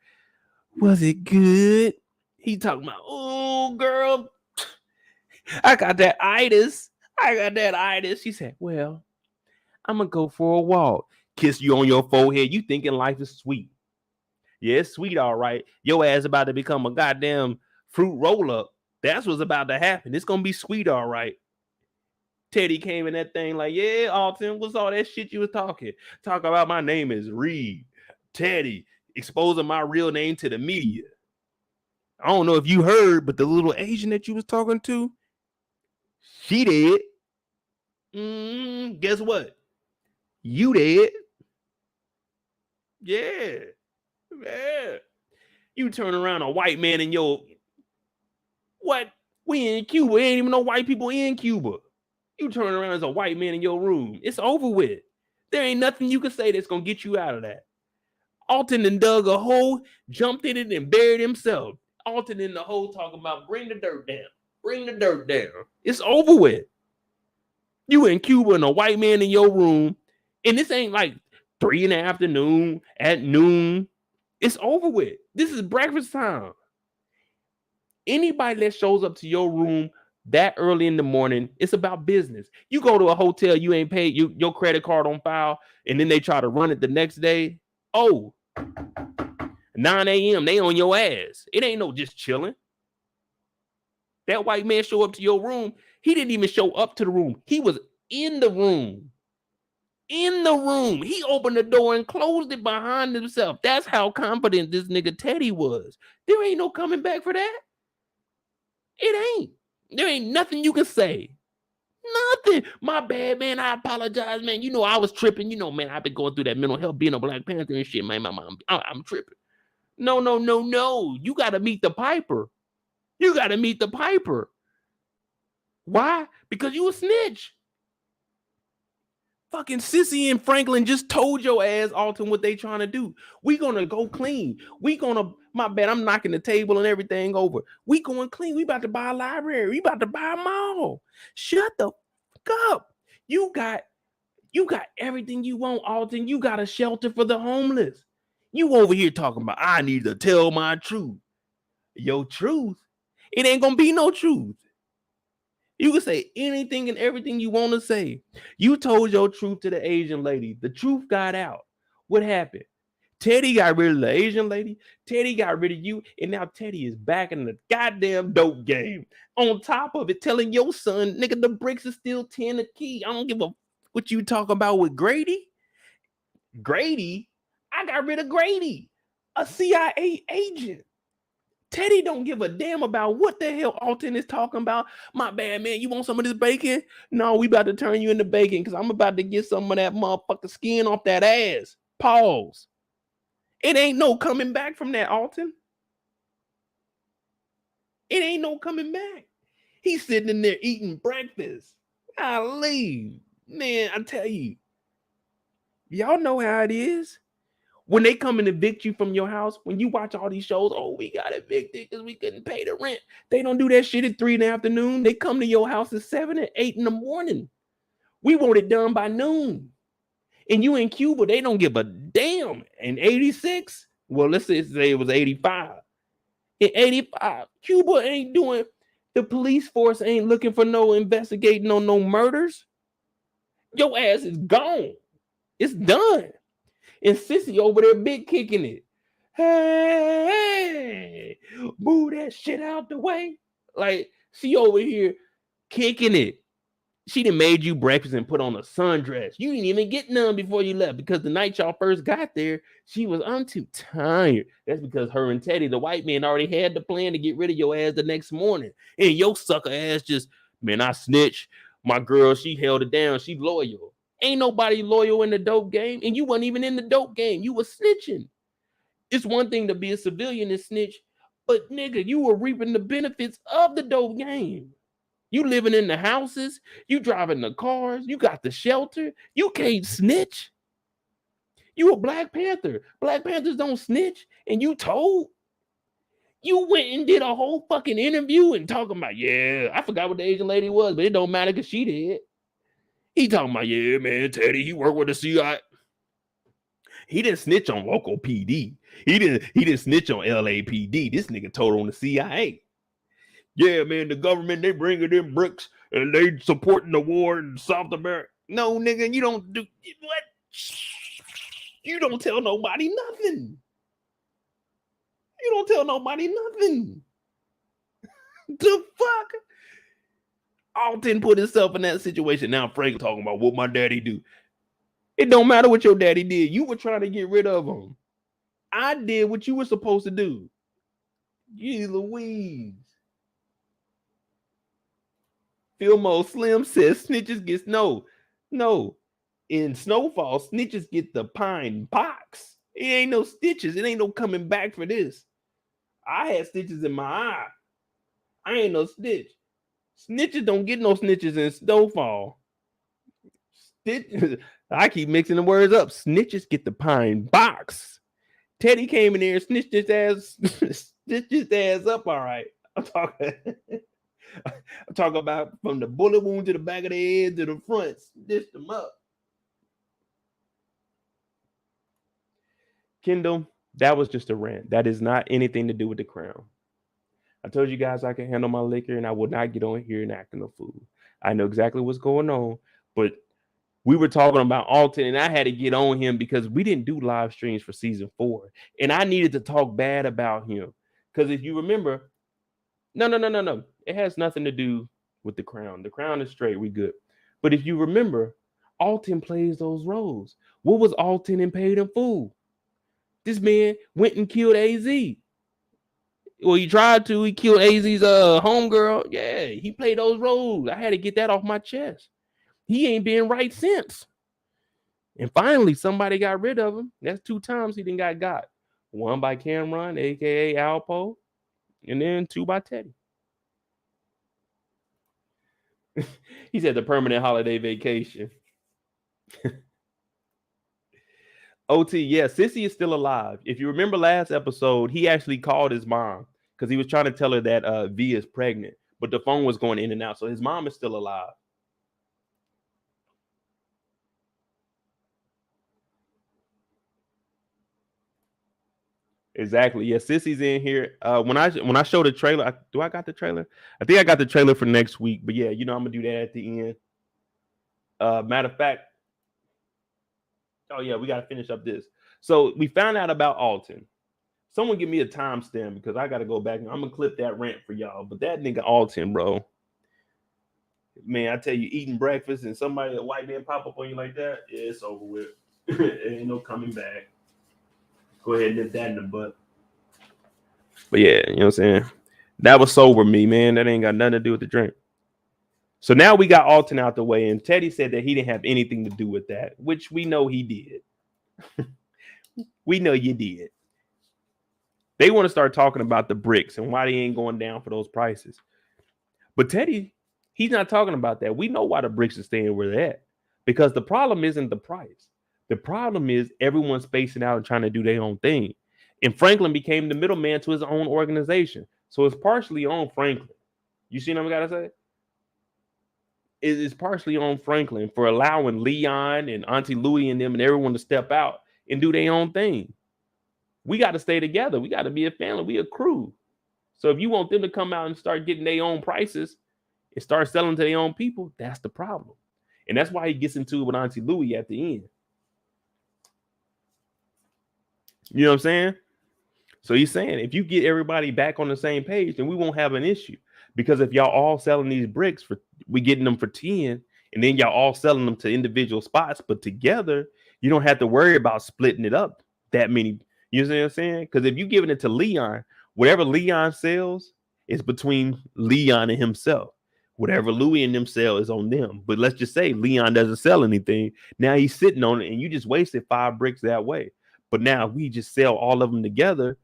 was it good? He talking about, oh, girl, I got that itis. She said, well, I'm going to go for a walk. Kiss you on your forehead. You thinking life is sweet. Yeah, it's sweet, all right. Your ass about to become a goddamn fruit roll-up. That's what's about to happen. It's going to be sweet, all right. Teddy came in that thing like, yeah, Alton, what's all that shit you was talking? Talk about my name is Reed. Teddy, exposing my real name to the media. I don't know if you heard, but the little Asian that you was talking to, she did. Guess what? You dead. Yeah. Yeah. You turn around a white man in your what? We in Cuba. Ain't even no white people in Cuba. You turn around as a white man in your room. It's over with. There ain't nothing you can say that's gonna get you out of that. Alton and dug a hole, jumped in it, and buried himself. Alton in the hole talking about bring the dirt down. Bring the dirt down. It's over with. You in Cuba and a white man in your room, and this ain't like 3 in the afternoon, at noon. It's over with. This is breakfast time. Anybody that shows up to your room that early in the morning, it's about business. You go to a hotel, you ain't paid your credit card on file, and then they try to run it the next day. Oh, 9 a.m., they on your ass. It ain't no just chilling. That white man show up to your room. He didn't even show up to the room. He was in the room. In the room. He opened the door and closed it behind himself. That's how confident this nigga Teddy was. There ain't no coming back for that. It ain't. There ain't nothing you can say. Nothing. My bad, man. I apologize, man. You know, I was tripping. You know, man, I've been going through that mental health, being a Black Panther and shit, man. I'm tripping. No. You got to meet the piper. You got to meet the piper. Why? Because you a snitch. Fucking Cissy and Franklin just told your ass, Alton, what they trying to do. We gonna go clean. We gonna, my bad, I'm knocking the table and everything over. We going clean. We about to buy a library. We about to buy a mall. Shut the fuck up. You got everything you want, Alton. You got a shelter for the homeless. You over here talking about, I need to tell my truth. Your truth? It ain't gonna be no truth. You can say anything and everything you want to say. You told your truth to the Asian lady. The truth got out. What happened? Teddy got rid of the Asian lady. Teddy got rid of you. And now Teddy is back in the goddamn dope game. On top of it, telling your son, nigga, the bricks is still 10 a key. I don't give a what you talking about with Grady. Grady? I got rid of Grady, a CIA agent. Teddy don't give a damn about what the hell Alton is talking about. My bad, man. You want some of this bacon? No, we about to turn you into bacon because I'm about to get some of that motherfucker skin off that ass. Pause. It ain't no coming back from that, Alton. It ain't no coming back. He's sitting in there eating breakfast. Golly. Man, I tell you. Y'all know how it is. When they come and evict you from your house, when you watch all these shows, oh, we got evicted because we couldn't pay the rent. They don't do that shit at 3 in the afternoon. They come to your house at 7 and 8 in the morning. We want it done by noon. And you in Cuba, they don't give a damn. In 86, well, let's say it was 85. In 85, Cuba ain't doing, the police force ain't looking for no investigating on no murders. Your ass is gone. It's done. And Cissy over there big kicking it. Hey, move that shit out the way. Like, she over here kicking it. She done made you breakfast and put on a sundress. You didn't even get none before you left because the night y'all first got there, she was, I'm too tired. That's because her and Teddy, the white man, already had the plan to get rid of your ass the next morning. And your sucker ass just, man, I snitched. My girl, she held it down. She loyal. Ain't nobody loyal in the dope game. And you wasn't even in the dope game. You was snitching. It's one thing to be a civilian and snitch, but nigga, you were reaping the benefits of the dope game. You living in the houses, you driving the cars, you got the shelter. You can't snitch. You a Black Panther. Black Panthers don't snitch. And you told. You went and did a whole fucking interview and talking about, yeah, I forgot what the Asian lady was, but it don't matter because she did. He talking about, yeah, man, Teddy, he worked with the CIA. He didn't snitch on local PD. He didn't snitch on LAPD. This nigga told on the CIA. Yeah, man, the government, they bringing in bricks and they supporting the war in South America. No, nigga, you don't do what? You don't tell nobody nothing. You don't tell nobody nothing. The fuck? Alton put himself in that situation. Now Frank talking about what my daddy do. It don't matter what your daddy did. You were trying to get rid of him. I did what you were supposed to do. You Louise. Filmo Slim says snitches gets no. In Snowfall, snitches get the pine pox. It ain't no stitches. It ain't no coming back for this. I had stitches in my eye. I ain't no snitch. Snitches don't get no snitches in Snowfall. I keep mixing the words up. Snitches get the pine box. Teddy came in there and snitched his ass up. All right. I'm talking about from the bullet wound to the back of the head to the front. Stitched them up. Kendall, that was just a rant. That is not anything to do with the crown. I told you guys I can handle my liquor and I will not get on here and acting a fool. I know exactly what's going on, but we were talking about Alton and I had to get on him because we didn't do live streams for season 4. And I needed to talk bad about him. Because if you remember, no. It has nothing to do with the crown. The crown is straight. We good. But if you remember, Alton plays those roles. What was Alton in Paid in Full? This man went and killed AZ. Well, he tried to. He killed AZ's homegirl. Yeah, he played those roles. I had to get that off my chest. He ain't been right since. And finally, somebody got rid of him. That's 2 times he didn't got. 1 by Cameron, a.k.a. Alpo, and then 2 by Teddy. He said the permanent holiday vacation. OT, yeah, Cissy is still alive. If you remember last episode, he actually called his mom because he was trying to tell her that V is pregnant, but the phone was going in and out. So his mom is still alive. Exactly. Yeah, Cissy's in here. When I show the trailer, do I got the trailer? I think I got the trailer for next week. But yeah, I'm gonna do that at the end. Matter of fact, oh yeah, we gotta finish up this. So we found out about Alton. Someone give me a timestamp because I gotta go back and I'm gonna clip that rant for y'all. But that nigga Alton, bro. Man, I tell you, eating breakfast and a white man pop up on you like that, yeah, it's over with. It ain't no coming back. Go ahead and nip that in the butt. But yeah, you know what I'm saying? That was sober me, man. That ain't got nothing to do with the drink. So now we got Alton out the way, and Teddy said that he didn't have anything to do with that, which we know he did. We know you did. They want to start talking about the bricks and why they ain't going down for those prices. But Teddy, he's not talking about that. We know why the bricks are staying where they're at. Because the problem isn't the price. The problem is everyone's spacing out and trying to do their own thing. And Franklin became the middleman to his own organization. So it's partially on Franklin. You see what I gotta say? It is partially on Franklin for allowing Leon and Auntie Louie and them and everyone to step out and do their own thing. We got to stay together. We got to be a family. We a crew. So if you want them to come out and start getting their own prices and start selling to their own people, that's the problem. And that's why he gets into it with Auntie Louie at the end. You know what I'm saying? So he's saying if you get everybody back on the same page, then we won't have an issue. Because if y'all all selling these bricks we getting them for 10, and then y'all all selling them to individual spots, but together, you don't have to worry about splitting it up that many. You know what I'm saying? Because if you're giving it to Leon, whatever Leon sells is between Leon and himself. Whatever Louie and them sell is on them. But let's just say Leon doesn't sell anything. Now he's sitting on it, and you just wasted 5 bricks that way. But now we just sell all of them together.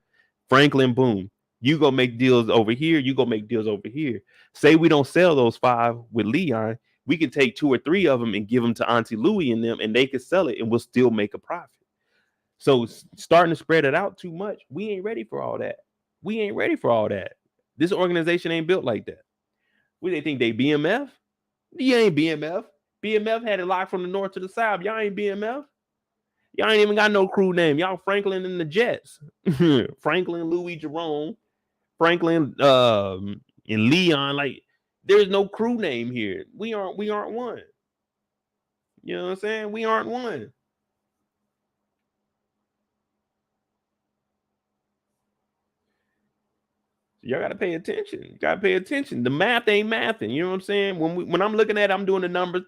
Franklin, boom. You go make deals over here. You go make deals over here. Say we don't sell those 5 with Leon. We can take 2 or 3 of them and give them to Auntie Louie and them, and they can sell it, and we'll still make a profit. So starting to spread it out too much, we ain't ready for all that. We ain't ready for all that. This organization ain't built like that. What they think they BMF? You ain't BMF. BMF had it locked from the north to the south. Y'all ain't BMF. Y'all ain't even got no crew name. Y'all Franklin and the Jets. Franklin, Louis, Jerome, Franklin, and Leon. Like, there's no crew name here. We aren't one. You know what I'm saying? We aren't one. Y'all gotta pay attention. You gotta pay attention. The math ain't mathing. You know what I'm saying? When I'm looking at it, I'm doing the numbers.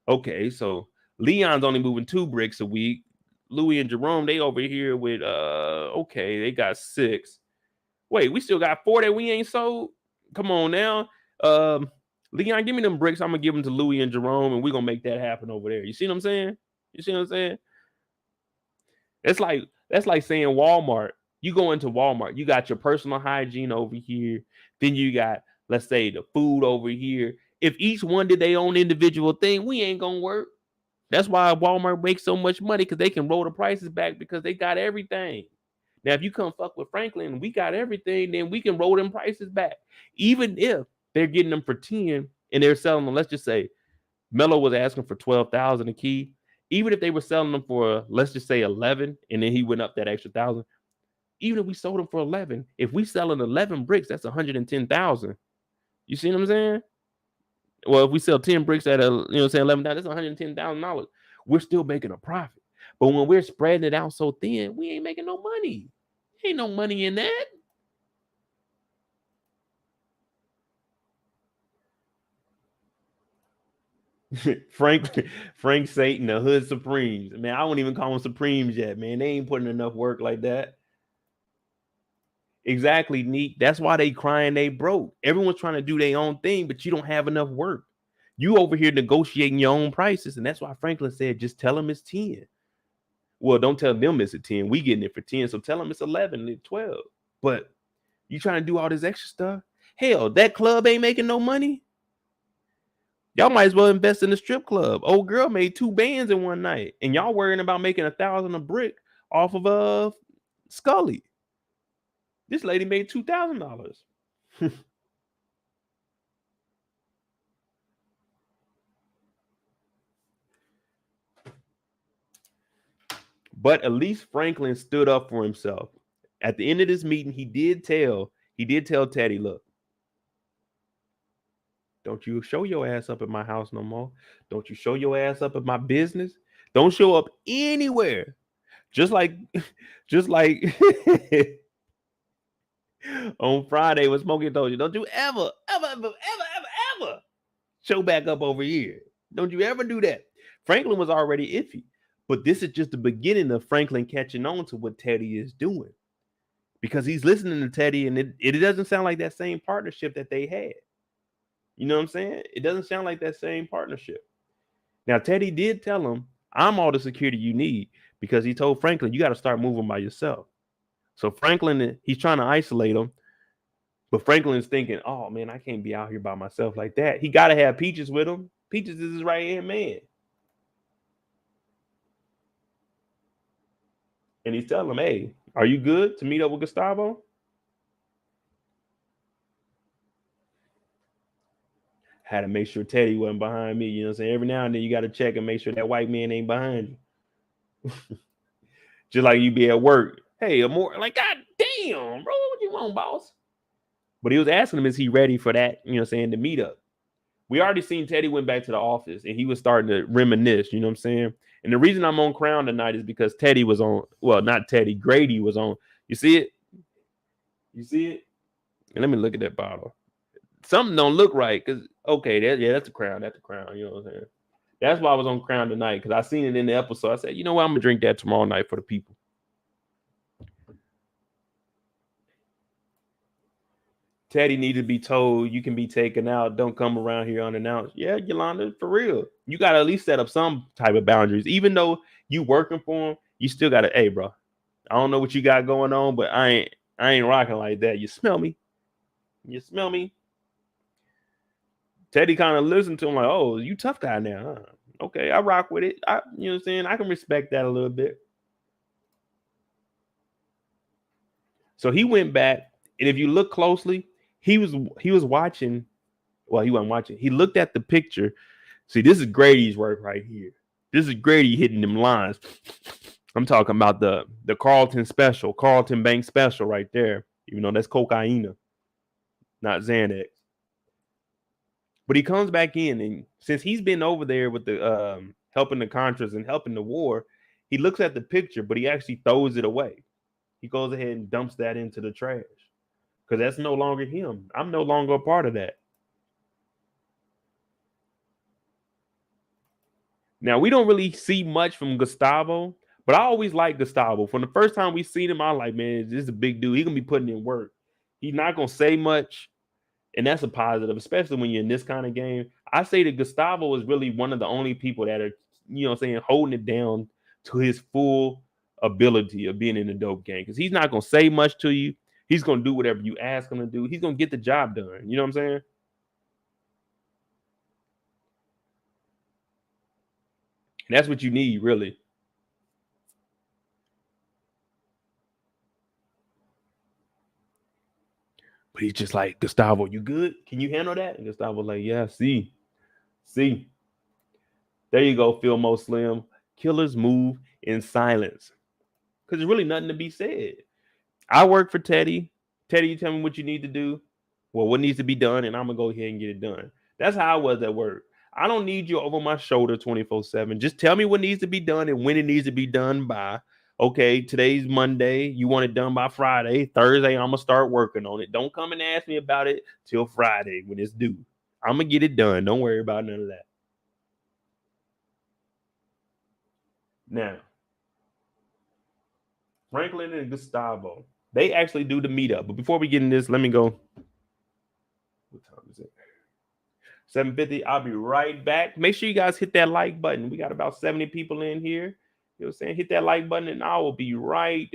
Okay, so Leon's only moving 2 bricks a week. Louis and Jerome, they over here with okay, they got 6. Wait, we still got 4 that we ain't sold. Come on now. Leon, give me them bricks. I'm gonna give them to Louis and Jerome, and we're gonna make that happen over there. You see what I'm saying? You see what I'm saying? That's like saying Walmart. You go into Walmart, you got your personal hygiene over here. Then you got, let's say, the food over here. If each one did their own individual thing, we ain't gonna work. That's why Walmart makes so much money, because they can roll the prices back because they got everything. Now, if you come fuck with Franklin, we got everything, then we can roll them prices back. Even if they're getting them for 10 and they're selling them, let's just say Melo was asking for 12,000 a key. Even if they were selling them for, let's just say 11, and then he went up that extra 1,000. Even if we sold them for 11, if we selling 11 bricks, that's 110,000. You see what I'm saying? Well, if we sell 10 bricks at say 11,000, that's $110,000. We're still making a profit. But when we're spreading it out so thin, we ain't making no money. Ain't no money in that. Frank Satan, the Hood Supremes. Man, I won't even call them Supremes yet, man. They ain't putting enough work like that. Exactly, Neat. That's why they crying they broke. Everyone's trying to do their own thing, but you don't have enough work. You over here negotiating your own prices, and that's why Franklin said, just tell them it's 10. Well, don't tell them it's a 10. We getting it for 10, so tell them it's 11 and 12. But you trying to do all this extra stuff? Hell, that club ain't making no money. Y'all might as well invest in the strip club. Old girl made 2 bands in one night, and y'all worrying about making 1,000 a brick off of Scully. This lady made $2,000. But at least Franklin stood up for himself. At the end of this meeting, he did tell Teddy, look, don't you show your ass up at my house no more. Don't you show your ass up at my business. Don't show up anywhere. Just like on Friday when Smokey told you, don't you ever show back up over here. Don't you ever do that. Franklin was already iffy, but this is just the beginning of Franklin catching on to what Teddy is doing, because he's listening to Teddy, and it doesn't sound like that same partnership that they had. You know what I'm saying? It doesn't sound like that same partnership. Now, Teddy did tell him, I'm all the security you need, because he told Franklin, you got to start moving by yourself. So Franklin, he's trying to isolate him, but Franklin's thinking, oh man, I can't be out here by myself like that. He got to have Peaches with him. Peaches is his right-hand man. And he's telling him, hey, are you good to meet up with Gustavo? Had to make sure Teddy wasn't behind me. You know what I'm saying? Every now and then you got to check and make sure that white man ain't behind you. Just like you be at work. Hey, a more like, God damn, bro, what you want, boss? But he was asking him, is he ready for that? You know what I'm saying? To meet up. We already seen Teddy went back to the office and he was starting to reminisce. You know what I'm saying? And the reason I'm on Crown tonight is because Teddy was on. Well, not Teddy. Grady was on. You see it? You see it? And let me look at that bottle. Something don't look right, because okay, that's the Crown. That's the Crown. You know what I'm saying? That's why I was on Crown tonight, because I seen it in the episode. I said, you know what? I'm gonna drink that tomorrow night for the people. Teddy needed to be told, you can be taken out. Don't come around here unannounced. Yeah, Yolanda, for real. You got to at least set up some type of boundaries. Even though you working for him, you still got to, hey, bro, I don't know what you got going on, but I ain't rocking like that. You smell me? You smell me? Teddy kind of listened to him like, oh, you tough guy now, huh? Okay, I rock with it. You know what I'm saying? I can respect that a little bit. So he went back, and if you look closely, he was watching. Well, he wasn't watching. He looked at the picture. See, this is Grady's work right here. This is Grady hitting them lines. I'm talking about the Carlton special, Carlton Bank special right there. Even though that's cocaine, not Xanax. But he comes back in, and since he's been over there with the helping the Contras and helping the war, he looks at the picture, but he actually throws it away. He goes ahead and dumps that into the trash, because that's no longer him. I'm no longer a part of that. Now, we don't really see much from Gustavo, but I always like Gustavo. From the first time we seen him, I like, man, this is a big dude. He's going to be putting in work. He's not going to say much, And that's a positive, especially when you're in this kind of game. I say that Gustavo is really one of the only people that are, holding it down to his full ability of being in a dope game. Because he's not going to say much to you. He's going to do whatever you ask him to do. He's going to get the job done. You know what I'm saying? And that's what you need, really. But he's just like, Gustavo, you good? Can you handle that? And Gustavo's like, yeah, see. There you go, Phil Slim. Killers move in silence. Because there's really nothing to be said. I work for Teddy. Teddy, you tell me what you need to do. Well, what needs to be done, and I'm going to go ahead and get it done. That's how I was at work. I don't need you over my shoulder 24/7. Just tell me what needs to be done and when it needs to be done by. Okay, today's Monday. You want it done by Friday. Thursday, I'm going to start working on it. Don't come and ask me about it till Friday when it's due. I'm going to get it done. Don't worry about none of that. Now, Franklin and Gustavo, they actually do the meetup. But before we get in this, let me go. What time is it? 7:50. I'll be right back. Make sure you guys hit that like button. We got about 70 people in here. You know what I'm saying? Hit that like button and I will be right.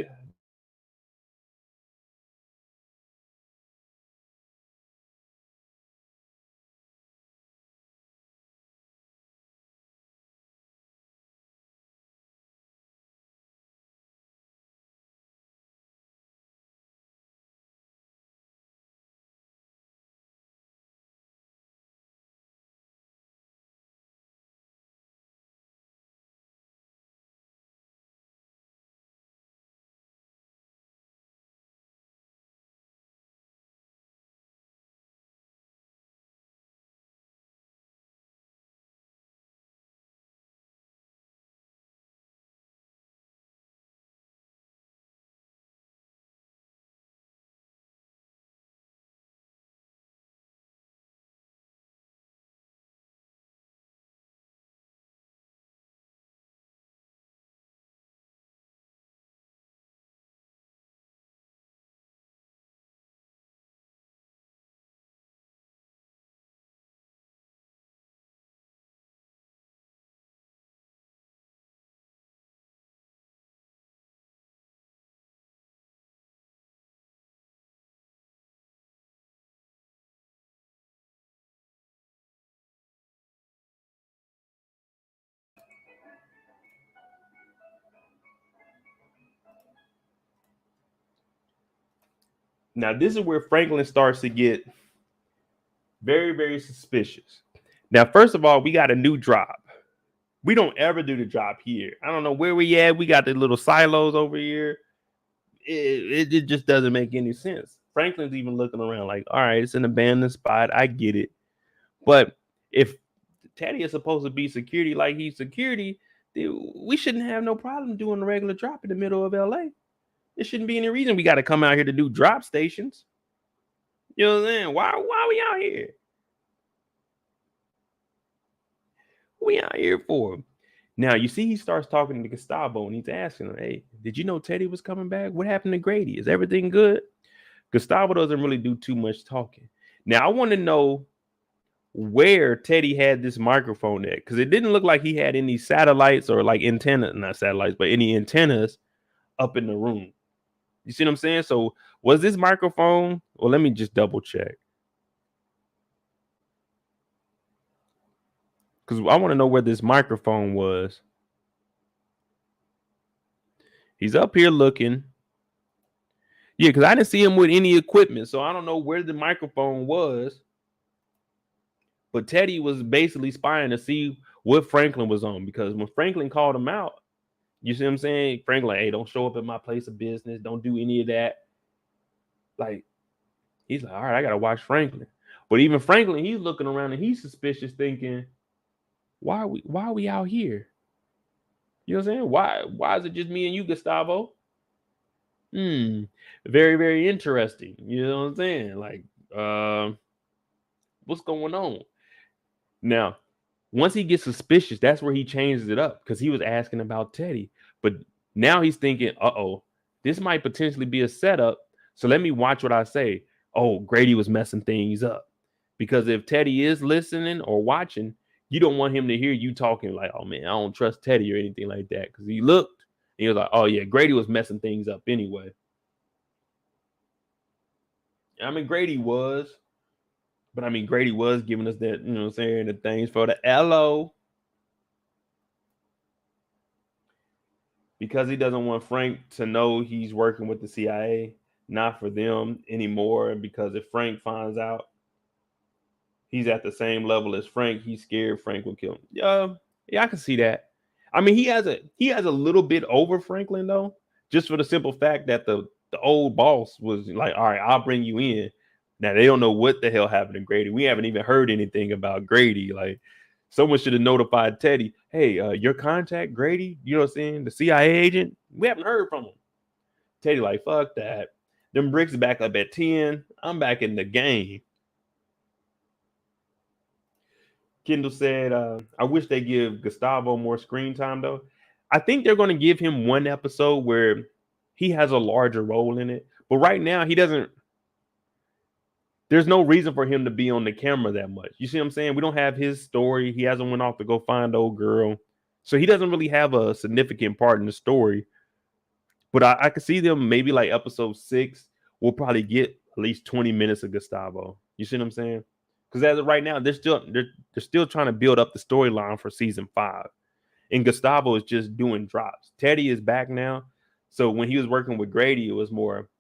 Now, this is where Franklin starts to get very, very suspicious. Now, first of all, we got a new drop. We don't ever do the drop here. I don't know where we at. We got the little silos over here. It just doesn't make any sense. Franklin's even looking around like, all right, it's an abandoned spot. I get it. But if Teddy is supposed to be security like he's security, we shouldn't have no problem doing a regular drop in the middle of LA. There shouldn't be any reason we got to come out here to do drop stations. You know what I'm saying? Why are we out here? What we out here for? Now, you see, he starts talking to Gustavo and he's asking him, hey, did you know Teddy was coming back? What happened to Grady? Is everything good? Gustavo doesn't really do too much talking. Now, I want to know where Teddy had this microphone at, because it didn't look like he had any satellites or like antennas, not satellites, but any antennas up in the room. You see what I'm saying? So was this microphone? Well, let me just double check. Because I want to know where this microphone was. He's up here looking. Yeah, because I didn't see him with any equipment. So I don't know where the microphone was. But Teddy was basically spying to see what Franklin was on. Because when Franklin called him out, you see what I'm saying? Franklin, hey, don't show up at my place of business. Don't do any of that. Like, he's like, all right, I got to watch Franklin. But even Franklin, he's looking around and he's suspicious, thinking, why are we out here? You know what I'm saying? Why is it just me and you, Gustavo? Very, very interesting. You know what I'm saying? Like, what's going on? Now, once he gets suspicious, that's where he changes it up, because he was asking about Teddy. But now he's thinking, this might potentially be a setup. So let me watch what I say. oh, Grady was messing things up. Because if Teddy is listening or watching, you don't want him to hear you talking like, oh man, I don't trust Teddy or anything like that. Because he looked, and he was like, oh yeah, Grady was messing things up anyway. I mean, Grady was, but I mean, Grady was giving us that, you know what I'm saying, the things for the LO. Because he doesn't want Frank to know he's working with the CIA, not for them anymore. And because if Frank finds out he's at the same level as Frank, he's scared Frank will kill him. Yeah, I can see that. I mean, he has a little bit over Franklin though, just for the simple fact that the old boss was like, all right, I'll bring you in. Now they don't know what the hell happened to Grady. We haven't even heard anything about Grady. Like someone should have notified Teddy, hey, your contact, Grady, you know what I'm saying? The CIA agent, we haven't heard from him. Teddy like, fuck that. Them bricks back up at 10. I'm back in the game. Kendall said, I wish they give Gustavo more screen time, though. I think they're going to give him one episode where he has a larger role in it. But right now, he doesn't. There's no reason for him to be on the camera that much. You see what I'm saying? We don't have his story. He hasn't went off to go find the old girl. So he doesn't really have a significant part in the story. But I could see them maybe like episode 6. We'll probably get at least 20 minutes of Gustavo. You see what I'm saying? Because as of right now, they're still trying to build up the storyline for season 5. And Gustavo is just doing drops. Teddy is back now. So when he was working with Grady, it was more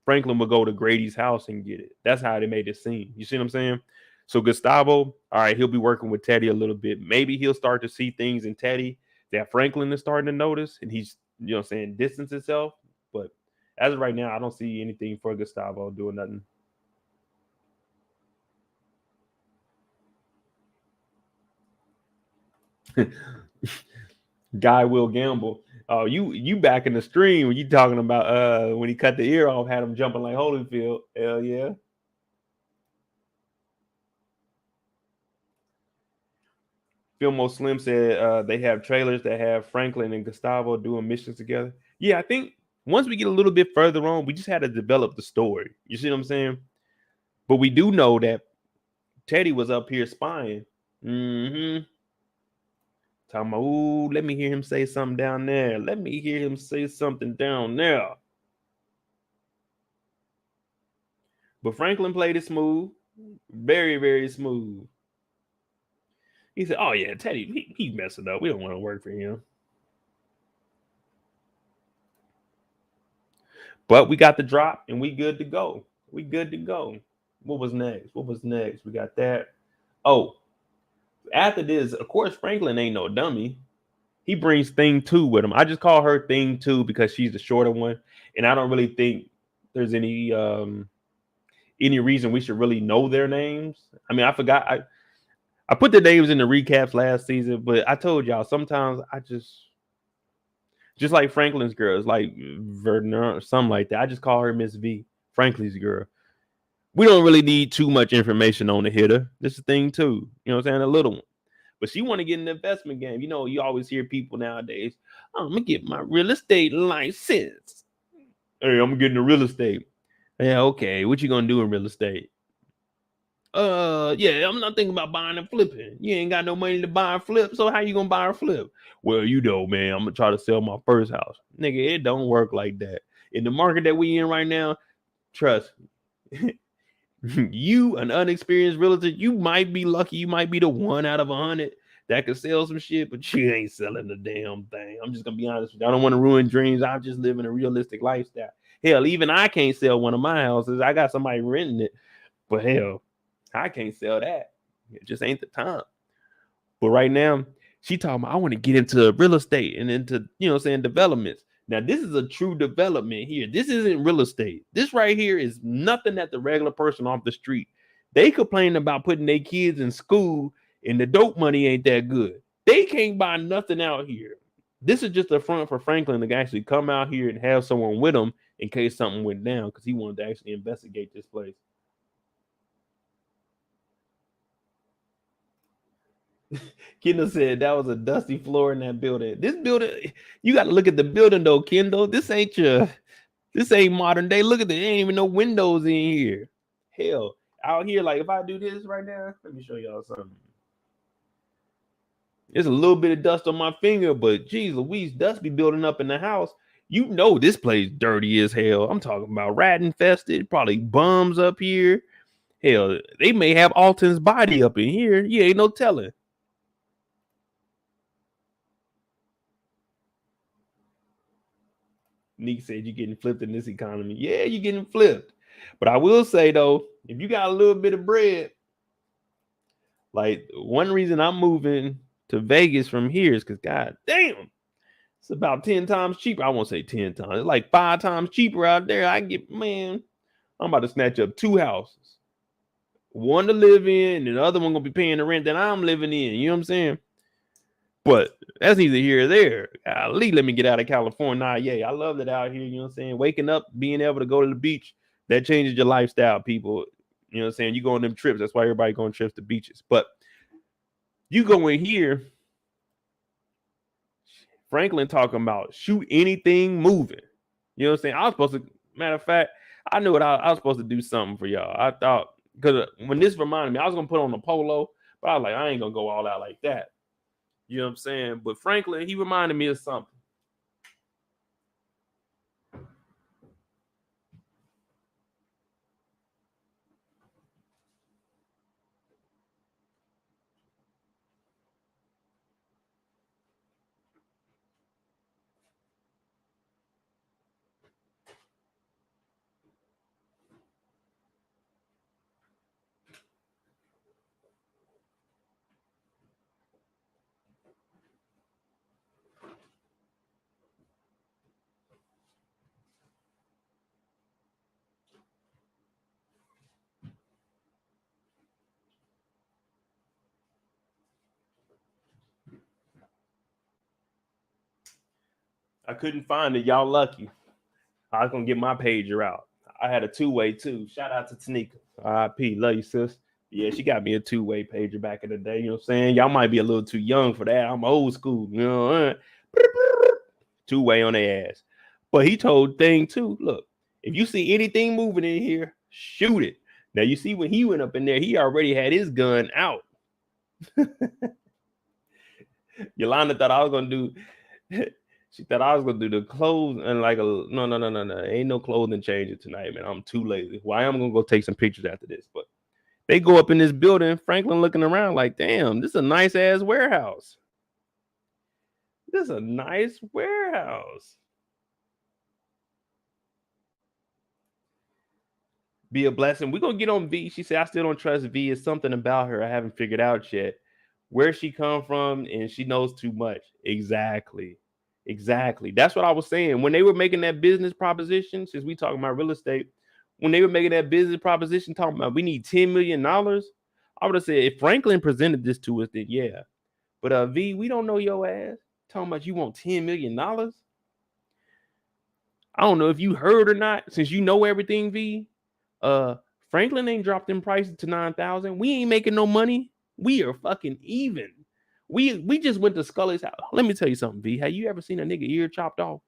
Franklin would go to Grady's house and get it. That's how they made it seem. You see what I'm saying? So Gustavo, all right, he'll be working with Teddy a little bit. Maybe he'll start to see things in Teddy that Franklin is starting to notice. And he's, you know what I'm saying, distance himself. But as of right now, I don't see anything for Gustavo doing nothing. Guy will gamble. Oh, you back in the stream when you talking about when he cut the ear off, had him jumping like Holyfield. Hell yeah. Filmo Slim said they have trailers that have Franklin and Gustavo doing missions together. Yeah, I think once we get a little bit further on, we just had to develop the story. You see what I'm saying? But we do know that Teddy was up here spying. Mm-hmm. Talking about, ooh, let me hear him say something down there. Let me hear him say something down there. But Franklin played it smooth. Very, very smooth. He said, oh, yeah, Teddy, he's messing up. We don't want to work for him. But we got the drop, and we good to go. We good to go. What was next? We got that. Oh, after this, of course, Franklin ain't no dummy. He brings Thing 2 with him. I just call her Thing 2 because she's the shorter one. And I don't really think there's any reason we should really know their names. I mean, I forgot. I put the names in the recaps last season, but I told y'all sometimes I just like Franklin's girl, it's like Verner or something like that. I just call her Miss V, Franklin's girl. We don't really need too much information on the hitter. This is Thing 2. You know what I'm saying? A little one. But she want to get in the investment game. You know, you always hear people nowadays, oh, I'm going to get my real estate license. Hey, I'm getting the real estate. Yeah, okay. What you going to do in real estate? Yeah, I'm not thinking about buying and flipping. You ain't got no money to buy and flip, so how you going to buy or flip? Well, you know, man, I'm going to try to sell my first house. Nigga, it don't work like that. In the market that we in right now, trust me. You, an unexperienced realtor, you might be lucky. You might be the 1 out of 100 that could sell some shit, but you ain't selling the damn thing. I'm just gonna be honest with you. I don't want to ruin dreams. I'm just living a realistic lifestyle. Hell, even I can't sell one of my houses. I got somebody renting it, but hell, I can't sell that. It just ain't the time. But right now, she talking about I want to get into real estate and into, you know what I'm saying, developments. Now, this is a true development here. This isn't real estate. This right here is nothing that the regular person off the street. They complain about putting their kids in school and the dope money ain't that good. They can't buy nothing out here. This is just a front for Franklin to actually come out here and have someone with him in case something went down because he wanted to actually investigate this place. Kendall said that was a dusty floor in that building. This building, you got to look at the building though, Kendall. This ain't modern day. Look at there ain't even no windows in here. hell. Out here, like if I do this right now, let me show y'all something. There's a little bit of dust on my finger, but geez Louise, dust be building up in the house. You know this place dirty as hell. I'm talking about rat infested, probably bums up here. Hell, they may have Alton's body up in here. You ain't no telling. Nick said you're getting flipped in this economy. Yeah, you're getting flipped. But I will say though, if you got a little bit of bread, like one reason I'm moving to Vegas from here is because god damn, it's about 10 times cheaper. I won't say 10 times. It's like 5 times cheaper out there. I get, man, I'm about to snatch up 2 houses. One to live in, and the other one gonna be paying the rent that I'm living in. You know what I'm saying? But that's neither here or there. Golly, let me get out of California. Nah, yeah, I love it out here. You know what I'm saying? Waking up, being able to go to the beach, that changes your lifestyle, people. You know what I'm saying? You go on them trips. That's why everybody going trips to beaches. But you go in here, Franklin talking about shoot anything moving. You know what I'm saying? I was supposed to, matter of fact, I knew what I was supposed to do something for y'all. I thought, because when this reminded me, I was going to put on a polo, but I was like, I ain't going to go all out like that. You know what I'm saying? But Franklin, he reminded me of something. I couldn't find it. Y'all lucky. I was going to get my pager out. I had a 2-way too. Shout out to Tanika. RIP. Love you, sis. Yeah, she got me a 2-way pager back in the day. You know what I'm saying? Y'all might be a little too young for that. I'm old school. You know, 2-way on their ass. But he told Thing too, look, if you see anything moving in here, shoot it. Now you see when he went up in there, he already had his gun out. Yolanda thought I was gonna do. She thought I was gonna do the clothes and like no. Ain't no clothing changing tonight, man. I'm too lazy. Well, I am gonna go take some pictures after this, but they go up in this building. Franklin looking around like, damn, this is a nice ass warehouse. This is a nice warehouse. Be a blessing. We're gonna get on V. She said, I still don't trust V. It's something about her I haven't figured out yet. Where she come from, and she knows too much. Exactly. That's what I was saying. When they were making that business proposition, since we talking about real estate, when they were making that business proposition, talking about we need $10 million, I would have said if Franklin presented this to us, then yeah. But V, we don't know your ass. Talking about you want $10 million. I don't know if you heard or not, since you know everything, V. Franklin ain't dropped them prices to 9,000. We ain't making no money. We are fucking even. We just went to Scully's house. Let me tell you something, V. Have you ever seen a nigga ear chopped off?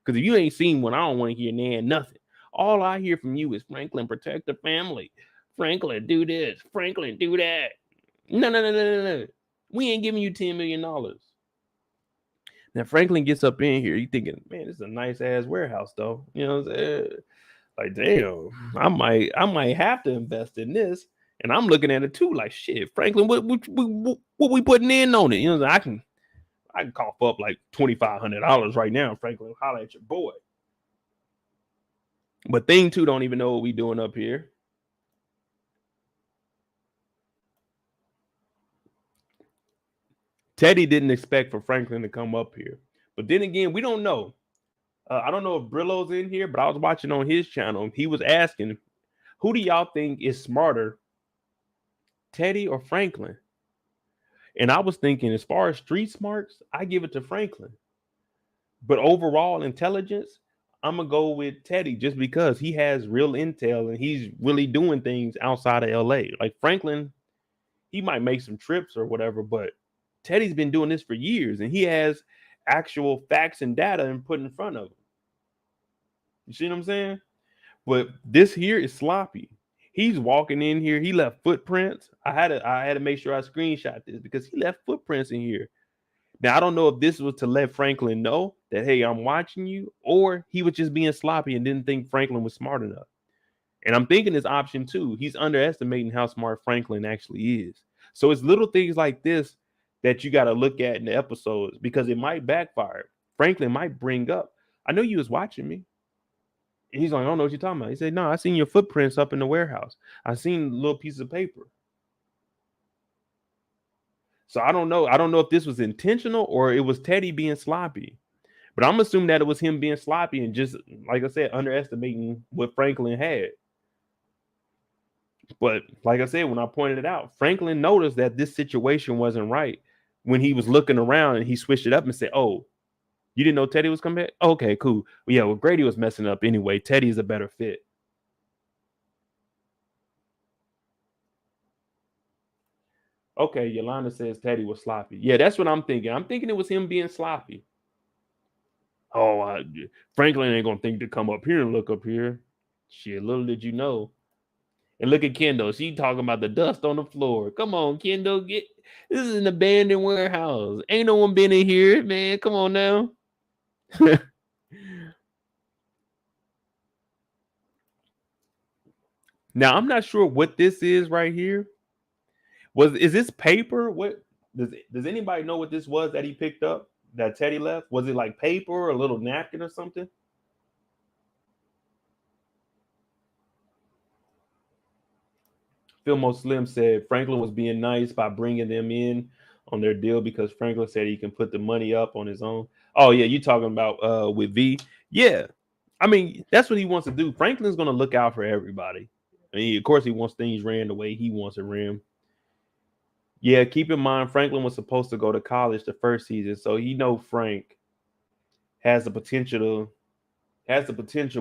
Because if you ain't seen one, I don't want to hear nothing. All I hear from you is Franklin, protect the family. Franklin, do this. Franklin, do that. No. We ain't giving you $10 million. Now Franklin gets up in here. You thinking, man, this is a nice ass warehouse, though. You know what I'm saying? Like, damn, I might have to invest in this. And I'm looking at it too, like shit, Franklin, what we putting in on it? You know, I can cough up like $2,500 right now, Franklin. Holla at your boy. But Thing 2 don't even know what we doing up here. Teddy didn't expect for Franklin to come up here. But then again, we don't know. I don't know if Brillo's in here, but I was watching on his channel. He was asking, who do y'all think is smarter, Teddy or Franklin? And I was thinking, as far as street smarts, I give it to Franklin. But overall intelligence, I'm going to go with Teddy just because he has real intel and he's really doing things outside of LA. Like Franklin, he might make some trips or whatever, but Teddy's been doing this for years and he has actual facts and data and put in front of him. You see what I'm saying? But this here is sloppy. He's walking in here. He left footprints. I had to make sure I screenshot this because he left footprints in here. Now, I don't know if this was to let Franklin know that, hey, I'm watching you, or he was just being sloppy and didn't think Franklin was smart enough. And I'm thinking it's option 2. He's underestimating how smart Franklin actually is. So it's little things like this that you got to look at in the episodes because it might backfire. Franklin might bring up, I know you was watching me. And he's like, I don't know what you're talking about. He said, no, I seen your footprints up in the warehouse. I seen little pieces of paper. So I don't know. I don't know if this was intentional or it was Teddy being sloppy. But I'm assuming that it was him being sloppy and just, like I said, underestimating what Franklin had. But like I said, when I pointed it out, Franklin noticed that this situation wasn't right when he was looking around and he switched it up and said, oh, you didn't know Teddy was coming back? Okay, cool. Well, yeah, well, Grady was messing up anyway. Teddy is a better fit. Okay, Yolanda says Teddy was sloppy. Yeah, that's what I'm thinking. I'm thinking it was him being sloppy. Oh, Franklin ain't going to think to come up here and look up here. Shit, little did you know. And look at Kendall. She talking about the dust on the floor. Come on, Kendall. This is an abandoned warehouse. Ain't no one been in here, man. Come on now. Now, I'm not sure what this is right here. Is this paper? What does anybody know what this was that he picked up that Teddy left? Was it like paper or a little napkin or something? Philmo Slim said Franklin was being nice by bringing them in on their deal because Franklin said he can put the money up on his own. Oh yeah, you talking about with V? Yeah, I mean that's what he wants to do. Franklin's gonna look out for everybody. I mean, of course, he wants things ran the way he wants it ran. Yeah, keep in mind Franklin was supposed to go to college the first season, so he know Frank has the potential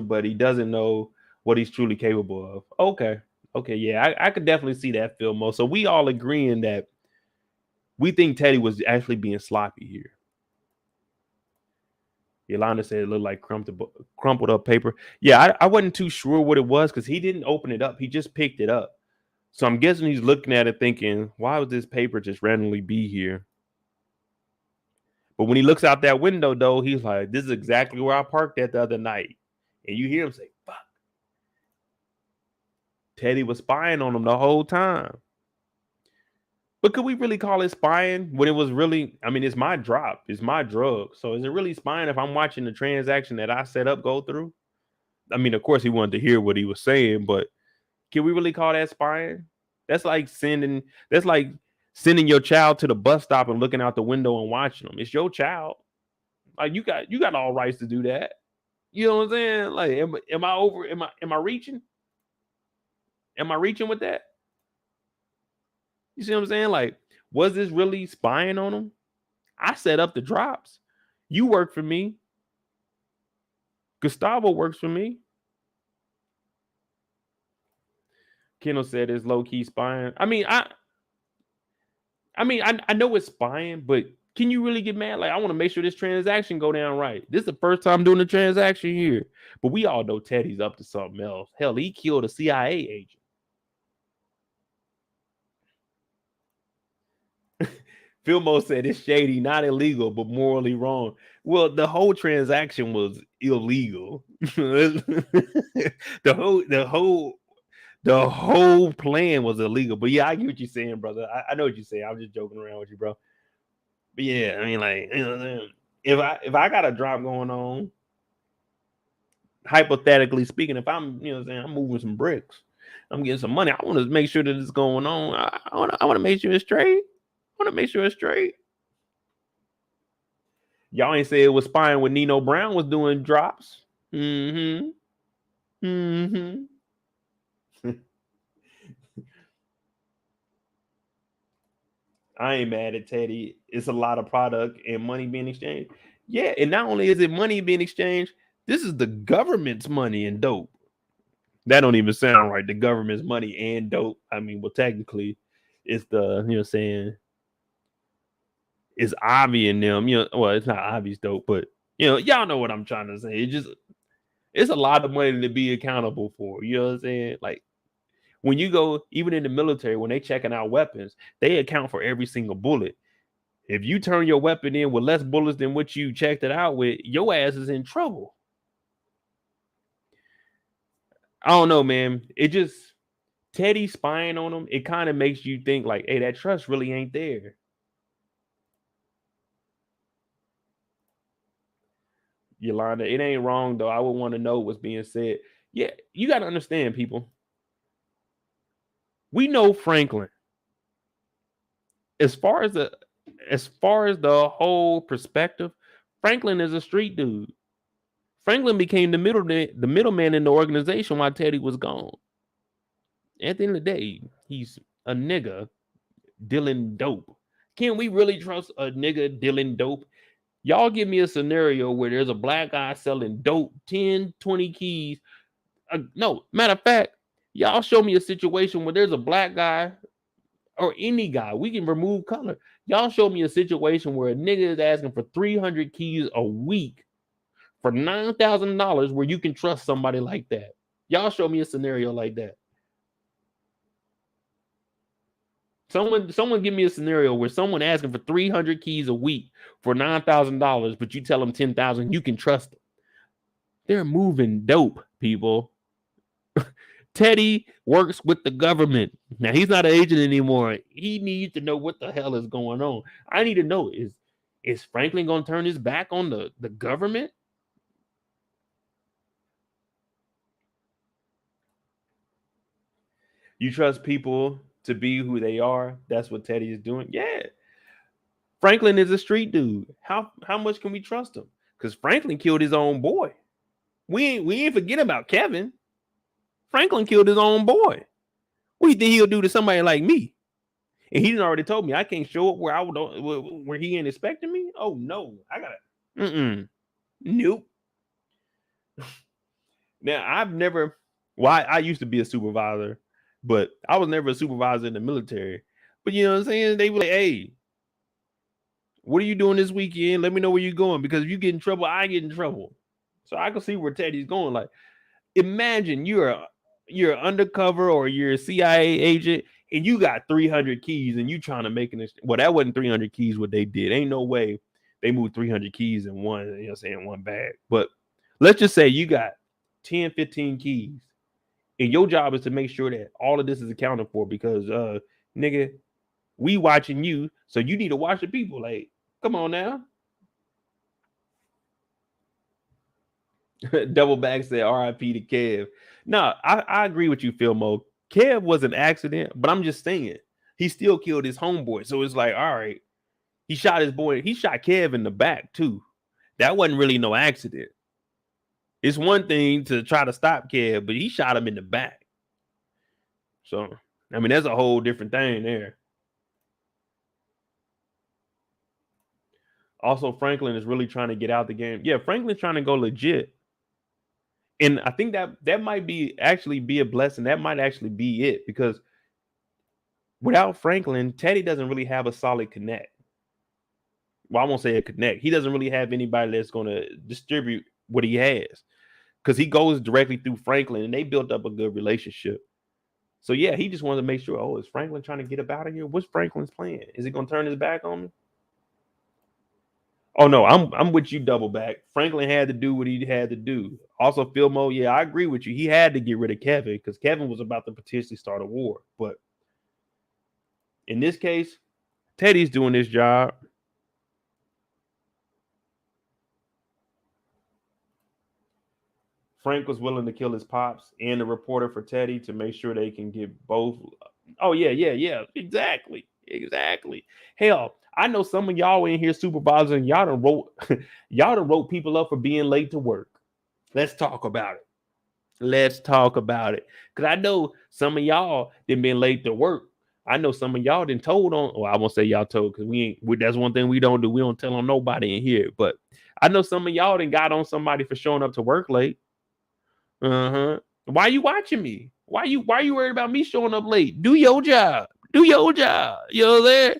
but he doesn't know what he's truly capable of. Okay, yeah, I could definitely see that, Philmo. So we all agreeing that we think Teddy was actually being sloppy here. Yolanda said it looked like crumpled up paper. Yeah, I wasn't too sure what it was because he didn't open it up. He just picked it up. So I'm guessing he's looking at it thinking, why would this paper just randomly be here? But when he looks out that window, though, he's like, this is exactly where I parked at the other night. And you hear him say, fuck. Teddy was spying on him the whole time. But could we really call it spying when it was really, I mean, it's my drop. It's my drug. So is it really spying if I'm watching the transaction that I set up go through? I mean, of course, he wanted to hear what he was saying, but can we really call that spying? That's like sending your child to the bus stop and looking out the window and watching them. It's your child. Like you got all rights to do that. You know what I'm saying? Like, am I reaching? Am I reaching with that? You see what I'm saying? Like, was this really spying on him? I set up the drops. You work for me. Gustavo works for me. Kendall said it's low-key spying. I know it's spying, but can you really get mad? Like, I want to make sure this transaction go down right. This is the first time doing the transaction here. But we all know Teddy's up to something else. Hell, he killed a CIA agent. Philmo said it's shady, not illegal, but morally wrong. Well, the whole transaction was illegal. the whole plan was illegal. But yeah, I get what you're saying, brother. I know what you're saying. I'm just joking around with you, bro. But yeah, I mean, like, you know, if I got a drop going on, hypothetically speaking, if I'm, you know, saying I'm moving some bricks, I'm getting some money. I want to make sure that it's going on. I want to make sure it's straight. I want to make sure it's straight. Y'all ain't say it was spying when Nino Brown was doing drops. Mm-hmm. I ain't mad at Teddy. It's a lot of product and money being exchanged. Yeah, and not only is it money being exchanged, this is the government's money and dope. That don't even sound right. The government's money and dope. I mean, well, technically, it's the, you know, saying it's obvious in them. You know, well, it's not obvious dope, but you know, y'all know what I'm trying to say. It's a lot of money to be accountable for. You know what I'm saying? Like When you go, even in the military, when they checking out weapons, they account for every single bullet. If you turn your weapon in with less bullets than what you checked it out with, your ass is in trouble. I don't know, man. It just Teddy spying on him. It kind of makes you think like, hey, that trust really ain't there. Yolanda, it ain't wrong though. I would want to know what's being said. Yeah, you got to understand, people. We know Franklin. As far as the whole perspective, Franklin is a street dude. Franklin became the middleman in the organization while Teddy was gone. At the end of the day, he's a nigga dealing dope. Can we really trust a nigga dealing dope? Y'all give me a scenario where there's a black guy selling dope, 10, 20 keys. No, matter of fact, y'all show me a situation where there's a black guy or any guy. We can remove color. Y'all show me a situation where a nigga is asking for 300 keys a week for $9,000 where you can trust somebody like that. Y'all show me a scenario like that. Someone give me a scenario where someone asking for 300 keys a week for $9,000, but you tell them 10,000, you can trust them. They're moving dope, people. Teddy works with the government. Now, he's not an agent anymore. He needs to know what the hell is going on. I need to know, is Franklin going to turn his back on the government? You trust people to be who they are? That's what Teddy is doing? Yeah. Franklin is a street dude. How much can we trust him? Because Franklin killed his own boy. We ain't forget about Kevin. Franklin killed his own boy. What do you think he'll do to somebody like me? And he already told me I can't show up where he ain't expecting me. Oh no, I gotta. Nope. Now I've never. Well, I used to be a supervisor, but I was never a supervisor in the military. But you know what I'm saying? They were like, "Hey, what are you doing this weekend? Let me know where you're going, because if you get in trouble, I get in trouble." So I can see where Teddy's going. Like, imagine you're undercover or you're a CIA agent and you got 300 keys and you trying to make it. Well, that wasn't 300 keys what they did. Ain't no way they moved 300 keys in one bag. But let's just say you got 10, 15 keys and your job is to make sure that all of this is accounted for, because nigga, we watching you, so you need to watch the people. Like, come on now. Double back said RIP to Kev. No, I agree with you, Philmo. Kev was an accident, but I'm just saying he still killed his homeboy. So it's like, all right, he shot his boy. He shot Kev in the back too. That wasn't really no accident. It's one thing to try to stop Kev, but he shot him in the back. So, I mean, that's a whole different thing there. Also, Franklin is really trying to get out the game. Yeah, Franklin's trying to go legit. And I think that might be a blessing. That might actually be it, because without Franklin, Teddy doesn't really have a solid connect. Well, I won't say a connect. He doesn't really have anybody that's going to distribute what he has, because he goes directly through Franklin and they built up a good relationship. So yeah, he just wanted to make sure, oh, is Franklin trying to get up out of here? What's Franklin's plan? Is he going to turn his back on me? Oh no, I'm with you, double back. Franklin had to do what he had to do. Also, Philmo, yeah, I agree with you. He had to get rid of Kevin because Kevin was about to potentially start a war. But in this case, Teddy's doing his job. Frank was willing to kill his pops and the reporter for Teddy to make sure they can get both. Oh yeah, exactly. Hell, I know some of y'all in here supervising, y'all done wrote people up for being late to work. Let's talk about it. Because I know some of y'all done been late to work. I know some of y'all done told on. Well, I won't say y'all told, because that's one thing we don't do. We don't tell on nobody in here. But I know some of y'all done got on somebody for showing up to work late. Why you watching me? Why you worried about me showing up late? Do your job. You know there.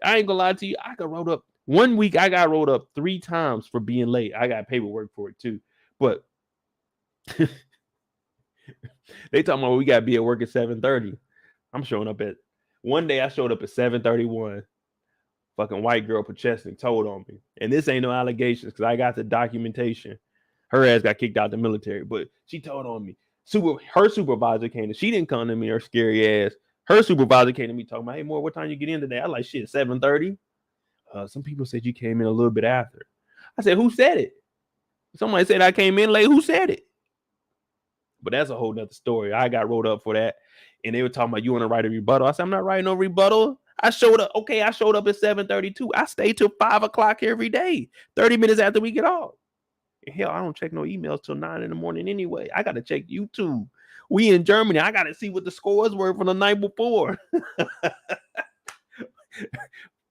I ain't gonna lie to you. I got rolled up 1 week. I got rolled up 3 times for being late. I got paperwork for it too. But They talking about we got to be at work at 7:30. I'm showing up at, one day I showed up at 7:31. Fucking white girl Pachesnik told on me. And this ain't no allegations because I got the documentation. Her ass got kicked out the military, but she told on me. Her supervisor came to, she didn't come to me, her scary ass. Her supervisor came to me talking about, hey, Moore, what time you get in today? I was like, shit, 7:30. Some people said you came in a little bit after. I said, who said it? Somebody said I came in late. Who said it? But that's a whole nother story. I got rolled up for that. And they were talking about, you want to write a rebuttal? I said, I'm not writing no rebuttal. I showed up. Okay, I showed up at 7:32. I stayed till 5 o'clock every day, 30 minutes after we get off. And hell, I don't check no emails till 9 in the morning anyway. I got to check YouTube. We in Germany. I got to see what the scores were from the night before.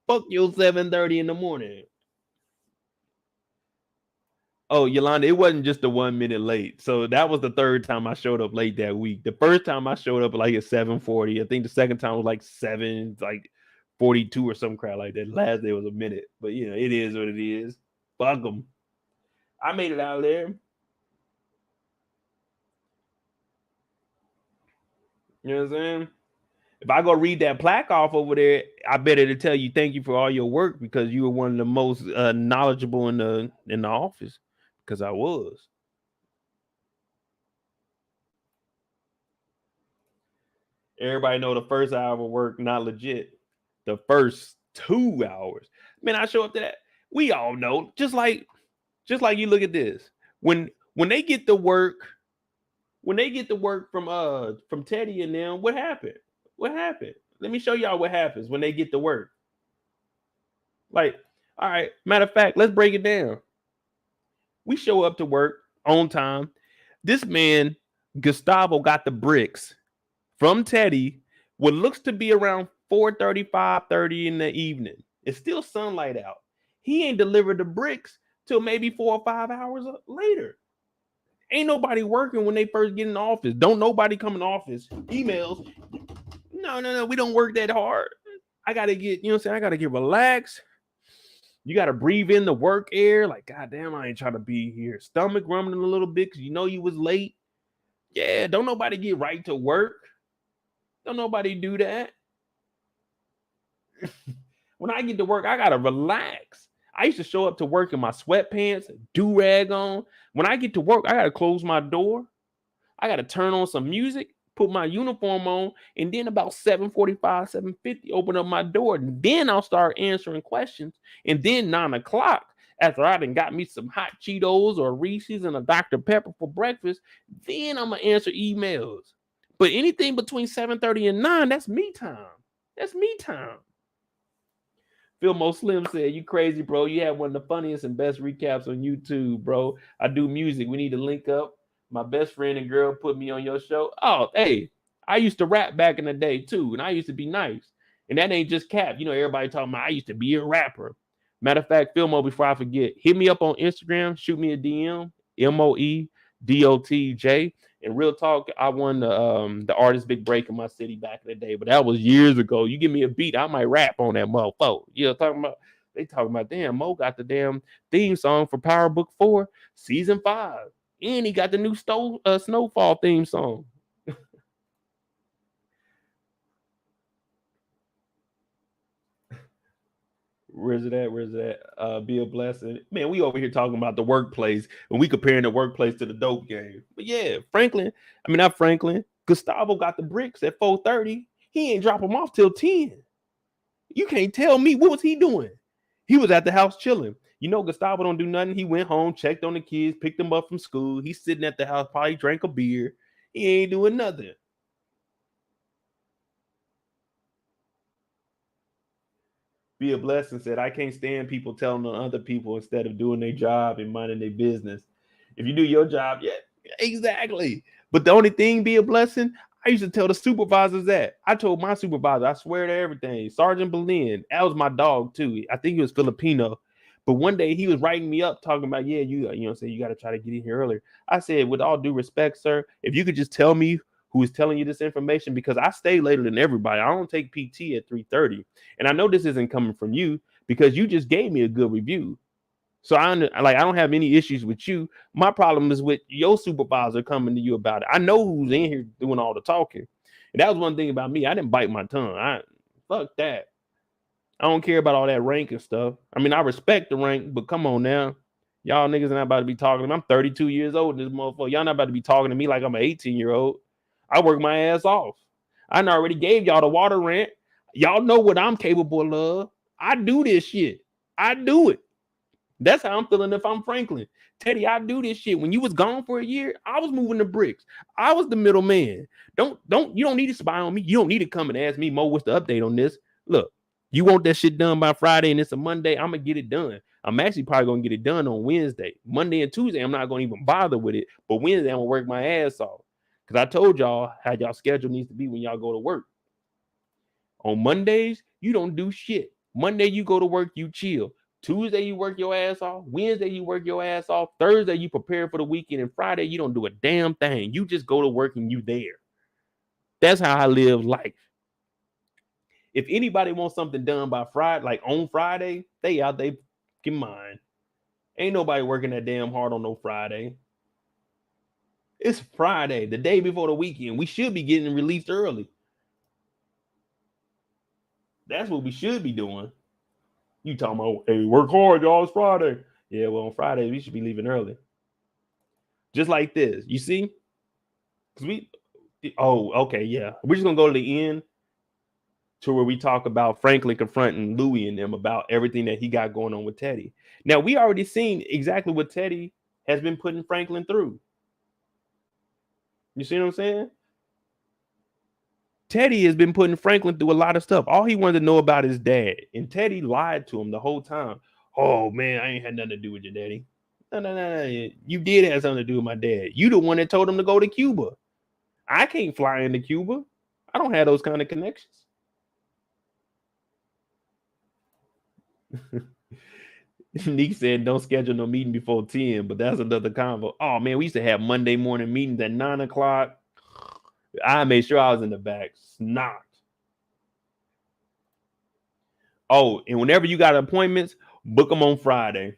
Fuck you, 7:30 in the morning. Oh, Yolanda, it wasn't just the 1 minute late. So that was the third time I showed up late that week. The first time I showed up like at 7:40. I think the second time was like 7:42 or some crap like that. Last day was a minute. But you know, it is what it is. Fuck them. I made it out there. You know what I'm saying? If I go read that plaque off over there, I bet it'll tell you thank you for all your work because you were one of the most knowledgeable in the office. Because I was. Everybody know the first hour of work not legit. The first 2 hours. Man, I show up to that. We all know. Just like you look at this. When they get to work, from Teddy and them, what happened? What happened? Let me show y'all what happens when they get to work. Like, all right, matter of fact, let's break it down. We show up to work on time. This man, Gustavo, got the bricks from Teddy, what looks to be around 4:30, 5:30 in the evening. It's still sunlight out. He ain't delivered the bricks till maybe 4 or 5 hours later. Ain't nobody working when they first get in the office. Don't nobody come in the office. Emails. No. We don't work that hard. I got to get, you know what I'm saying? I got to get relaxed. You got to breathe in the work air. Like, goddamn, I ain't trying to be here. Stomach rumbling a little bit because you know you was late. Yeah, don't nobody get right to work. Don't nobody do that. When I get to work, I got to relax. I used to show up to work in my sweatpants, do-rag on. When I get to work, I got to close my door. I got to turn on some music, put my uniform on, and then about 7:45, 7:50, open up my door. And then I'll start answering questions. And then 9 o'clock, after I done got me some hot Cheetos or Reese's and a Dr. Pepper for breakfast, then I'm going to answer emails. But anything between 7:30 and 9, that's me time. That's me time. Philmo Slim said, you crazy, bro. You had one of the funniest and best recaps on YouTube, bro. I do music. We need to link up. My best friend and girl put me on your show. Oh, hey, I used to rap back in the day, too, and I used to be nice. And that ain't just cap. You know, everybody talking about I used to be a rapper. Matter of fact, Philmo, before I forget, hit me up on Instagram. Shoot me a DM, MOEDOTJ. And real talk, I won the artist big break in my city back in the day, but that was years ago. You give me a beat, I might rap on that motherfucker. You know, they talking about, damn, Mo got the damn theme song for Power Book 4, Season 5. And he got the new Snowfall theme song. Where's it at? Be a blessing. Man, we over here talking about the workplace and we comparing the workplace to the dope game. But yeah, Gustavo got the bricks at 4:30. He ain't drop them off till 10. You can't tell me, what was he doing? He was at the house chilling. You know, Gustavo don't do nothing. He went home, checked on the kids, picked them up from school. He's sitting at the house, probably drank a beer. He ain't doing nothing. Be a blessing said, I can't stand people telling on other people instead of doing their job and minding their business. If you do your job, yeah, exactly. But the only thing, be a blessing, I used to tell the supervisors that. I told my supervisor, I swear to everything, Sergeant Berlin, that was my dog too. I think he was Filipino. But one day he was writing me up talking about, yeah, you know what I'm saying, you got to try to get in here earlier. I said, with all due respect, sir, if you could just tell me who is telling you this information, because I stay later than everybody. I don't take PT at 3:30. And I know this isn't coming from you because you just gave me a good review. So I don't have any issues with you. My problem is with your supervisor coming to you about it. I know who's in here doing all the talking. And that was one thing about me. I didn't bite my tongue. Fuck that. I don't care about all that rank and stuff. I mean, I respect the rank, but come on now. Y'all niggas not about to be talking to me. I'm 32 years old in this motherfucker. Y'all not about to be talking to me like I'm an 18-year-old. I work my ass off. I already gave y'all the water rent. Y'all know what I'm capable of. I do this shit. I do it. That's how I'm feeling if I'm Franklin. Teddy, I do this shit. When you was gone for a year, I was moving the bricks. I was the middleman. You don't need to spy on me. You don't need to come and ask me, Mo, what's the update on this? Look, you want that shit done by Friday and it's a Monday, I'm gonna get it done. I'm actually probably gonna get it done on Wednesday. Monday and Tuesday, I'm not gonna even bother with it. But Wednesday, I'm gonna work my ass off. Because I told y'all how y'all schedule needs to be when y'all go to work. On Mondays, you don't do shit. Monday, you go to work, you chill. Tuesday, you work your ass off. Wednesday, you work your ass off. Thursday, you prepare for the weekend. And Friday, you don't do a damn thing. You just go to work and you there. That's how I live life. If anybody wants something done by Friday, like on Friday, they out there fucking mind. Ain't nobody working that damn hard on no Friday. It's Friday, the day before the weekend. We should be getting released early. That's what we should be doing. You talking about, hey, work hard, y'all. It's Friday. Yeah, well, on Fridays, we should be leaving early. Just like this. You see? Okay, yeah. We're just going to go to the end to where we talk about Franklin confronting Louis and them about everything that he got going on with Teddy. Now, we already seen exactly what Teddy has been putting Franklin through. You see what I'm saying? Teddy has been putting Franklin through a lot of stuff. All he wanted to know about his dad. And Teddy lied to him the whole time. Oh, man, I ain't had nothing to do with your daddy. No. You did have something to do with my dad. You the one that told him to go to Cuba. I can't fly into Cuba. I don't have those kind of connections. Nick said don't schedule no meeting before 10, but that's another convo. Oh, man, we used to have Monday morning meetings at 9 o'clock. I made sure I was in the back. Snot. Oh, and whenever you got appointments, book them on Friday.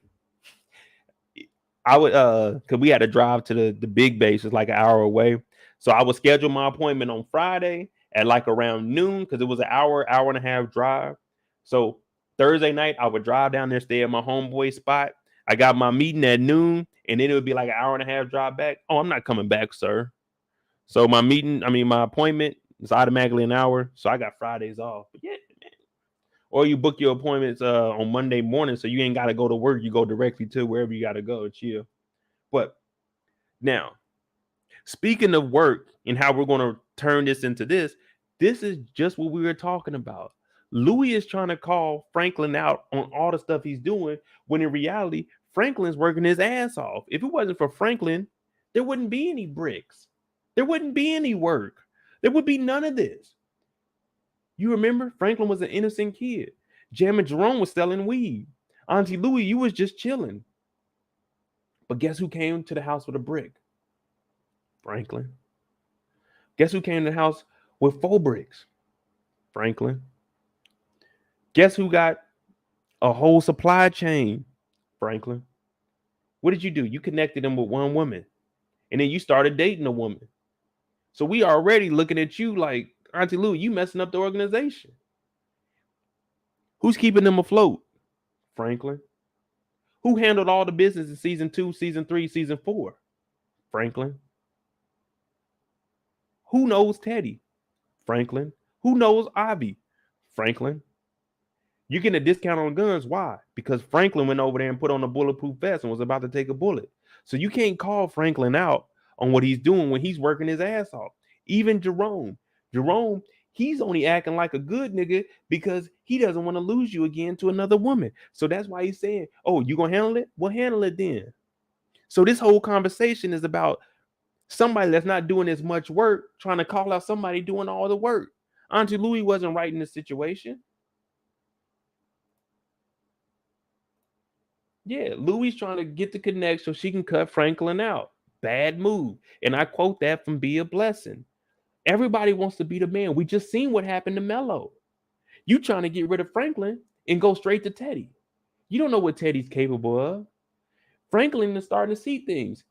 I would because we had to drive to the big base, it's like an hour away. So I would schedule my appointment on Friday at like around noon because it was an hour and a half drive. So Thursday night, I would drive down there, stay at my homeboy spot. I got my meeting at noon, and then it would be like an hour and a half drive back. Oh, I'm not coming back, sir. So my appointment is automatically an hour. So I got Fridays off. But yeah, man. Or you book your appointments on Monday morning, so you ain't got to go to work. You go directly to wherever you got to go, chill. But now, speaking of work and how we're going to turn this into this is just what we were talking about. Louis is trying to call Franklin out on all the stuff he's doing, when in reality, Franklin's working his ass off. If it wasn't for Franklin, there wouldn't be any bricks. There wouldn't be any work. There would be none of this. You remember, Franklin was an innocent kid. Jam and Jerome was selling weed. Auntie Louie, you was just chilling. But guess who came to the house with a brick? Franklin. Guess who came to the house with 4 bricks? Franklin. Guess who got a whole supply chain? Franklin. What did you do? You connected them with one woman. And then you started dating a woman. So we already looking at you like, Auntie Lou, you messing up the organization. Who's keeping them afloat? Franklin. Who handled all the business in season 2, season 3, season 4? Franklin. Who knows Teddy? Franklin. Who knows Ivy? Franklin. You're getting a discount on guns. Why? Because Franklin went over there and put on a bulletproof vest and was about to take a bullet. So you can't call Franklin out on what he's doing when he's working his ass off. Even Jerome, he's only acting like a good nigga because he doesn't want to lose you again to another woman. So that's why he's saying, oh, you gonna handle it? Well, handle it then. So this whole conversation is about somebody that's not doing as much work trying to call out somebody doing all the work. Auntie Louie wasn't right in this situation. Yeah, Louie's trying to get the connect so she can cut Franklin out. Bad move. And I quote that from Be a Blessing. Everybody wants to be the man. We just seen what happened to Melo. You trying to get rid of Franklin and go straight to Teddy. You don't know what Teddy's capable of. Franklin is starting to see things.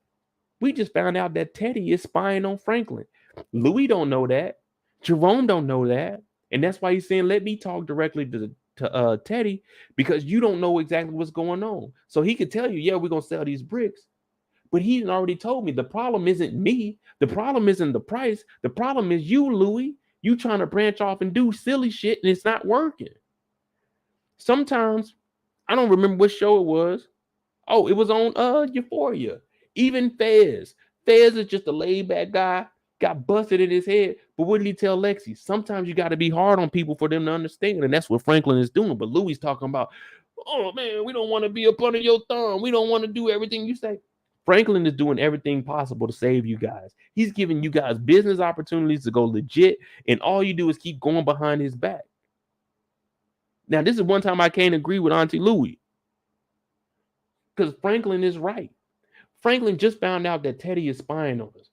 We just found out that Teddy is spying on Franklin. Louis don't know that. Jerome don't know that. And that's why he's saying, let me talk directly to Teddy, because you don't know exactly what's going on. So he could tell you, yeah, we're going to sell these bricks. But he already told me the problem isn't me. The problem isn't the price. The problem is you, Louis. You trying to branch off and do silly shit and it's not working. Sometimes, I don't remember what show it was. Oh, it was on Euphoria. Even Fez. Fez is just a laid back guy, got busted in his head. But what did he tell Lexi? Sometimes you got to be hard on people for them to understand. And that's what Franklin is doing. But Louis talking about, oh man, we don't want to be up under your thumb. We don't want to do everything you say. Franklin is doing everything possible to save you guys. He's giving you guys business opportunities to go legit. And all you do is keep going behind his back. Now, this is one time I can't agree with Auntie Louie. Because Franklin is right. Franklin just found out that Teddy is spying on us.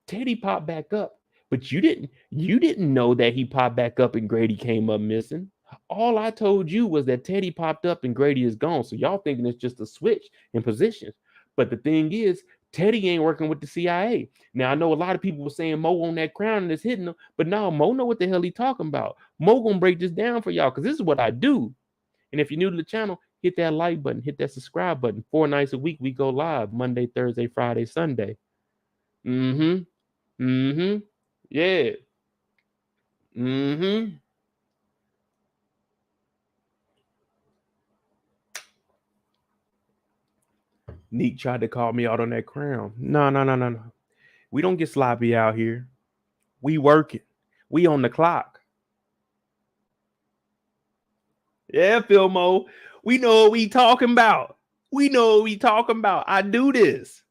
Teddy popped back up, but you didn't know that he popped back up and Grady came up missing. All I told you was that Teddy popped up and Grady is gone. So y'all thinking it's just a switch in positions. But the thing is, Teddy ain't working with the CIA. Now, I know a lot of people were saying Mo on that crown and it's hitting him, but now Mo know what the hell he talking about. Mo gonna break this down for y'all, because this is what I do. And if you're new to the channel, hit that like button, hit that subscribe button. 4 nights a week, we go live. Monday, Thursday, Friday, Sunday. Yeah. Neek tried to call me out on that crown. No. We don't get sloppy out here. We working. We on the clock. Yeah, Philmo. We know what we talking about. I do this.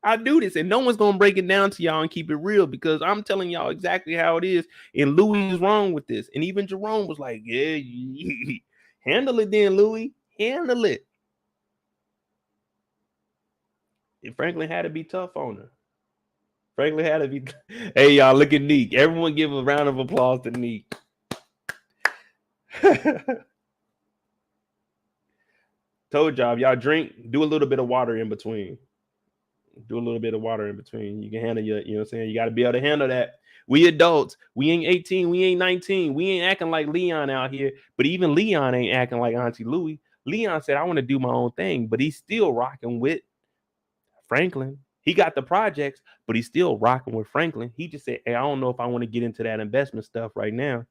And no one's going to break it down to y'all and keep it real, because I'm telling y'all exactly how it is. And Louis is wrong with this. And even Jerome was like, yeah, handle it then, Louis. Handle it. And Franklin had to be tough on her. Hey, y'all, look at Neek. Everyone give a round of applause to Neek. Told y'all drink, do a little bit of water in between. You can handle your, you know what I'm saying? You got to be able to handle that. We adults. We ain't 18. We ain't 19. We ain't acting like Leon out here. But even Leon ain't acting like Auntie Louie. Leon said, I want to do my own thing. But he's still rocking with Franklin. He got the projects, but he's still rocking with Franklin. He just said, hey, I don't know if I want to get into that investment stuff right now.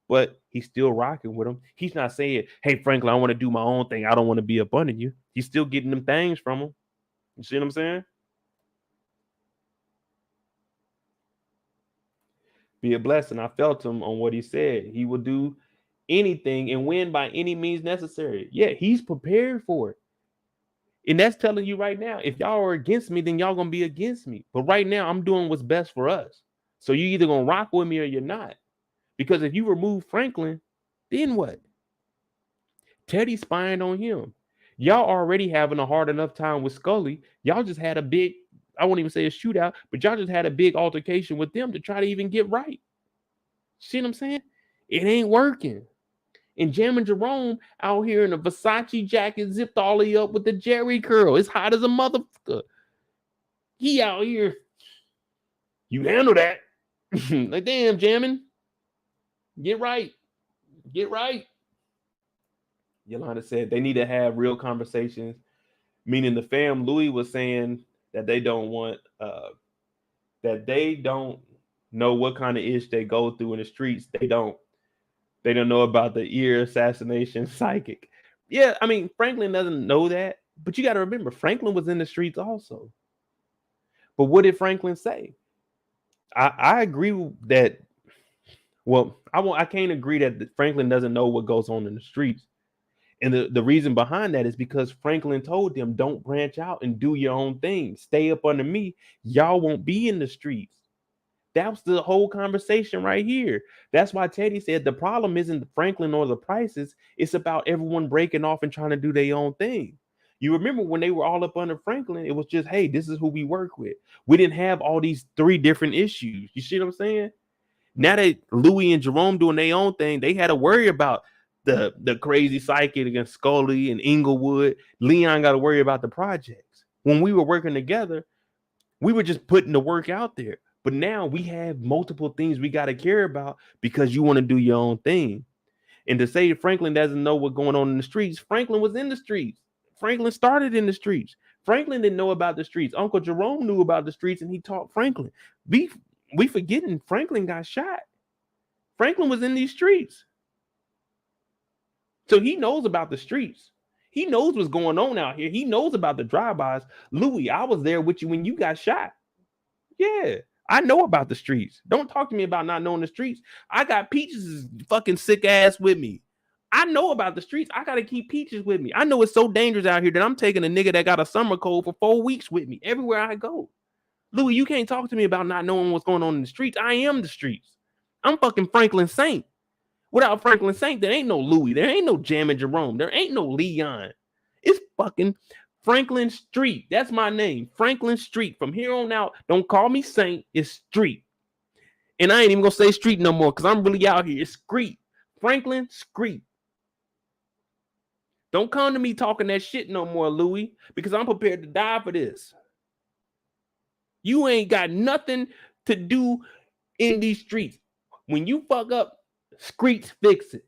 But he's still rocking with him. He's not saying, hey, Franklin, I want to do my own thing. I don't want to be up under you. He's still getting them things from him. You see what I'm saying? Be a blessing. I felt him on what he said. He will do anything and win by any means necessary. Yeah, he's prepared for it. And that's telling you right now, if y'all are against me, then y'all going to be against me. But right now, I'm doing what's best for us. So you either going to rock with me or you're not. Because if you remove Franklin, then what? Teddy's spying on him. Y'all already having a hard enough time with Scully. Y'all just had a big, I won't even say a shootout, but y'all just had a big altercation with them to try to even get right. See what I'm saying? It ain't working. And Jam and Jerome out here in a Versace jacket zipped all the way up with the Jerry curl. It's hot as a motherfucker. He out here. You handle that. Like, damn, Jamming. Get right. Yolanda said they need to have real conversations. Meaning the fam, Louis was saying that they don't want, that they don't know what kind of ish they go through in the streets. They don't know about the ear assassination psychic. Yeah, I mean, Franklin doesn't know that, but you got to remember, Franklin was in the streets also. But what did Franklin say? I agree that, well, I can't agree that Franklin doesn't know what goes on in the streets. And the reason behind that is because Franklin told them, don't branch out and do your own thing. Stay up under me. Y'all won't be in the streets. That was the whole conversation right here. That's why Teddy said the problem isn't Franklin or the prices. It's about everyone breaking off and trying to do their own thing. You remember when they were all up under Franklin, it was just, hey, this is who we work with. We didn't have all these 3 different issues. You see what I'm saying? Now that Louis and Jerome doing their own thing, they had to worry about the crazy psychic against Scully and Inglewood. Leon got to worry about the projects. When we were working together, we were just putting the work out there. But now we have multiple things we got to care about because you want to do your own thing. And to say Franklin doesn't know what's going on in the streets, Franklin was in the streets. Franklin started in the streets. Franklin didn't know about the streets. Uncle Jerome knew about the streets and he taught Franklin. We forgetting Franklin got shot. Franklin was in these streets. So he knows about the streets. He knows what's going on out here. He knows about the drive-bys. Louis, I was there with you when you got shot. Yeah, I know about the streets. Don't talk to me about not knowing the streets. I got Peaches' fucking sick ass with me. I know about the streets. I got to keep Peaches with me. I know it's so dangerous out here that I'm taking a nigga that got a summer cold for 4 weeks with me everywhere I go. Louis, you can't talk to me about not knowing what's going on in the streets. I am the streets. I'm fucking Franklin Saint. Without Franklin Saint, there ain't no Louis. There ain't no Jam and Jerome. There ain't no Leon. It's fucking Franklin Street. That's my name. Franklin Street. From here on out, don't call me Saint. It's Street. And I ain't even going to say Street no more because I'm really out here. It's Street. Franklin Street. Don't come to me talking that shit no more, Louis, because I'm prepared to die for this. You ain't got nothing to do in these streets. When you fuck up, streets fix it.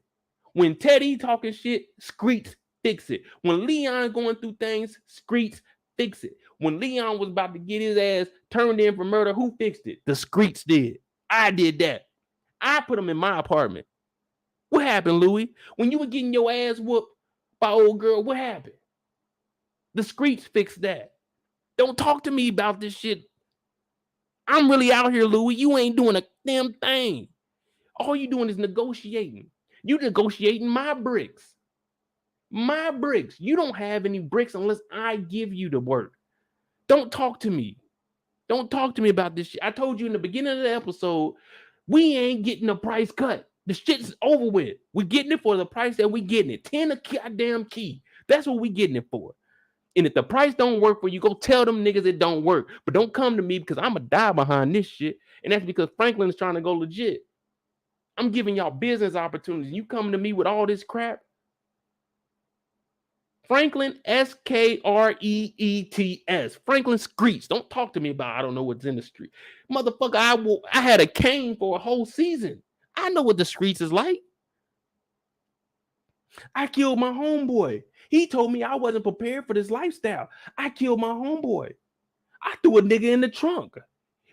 When Teddy talking shit, streets fix it. When Leon going through things, streets fix it. When Leon was about to get his ass turned in for murder, who fixed it? The streets did. I did that. I put him in my apartment. What happened, Louis? When you were getting your ass whooped by old girl, what happened? The streets fixed that. Don't talk to me about this shit. I'm really out here, Louis. You ain't doing a damn thing. All you doing is negotiating. You negotiating my bricks. My bricks. You don't have any bricks unless I give you the work. Don't talk to me. Don't talk to me about this shit. I told you in the beginning of the episode, we ain't getting a price cut. The shit's over with. We're getting it for the price that we getting it. 10 a goddamn key. That's what we getting it for. And if the price don't work for you, go tell them niggas it don't work. But don't come to me because I'm going to die behind this shit. And that's because Franklin's trying to go legit. I'm giving y'all business opportunities. You coming to me with all this crap? Franklin, Skreets. Franklin Streets. Don't talk to me about I don't know what's in the street. Motherfucker, I had a cane for a whole season. I know what the streets is like. I killed my homeboy. He told me I wasn't prepared for this lifestyle. I killed my homeboy. I threw a nigga in the trunk.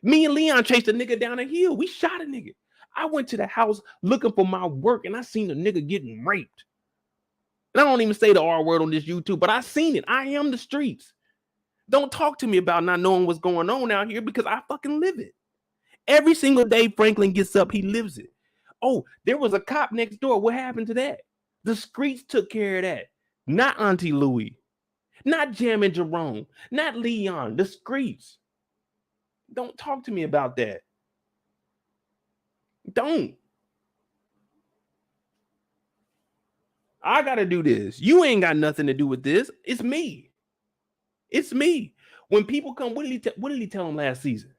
Me and Leon chased a nigga down a hill. We shot a nigga. I went to the house looking for my work and I seen a nigga getting raped. And I don't even say the R word on this YouTube, but I seen it. I am the streets. Don't talk to me about not knowing what's going on out here because I fucking live it. Every single day Franklin gets up, he lives it. Oh, there was a cop next door. What happened to that? The streets took care of that. Not Auntie Louie. Not Jam and Jerome. Not Leon. The streets. Don't talk to me about that. Don't. I got to do this. You ain't got nothing to do with this. It's me. It's me. When people come, what did he tell them last season?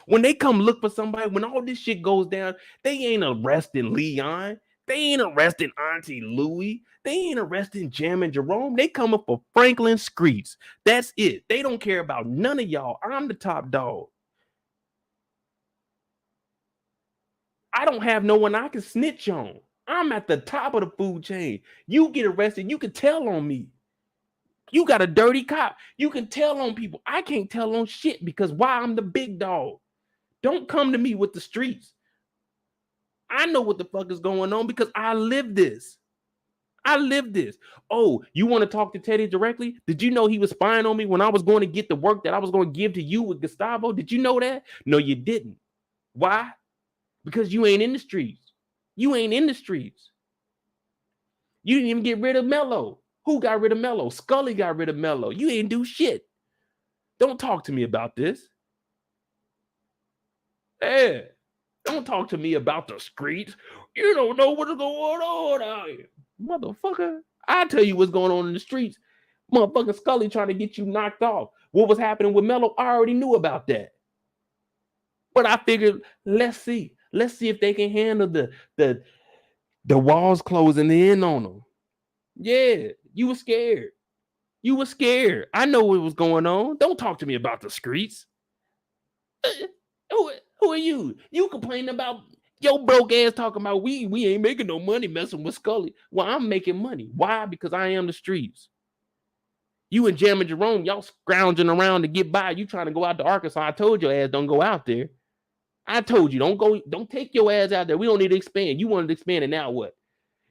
When they come look for somebody, when all this shit goes down, they ain't arresting Leon. They ain't arresting Auntie Louie. They ain't arresting Jam and Jerome. They coming for Franklin Streets. That's it. They don't care about none of y'all. I'm the top dog. I don't have no one I can snitch on. I'm at the top of the food chain. You get arrested, you can tell on me. You got a dirty cop. You can tell on people. I can't tell on shit because why? I'm the big dog. Don't come to me with the streets. I know what the fuck is going on because I live this. I live this. Oh, you want to talk to Teddy directly? Did you know he was spying on me when I was going to get the work that I was going to give to you with Gustavo? Did you know that? No, you didn't. Why? Because you ain't in the streets. You ain't in the streets. You didn't even get rid of Melo. Who got rid of Melo? Scully got rid of Melo. You ain't do shit. Don't talk to me about this. Yeah. Don't talk to me about the streets. You don't know what's going on out here. Motherfucker, I tell you what's going on in the streets. Motherfucking Scully trying to get you knocked off. What was happening with Melo, I already knew about that. But I figured, let's see. Let's see if they can handle the The walls closing in on them. Yeah, you were scared. You were scared. I know what was going on. Don't talk to me about the streets. Who are you? You complaining about your broke ass talking about we ain't making no money messing with Scully. Well, I'm making money. Why? Because I am the streets. You and Jam and Jerome, y'all scrounging around to get by. You trying to go out to Arkansas. I told your ass don't go out there. I told you don't take your ass out there. We don't need to expand. You wanted to expand it. Now what?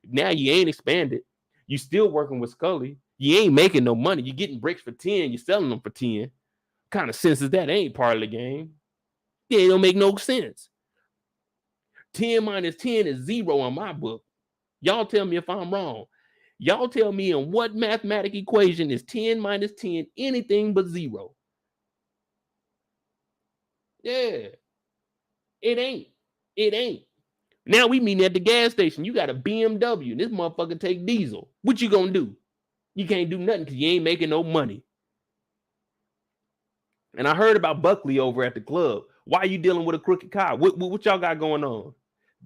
Now you ain't expanded. You still working with Scully. You ain't making no money. You getting bricks for 10. You selling them for 10. What kind of sense is that? Ain't part of the game. Yeah, it don't make no sense. 10 minus 10 is 0 on my book. Y'all tell me if I'm wrong. Y'all tell me in what mathematical equation is 10 minus 10 anything but 0? Yeah. It ain't. It ain't. Now we meeting at the gas station. You got a BMW. And this motherfucker take diesel. What you gonna do? You can't do nothing because you ain't making no money. And I heard about Buckley over at the club. Why are you dealing with a crooked car? What y'all got going on?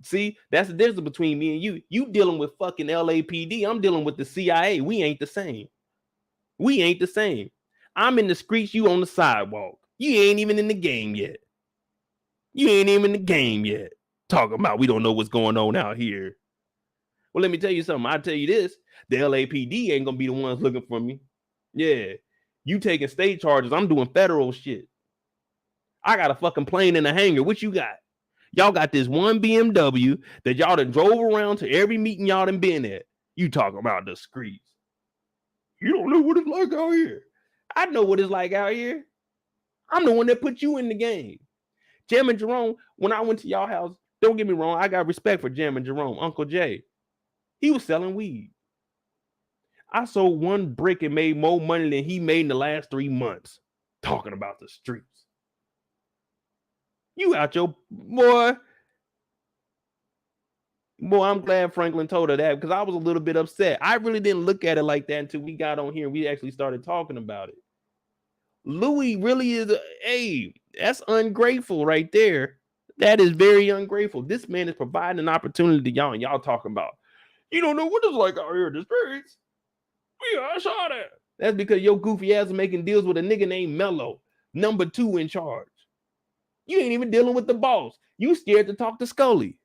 See, that's the difference between me and you. You dealing with fucking LAPD. I'm dealing with the CIA. We ain't the same. We ain't the same. I'm in the streets. You on the sidewalk. You ain't even in the game yet. You ain't even in the game yet. Talking about we don't know what's going on out here. Well, let me tell you something. I'll tell you this. The LAPD ain't going to be the ones looking for me. Yeah. You taking state charges. I'm doing federal shit. I got a fucking plane in the hangar. What you got? Y'all got this one BMW that y'all done drove around to every meeting y'all done been at. You talking about the streets. You don't know what it's like out here. I know what it's like out here. I'm the one that put you in the game. Jam and Jerome, when I went to y'all house, don't get me wrong, I got respect for Jam and Jerome. Uncle Jay, he was selling weed. I sold one brick and made more money than he made in the last 3 months. Talking about the streets. You out your boy. Boy, I'm glad Franklin told her that because I was a little bit upset. I really didn't look at it like that until we got on here and we actually started talking about it. Louis really is hey, that's ungrateful right there. That is very ungrateful. This man is providing an opportunity to y'all, and y'all talking about, you don't know what it's like out here in the streets. Yeah, I saw that. That's because your goofy ass is making deals with a nigga named Melo, number 2 in charge. You ain't even dealing with the boss. You scared to talk to Scully.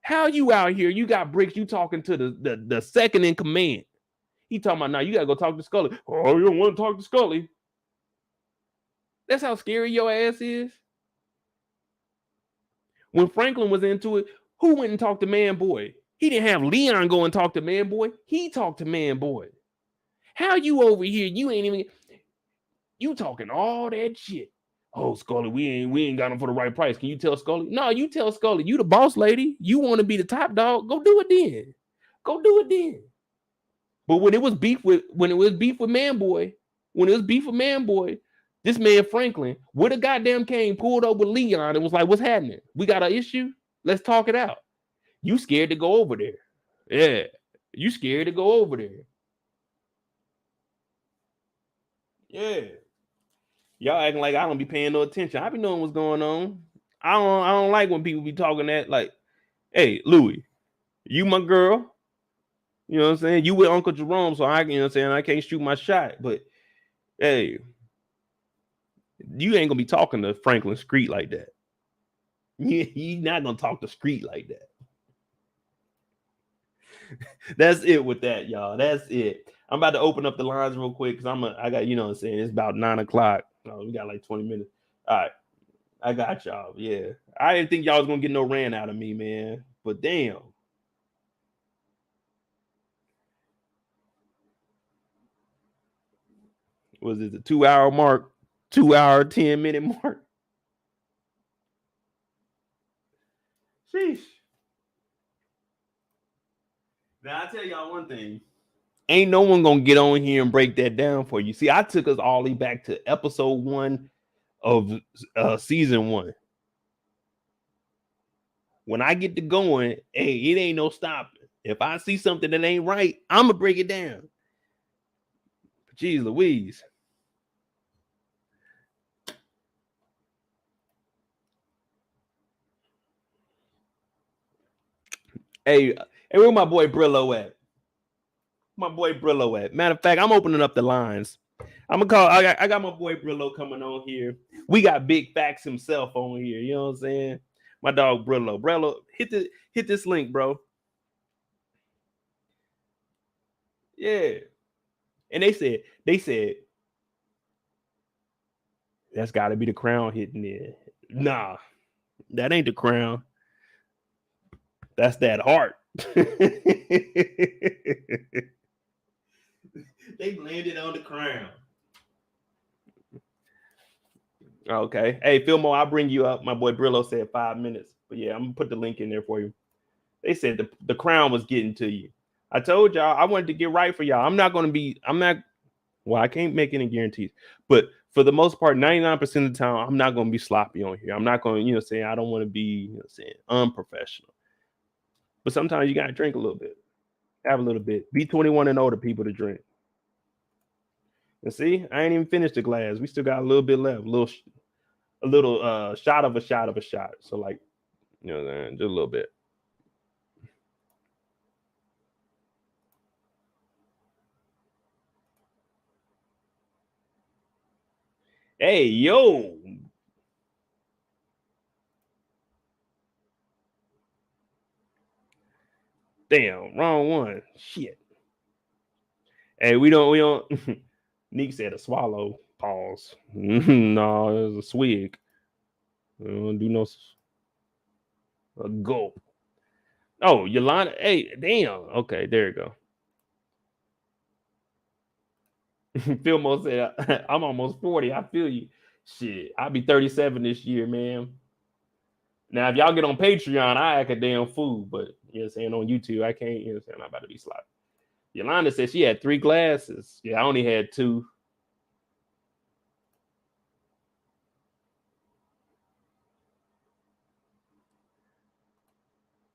How you out here? You got bricks. You talking to the second in command. He talking about, now you got to go talk to Scully. Oh, you don't want to talk to Scully. That's how scary your ass is. When Franklin was into it, who went and talked to Man Boy? He didn't have Leon go and talk to Man Boy. He talked to Man Boy. How you over here? You ain't even, you talking all that shit. Oh, Scully, we ain't got him for the right price. Can you tell Scully? No, you tell Scully. You the boss lady. You want to be the top dog. Go do it then. Go do it then. But when it was beef with Man Boy, this man Franklin with a goddamn cane pulled up with Leon and was like, "What's happening? We got an issue. Let's talk it out." You scared to go over there? Yeah, you scared to go over there? Yeah. Y'all acting like I don't be paying no attention. I be knowing what's going on. I don't like when people be talking that like, "Hey, Louis, you my girl." You know what I'm saying? You with Uncle Jerome, so I, you know what I'm saying, I can't shoot my shot. But hey, you ain't gonna be talking to Franklin Street like that. You're not gonna talk to Street like that. That's it with that, y'all. That's it. I'm about to open up the lines real quick because I got, you know what I'm saying, it's about 9:00. Oh, we got like 20 minutes. All right. I got y'all. Yeah. I didn't think y'all was gonna get no rant out of me, man. But damn. Was it the 2-hour mark? 2-hour, 10-minute mark? Sheesh. Now I tell y'all one thing. Ain't no one gonna get on here and break that down for you. See, I took us all the way back to episode 1 of season 1. When I get to going, hey, it ain't no stopping. If I see something that ain't right, I'm gonna break it down. Jeez Louise. Hey, where my boy Brillo at? My boy Brillo at? Matter of fact, I'm opening up the lines. I'm gonna call. I got my boy Brillo coming on here. We got Big Facts himself on here. You know what I'm saying? My dog Brillo. Brillo, hit this link, bro. Yeah. And they said that's got to be the crown hitting there. Nah, that ain't the crown. That's that heart. They landed on the crown. Okay. Hey, Fillmore, I'll bring you up. My boy Brillo said 5 minutes. But yeah, I'm gonna put the link in there for you. They said the crown was getting to you. I told y'all I wanted to get right for y'all. I'm not, well, I can't make any guarantees, but for the most part, 99% of the time, I'm not going to be sloppy on here. I'm not going to, say I don't want to be, unprofessional. But sometimes you got to drink a little bit. Have a little bit. Be 21 and older people to drink. And see, I ain't even finished the glass. We still got a little bit left. A little shot of a shot of a shot. So like, just a little bit. Hey, yo. Damn, wrong one. Shit. Hey, we don't. Nick said a swallow. Pause. No, it was a swig. We don't do no a gulp. Oh, Yolanda. Hey, damn. Okay, there you go. Philmo said, I'm almost 40. I feel you. Shit, I'll be 37 this year, man. Now, if y'all get on Patreon, I act a damn fool. But, saying on YouTube, I can't, saying I'm about to be sloppy. Yolanda said she had 3 glasses. Yeah, I only had 2.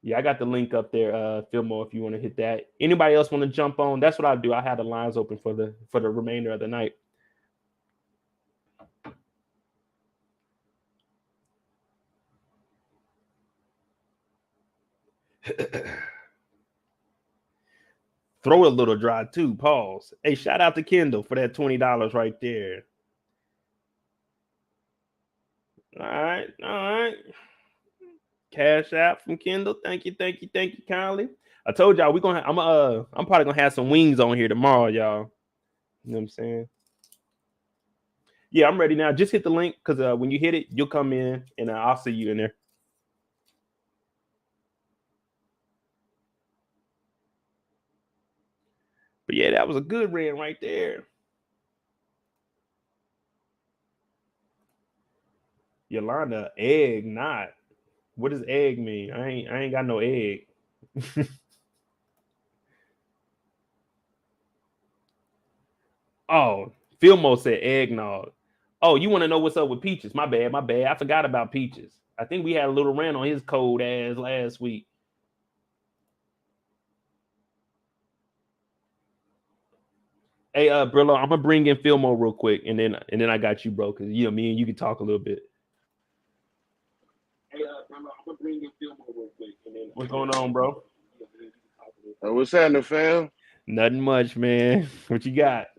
Yeah, I got the link up there, Fillmore, if you want to hit that. Anybody else want to jump on? That's what I do. I have the lines open for the remainder of the night. Throw a little dry too. Pause. Hey, shout out to Kendall for that $20 right there. All right. Cash out from Kendall. Thank you kindly. I told y'all I'm probably gonna have some wings on here tomorrow, y'all. You know what I'm saying? Yeah, I'm ready now. Just hit the link because when you hit it, you'll come in and I'll see you in there. But yeah, that was a good rant right there. Yolanda, egg not. What does egg mean? I ain't got no egg. Oh, Fillmore said eggnog. Oh, you want to know what's up with Peaches? My bad. I forgot about Peaches. I think we had a little rant on his cold ass last week. Hey, Brillo, I'm gonna bring in Fillmore real quick, and then I got you, bro, because me and you can talk a little bit. Hey, Brillo, I'm gonna bring in Fillmore real quick, and then what's going on, bro? What's happening, fam? Nothing much, man. What you got?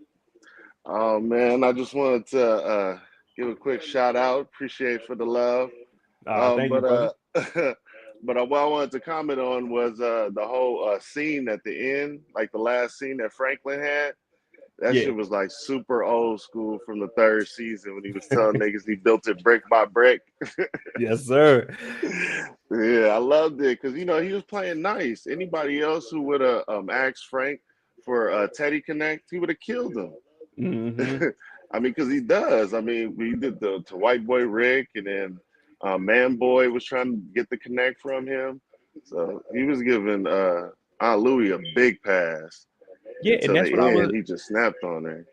Oh man, I just wanted to give a quick shout out. Appreciate for the love. Thank you, brother. But what I wanted to comment on was the whole scene at the end, like the last scene that Franklin had. That shit was like super old school from the 3rd season when he was telling niggas he built it brick by brick. Yes, sir. Yeah, I loved it because he was playing nice. Anybody else who would have asked Frank for Teddy Connect, he would have killed him. Mm-hmm. I mean, because he does. I mean, we did to White Boy Rick, and then Man Boy was trying to get the connect from him. So he was giving Aunt Louie a big pass. Yeah, and Until that's what the end, he just snapped on her.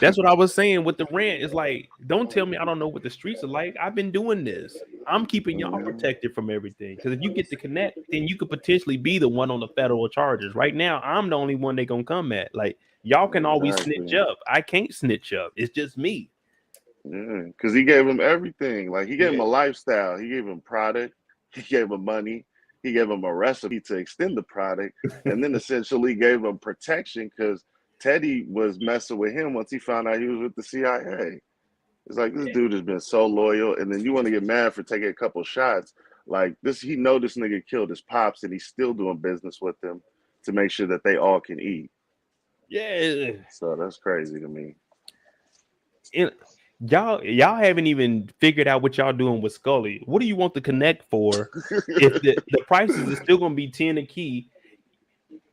That's what I was saying with the rant. It's like, don't tell me I don't know what the streets are like. I've been doing this. I'm keeping y'all protected from everything. Because if you get to connect, then you could potentially be the one on the federal charges. Right now, I'm the only one they gonna come at. Like, y'all can always snitch up. I can't snitch up. It's just me. Yeah, because he gave him everything. Like, he gave him a lifestyle. He gave him product. He gave him money. he gave him a recipe to extend the product, and then essentially gave him protection because Teddy was messing with him once he found out he was with the CIA. It's like, this dude has been so loyal, and then you want to get mad for taking a couple shots. Like this, he know this nigga killed his pops, and he's still doing business with them to make sure that they all can eat. Yeah. So that's crazy to me. Y'all haven't even figured out what y'all doing with Scully. What do you want the connect for? If the prices is still gonna be 10 a key,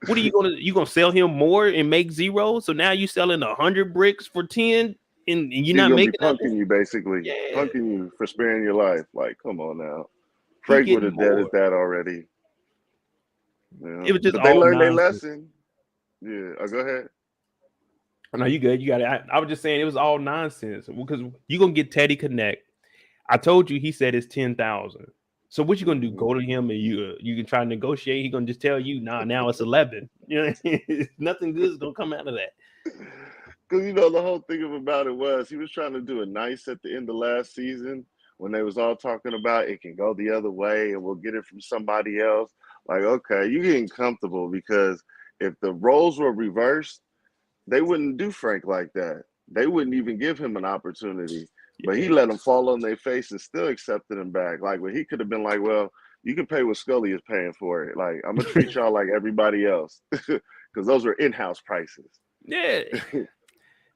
what are you gonna sell him more and make zero? So now you selling 100 bricks for 10, and you're not making punking you basically, punking you for sparing your life. Like, come on now, Frank would have dead at that already. Yeah. It was just they learned their lesson. Yeah, go ahead. No, you good. You got it. I was just saying it was all nonsense because you're gonna get Teddy Connect. I told you he said it's 10,000. So what you gonna do? Go to him and you can try to negotiate. He gonna just tell you, nah, now it's 11. You know, nothing good is gonna come out of that. Because the whole thing about it was he was trying to do it nice at the end of last season when they was all talking about it can go the other way and we'll get it from somebody else. Like, okay, you're getting comfortable because if the roles were reversed, they wouldn't do Frank like that. They wouldn't even give him an opportunity. Yeah. But he let them fall on their face and still accepted him back. Like, when he could have been like, well, you can pay what Scully is paying for it. Like, I'm going to treat y'all like everybody else. Because those were in-house prices. Yeah.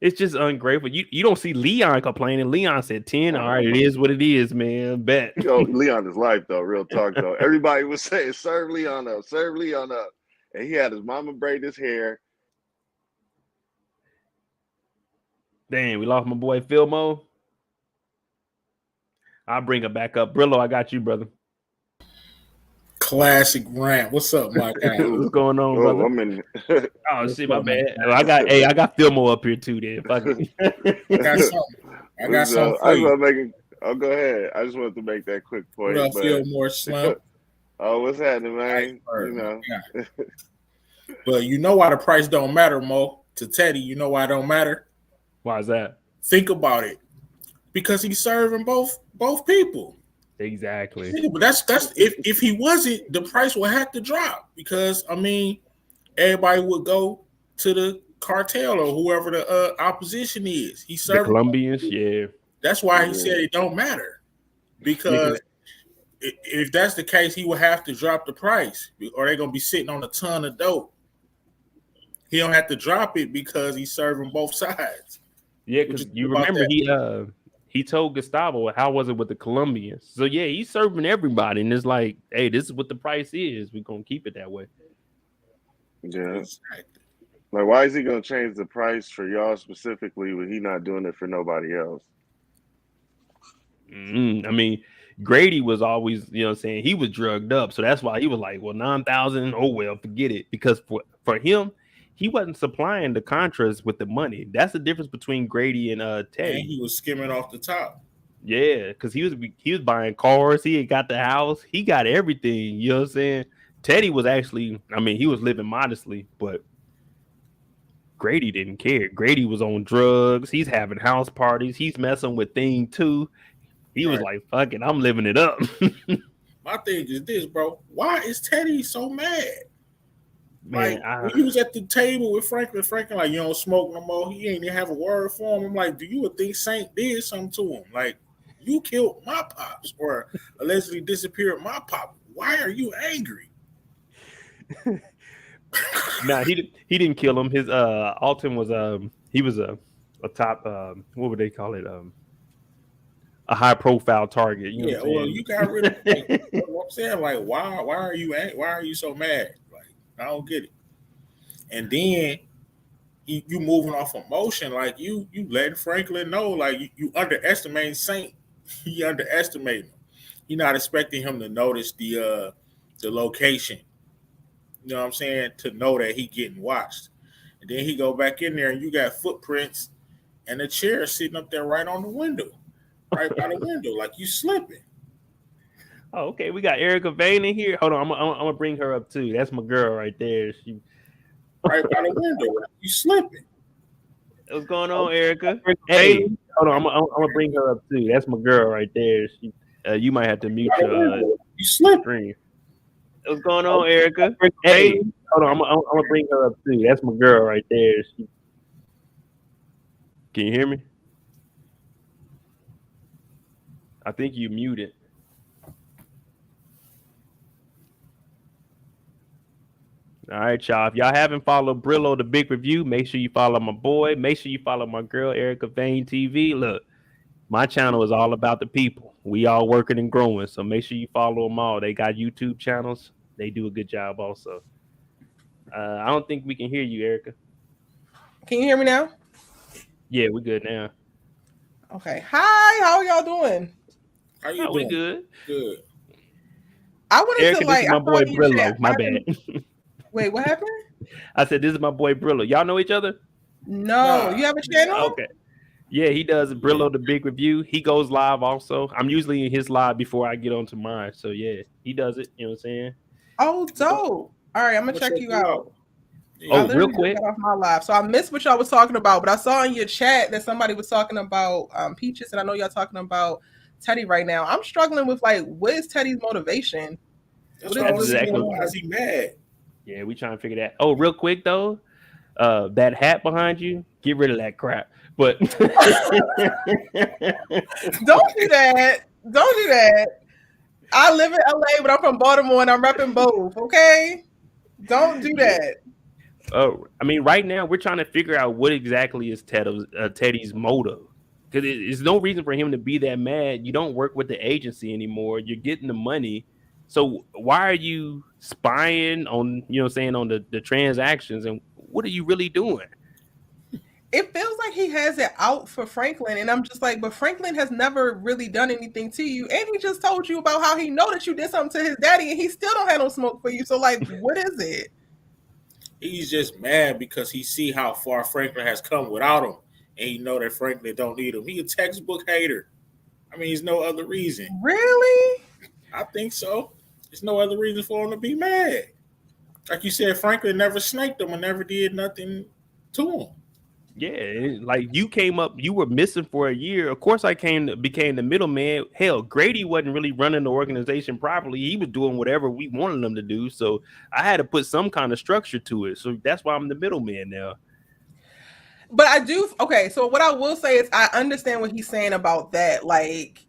It's just ungrateful. You don't see Leon complaining. Leon said 10. All right, it is what it is, man. Bet. Leon is life, though. Real talk, though. Everybody was saying, serve Leon up. Serve Leon up. And he had his mama braid his hair. Damn, we lost my boy Philmo. I'll bring it back up. Brillo, I got you, brother. Classic rant. What's up, my guy? What's going on, brother? I'm in. Oh, shit, my bad. I got Philmo up here too. Then I got something. For you. Go ahead. I just wanted to make that quick point. What up, Fillmore Slim? Oh, what's happening, man? But you know why the price don't matter, Mo? To Teddy, you know why it don't matter? Why is that? Think about it. Because he's serving both people. Exactly. Yeah, but that's if he wasn't, the price would have to drop because everybody would go to the cartel or whoever the opposition is. He's serving the Colombians, yeah. That's why he said it don't matter. Because if that's the case, he would have to drop the price, or they're gonna be sitting on a ton of dope. He don't have to drop it because he's serving both sides. Yeah, because you remember he told Gustavo, how was it with the Colombians? So yeah, he's serving everybody, and it's like, hey, this is what the price is. We're gonna keep it that way. Yeah. Exactly. Like, why is he gonna change the price for y'all specifically when he not doing it for nobody else? I mean, Grady was always, saying he was drugged up, so that's why he was like, well, 9,000. Oh well, forget it. Because for him, he wasn't supplying the Contras with the money. That's the difference between Grady and Teddy. And he was skimming off the top. Yeah, because he was buying cars. He had got the house. He got everything. You know what I'm saying? Teddy was actually, he was living modestly, but Grady didn't care. Grady was on drugs. He's having house parties. He's messing with Thing 2. He was like, fuck it, I'm living it up. My thing is this, bro. Why is Teddy so mad? Man, when he was at the table with Franklin, like, you don't smoke no more. He ain't even have a word for him. I'm like, do you think Saint did something to him? Like, you killed my pops or allegedly disappeared my pop. Why are you angry? Nah, he didn't kill him. His Alton was he was a top what would they call it? A high profile target. You know well, you got rid of what I'm saying. Like, why are you so mad? I don't get it. And then you moving off emotion, like you letting Franklin know, like you underestimating Saint. You underestimate him. You're not expecting him to notice the location. You know what I'm saying? To know that he getting watched. And then he go back in there and you got footprints and a chair sitting up there right on the window. Right by the window, like you slipping. Oh, okay. We got Erica Vane in here. Hold on, I'm gonna bring her up too. That's my girl right there. She right by the window. You slipping. What's going on, Erica? Hey, hold on. I'm gonna bring her up too. That's my girl right there. She, you might have to mute your you slipping. screen. What's going on, Erica? Hey, hold on. I'm gonna bring her up too. That's my girl right there. Can you hear me? I think you muted. All right, y'all. If y'all haven't followed Brillo the Big Review, make sure you follow my boy. Make sure you follow my girl, Erica Vane TV. Look, my channel is all about the people. We all working and growing, so make sure you follow them all. They got YouTube channels. They do a good job also. I don't think we can hear you, Erica. Can you hear me now? Yeah, we're good now. Okay. Hi, how are y'all doing? How you doing? We good. Good. I wanted Erica, to like. This is my boy Brillo. My bad. Wait, what happened? I said this is my boy Brillo. Y'all know each other? No. You have a channel? Okay. Yeah, he does Brillo the Big Review. He goes live also. I'm usually in his live before I get onto mine. So yeah, he does it. You know what I'm saying? Oh, dope. All right, I'm gonna check you out. Oh, real quick. Got off my live, so I missed what y'all was talking about, but I saw in your chat that somebody was talking about Peaches, and I know y'all talking about Teddy right now. I'm struggling with like, what is Teddy's motivation? That's exactly why is he mad? Yeah, we trying to figure that. Oh, real quick though, that hat behind you, get rid of that crap. But don't do that. Don't do that. I live in LA, but I'm from Baltimore and I'm repping both. Okay, don't do that. Oh, I mean, right now we're trying to figure out what exactly is Teddy's motive, because there's no reason for him to be that mad. You don't work with the agency anymore. You're getting the money, so why are you spying on? You know, saying on the transactions, and what are you really doing? It feels like he has it out for Franklin, and I'm just like, but Franklin has never really done anything to you, and he just told you about how he know that you did something to his daddy, and he still don't have no smoke for you. So, like, what is it? He's just mad because he see how far Franklin has come without him, and he know that Franklin don't need him. He a textbook hater. I mean, there's no other reason. Really? I think so. There's no other reason for him to be mad. Like you said, Franklin never snaked him and never did nothing to him. Yeah, like you came up, you were missing for a year. Of course, I became the middleman. Hell, Grady wasn't really running the organization properly. He was doing whatever we wanted him to do. So I had to put some kind of structure to it. So that's why I'm the middleman now. But I do. Okay, so what I will say is I understand what he's saying about that. Like,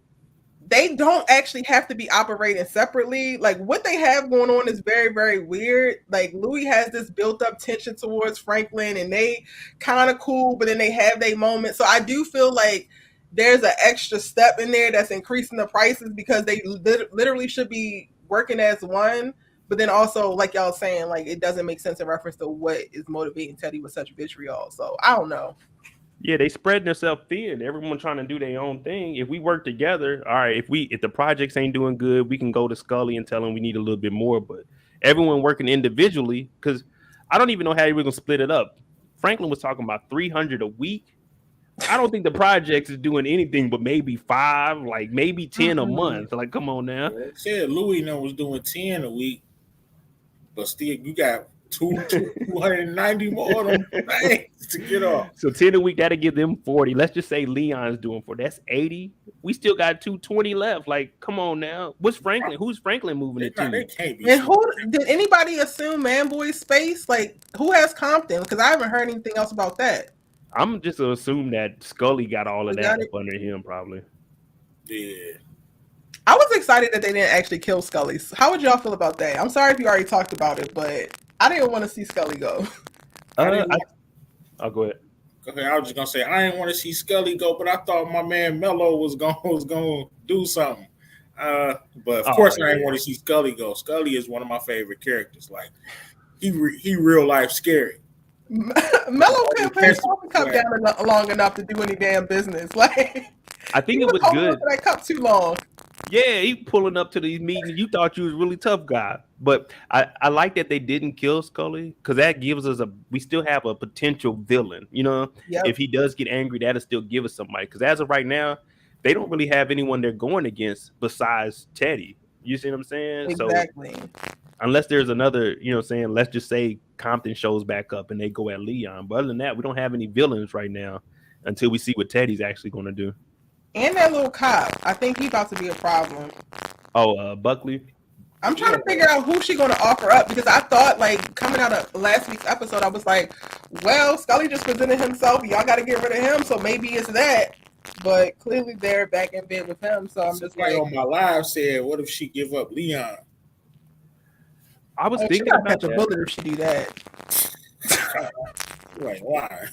they don't actually have to be operating separately. Like, what they have going on is very, very weird. Like, Louis has this built up tension towards Franklin, and they kind of cool, but then they have their moments. So I do feel like there's an extra step in there that's increasing the prices because they literally should be working as one. But then also, like y'all saying, like, it doesn't make sense in reference to what is motivating Teddy with such vitriol. So I don't know. Yeah, they spreading themselves thin. Everyone trying to do their own thing. If we work together, all right. If the projects ain't doing good, we can go to Scully and tell them we need a little bit more. But everyone working individually, because I don't even know how we're gonna split it up. Franklin was talking about 300 a week. I don't think the projects is doing anything but maybe 5, like maybe 10 a month. Like, come on now. Well, said Louis was doing 10 a week, but still you got 290 more of them things to get off. So 10 a week, that'll give them 40. Let's just say Leon's doing 40. That's 80. We still got 220 left. Like, come on now. What's Franklin? Who's Franklin moving it to? They can't be. And who did anybody assume Manboy's space? Like, who has Compton? Because I haven't heard anything else about that. I'm just gonna assume that Scully got all of that up under him, probably. Yeah. I was excited that they didn't actually kill Scully. How would y'all feel about that? I'm sorry if you already talked about it, but I didn't want to see Scully go. I'll go ahead. Okay, I was just gonna say I didn't want to see Scully go, but I thought my man Melo was gonna do something. But of course, I didn't want to see Scully go. Scully is one of my favorite characters. Like he real life scary. Melo can't put his coffee cup down long enough to do any damn business. Like, I think it was good. That cup too long. Yeah, he pulling up to these meetings. You thought you was a really tough guy, but I like that they didn't kill Scully because that gives us we still have a potential villain. You know, if he does get angry, that'll still give us somebody. Because as of right now, they don't really have anyone they're going against besides Teddy. You see what I'm saying? Exactly. So, unless there's another, you know what I'm saying, let's just say Compton shows back up and they go at Leon. But other than that, we don't have any villains right now until we see what Teddy's actually going to do. And that little cop, I think he's about to be a problem. Oh, Buckley? I'm trying to figure out who she going to offer up because I thought, like, coming out of last week's episode, I was like, well, Scully just presented himself. Y'all got to get rid of him, so maybe it's that. But clearly they're back in bed with him, so I'm just like... on my live said, what if she give up Leon? I was thinking about catch a bullet if she do that. Like, why?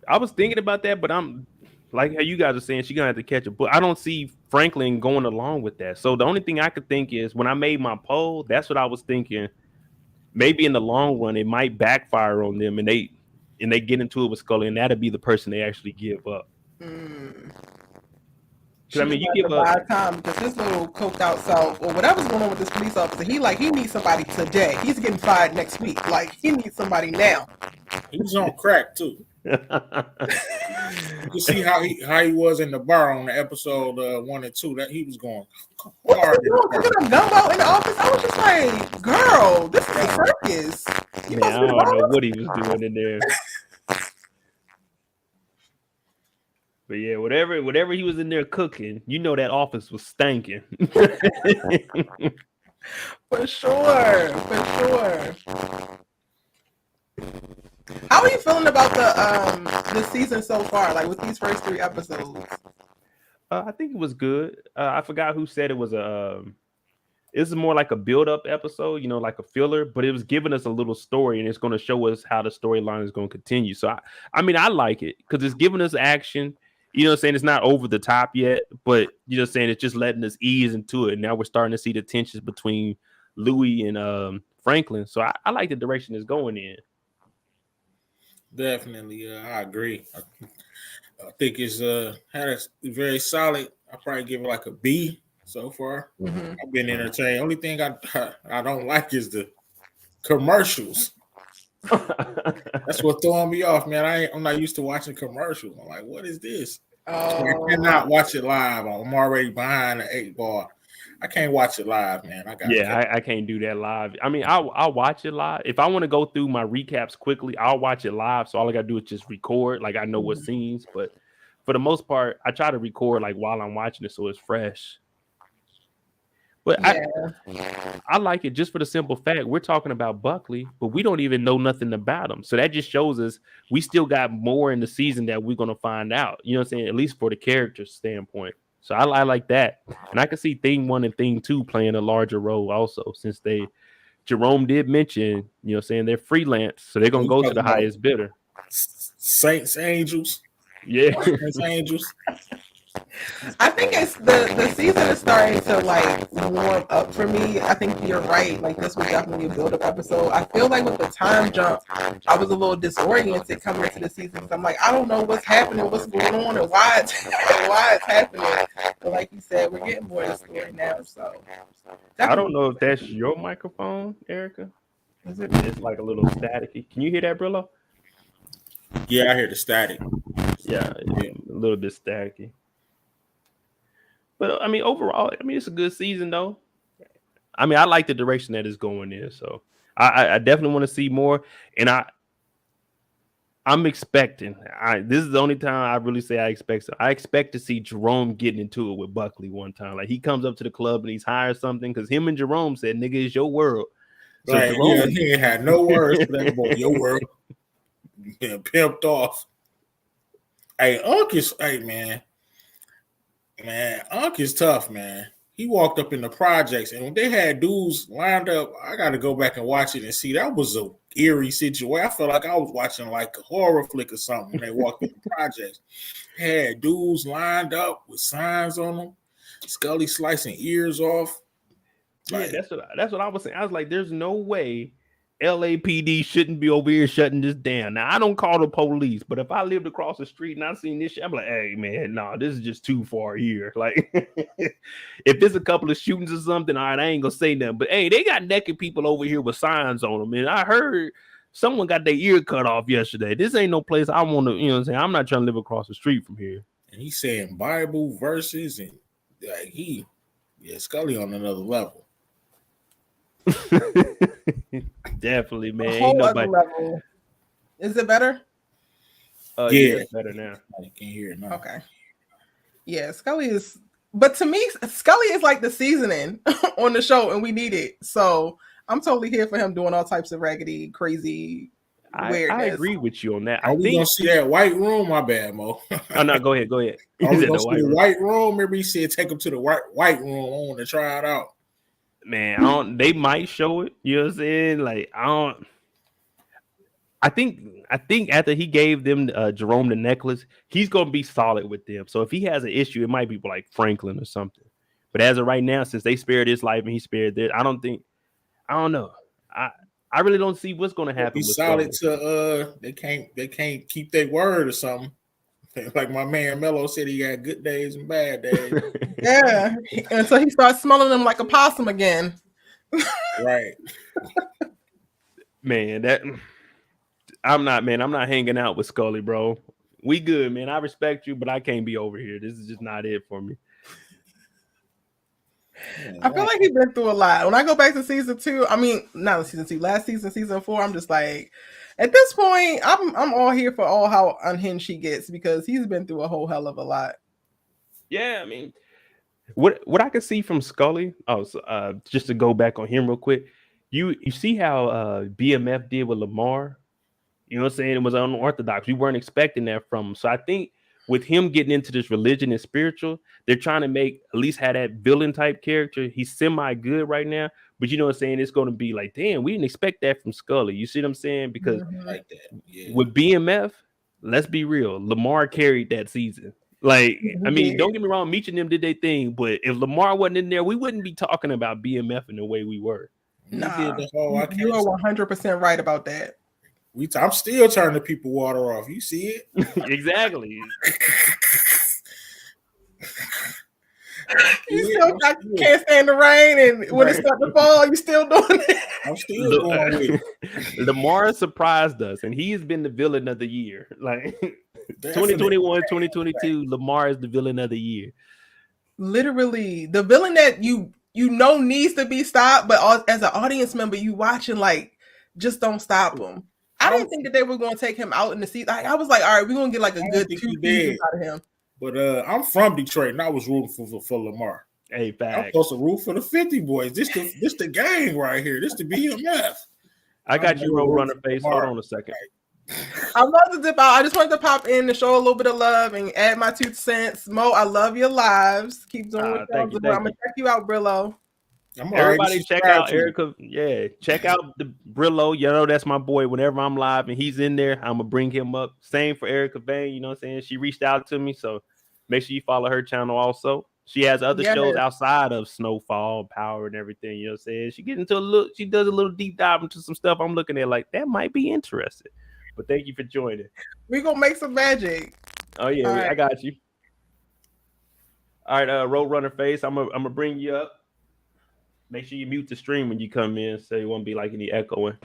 I was thinking about that, but I'm... Like how you guys are saying, she's going to have to catch a bullet. I don't see Franklin going along with that. So the only thing I could think is when I made my poll, that's what I was thinking. Maybe in the long run, it might backfire on them and they get into it with Scully, and that'll be the person they actually give up. I mean, you give up time because this little coked out self or whatever's going on with this police officer, he needs somebody today. He's getting fired next week. Like he needs somebody now. He's on crack too. You see how he was in the bar on the episode 1 and 2 that he was going hard. Gumbo in the office. I was just like, girl, this is a circus. Man, I don't know what he was doing in there. But yeah, whatever he was in there cooking, you know that office was stinking. For sure. How are you feeling about the season so far? Like with these first 3 episodes? I think it was good. I forgot who said it was it's more like a build-up episode, you know, like a filler, but it was giving us a little story and it's going to show us how the storyline is going to continue. So I mean, I like it because it's giving us action. You know what I'm saying? It's not over the top yet, but you know what I'm saying? It's just letting us ease into it. Now we're starting to see the tensions between Louis and Franklin. So I like the direction it's going in. Definitely. I agree. I think it's very solid. I'll probably give it like a B so far. Mm-hmm. I've been entertained. Only thing I don't like is the commercials. That's what throwing me off, man. I'm not used to watching commercials. I'm like, what is this? I cannot watch it live. I'm already behind the 8 ball. I can't watch it live, man. I can't do that live. I mean, I'll watch it live. If I want to go through my recaps quickly, I'll watch it live. So all I gotta do is just record. Like I know what scenes, but for the most part, I try to record like while I'm watching it so it's fresh. But I like it just for the simple fact we're talking about Buckley, but we don't even know nothing about him. So that just shows us we still got more in the season that we're gonna find out. You know what I'm saying? At least for the character standpoint. So I like that. And I can see Thing 1 and Thing 2 playing a larger role also, since Jerome did mention, you know what I'm saying, they're freelance, so they're gonna go to the highest bidder. Saints, Angels. Yeah. Saints, Angels. I think it's the season is starting to like warm up for me. I think you're right. Like this was definitely a build-up episode. I feel like with the time jump, I was a little disoriented coming into the season. I'm like, I don't know what's happening, what's going on, or why it's happening. But like you said, we're getting more of the story now. So I don't know if that's your microphone, Erica. Is it? It's like a little staticky. Can you hear that, Brillo? Yeah, I hear the static. Yeah, a little bit staticky. But I mean, overall, I mean, it's a good season, though. I mean, I like the direction that it's going in, so I definitely want to see more. And I'm expecting. This is the only time I really say I expect. I expect to see Jerome getting into it with Buckley one time. Like he comes up to the club and he's hired something because him and Jerome said, "Nigga, it's your world." So right, Jerome, he ain't had no words for that boy. Your world, being pimped off. Hey, Unc is. Hey, man. Man, Unc is tough, man. He walked up in the projects, and when they had dudes lined up, I got to go back and watch it and see. That was a eerie situation. I felt like I was watching like a horror flick or something when they walked in the projects. They had dudes lined up with signs on them. Scully slicing ears off. Like, yeah, that's what I was saying. I was like, there's no way LAPD shouldn't be over here shutting this down. Now, I don't call the police, but if I lived across the street and I seen this shit, I'm like, hey, man, no, this is just too far here. Like, if there's a couple of shootings or something, all right, I ain't gonna say nothing. But, hey, they got naked people over here with signs on them. And I heard someone got their ear cut off yesterday. This ain't no place I want to, you know what I'm saying? I'm not trying to live across the street from here. And he's saying Bible verses and like Scully on another level. Definitely, man. Ain't nobody... level. Is it better? Yeah, it's better now. I can't hear it now. Okay. Yeah, Scully is But to me, Scully is like the seasoning on the show, and we need it. So I'm totally here for him doing all types of raggedy, crazy weirdness. I agree with you on that. Are we gonna see that white room? My bad, Mo. Oh no, go ahead. Are we gonna see the white room? Remember he said take him to the white room. I want to try it out. Man, they might show it. You know what I'm saying? Like I think after he gave them Jerome the necklace, he's gonna be solid with them. So if he has an issue, it might be like Franklin or something. But as of right now, since they spared his life and he spared theirs, I don't know. I really don't see what's gonna happen. Be solid to they can't keep their word or something. Like my man Melo said, he got good days and bad days. Yeah, and so he starts smelling them like a possum again. Right, man. I'm not hanging out with Scully, bro. We good, man. I respect you, but I can't be over here. This is just not it for me. I feel like he's been through a lot. When I go back to season 2, I mean, not season 2, last season, season 4, I'm just like, at this point, I'm all here for all how unhinged he gets because he's been through a whole hell of a lot. Yeah, I mean, what I can see from Scully, just to go back on him real quick, you see how BMF did with Lamar. You know what I'm saying? It was unorthodox. We weren't expecting that from him. So I think with him getting into this religion and spiritual, they're trying to make at least have that villain type character. He's semi good right now, but you know what I'm saying? It's going to be like, damn, we didn't expect that from Scully. You see what I'm saying? Because like that. Yeah. With BMF, let's be real, Lamar carried that season. Like, I mean, don't get me wrong, Meech and them did their thing, but if Lamar wasn't in there, we wouldn't be talking about BMF in the way we were. Nah, you are 100% right about that. I'm still turning people water off. You see it? Exactly. You still can't stand the rain, and when it starts to fall, you still doing it. I'm still going with it. Lamar surprised us, and he's been the villain of the year. Like 2021, 2022, Lamar is the villain of the year. Literally, the villain that you know needs to be stopped, but as an audience member, you watching like just don't stop him. I didn't think that they were going to take him out in the season. I was like, all right, we're going to get like a good 2 seasons out of him. But I'm from Detroit, and I was rooting for Lamar. Hey, fact. I'm supposed to root for the 50 boys. This the gang right here. This the BMF. I got you, Roadrunner face. Hold on a second. I love to dip out. I just wanted to pop in to show a little bit of love and add my 2 cents. Mo, I love your lives. Keep doing what you're doing. I'm going to check you out, Brillo. Everybody check out Erica. Yeah, check out the Brillo. You know, that's my boy. Whenever I'm live and he's in there, I'm gonna bring him up. Same for Erica Vane. You know what I'm saying? She reached out to me, so make sure you follow her channel also. She has other shows outside of Snowfall, Power, and everything. You know what I'm saying? She does a little deep dive into some stuff I'm looking at like that might be interesting. But thank you for joining. We're gonna make some magic. Oh yeah, right. I got you. All right, Roadrunner face. I'm gonna bring you up. Make sure you mute the stream when you come in so it won't be like any echoing.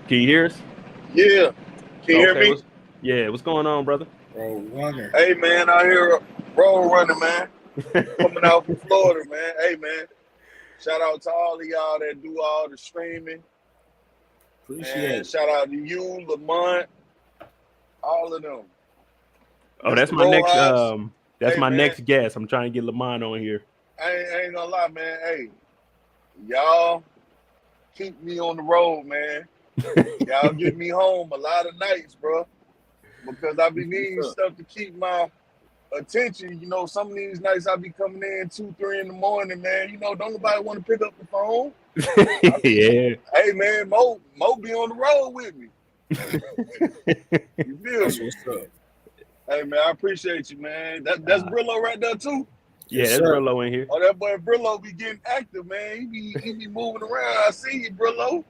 Can you hear us? Yeah. Can you hear me? What's going on, brother? Road runner. Hey, man, I hear road runner, man. Coming out from Florida, man. Hey, man. Shout out to all of y'all that do all the streaming. Appreciate it. Shout out to you, Lamont, all of them. Oh, that's my next next guest. I'm trying to get Lamont on here. I ain't gonna lie, man. Hey, y'all keep me on the road, man. Y'all get me home a lot of nights, bro, because I be needing stuff to keep my attention. You know, some of these nights I be coming in 2, 3 in the morning, man. You know, don't nobody want to pick up the phone. Yeah. Hey, man, Mo be on the road with me. You feel me? What's up? Hey, man, I appreciate you, man. That's Brillo right there too. Yeah, that's Brillo in here. Oh, that boy Brillo be getting active, man. He be moving around. I see you, Brillo.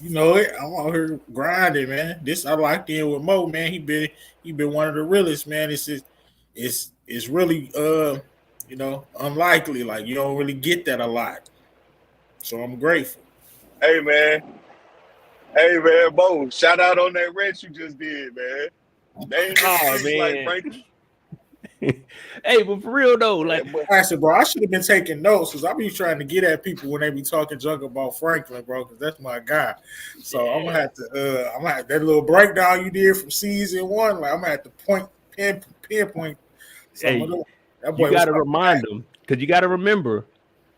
You know it. I'm out here grinding, man. This I locked in with Mo, man. He been one of the realest, man. It's really you know, unlikely. Like you don't really get that a lot. So I'm grateful. Hey man, Bo, shout out on that rent you just did, man. They ain't man. Like Hey, but for real though, like I said, bro, I should have been taking notes because I be trying to get at people when they be talking junk about Franklin, bro, because that's my guy. So I'm gonna have that little breakdown you did from season 1. Like I'm gonna have to pinpoint some of them. That boy You got to was remind them because you got to remember.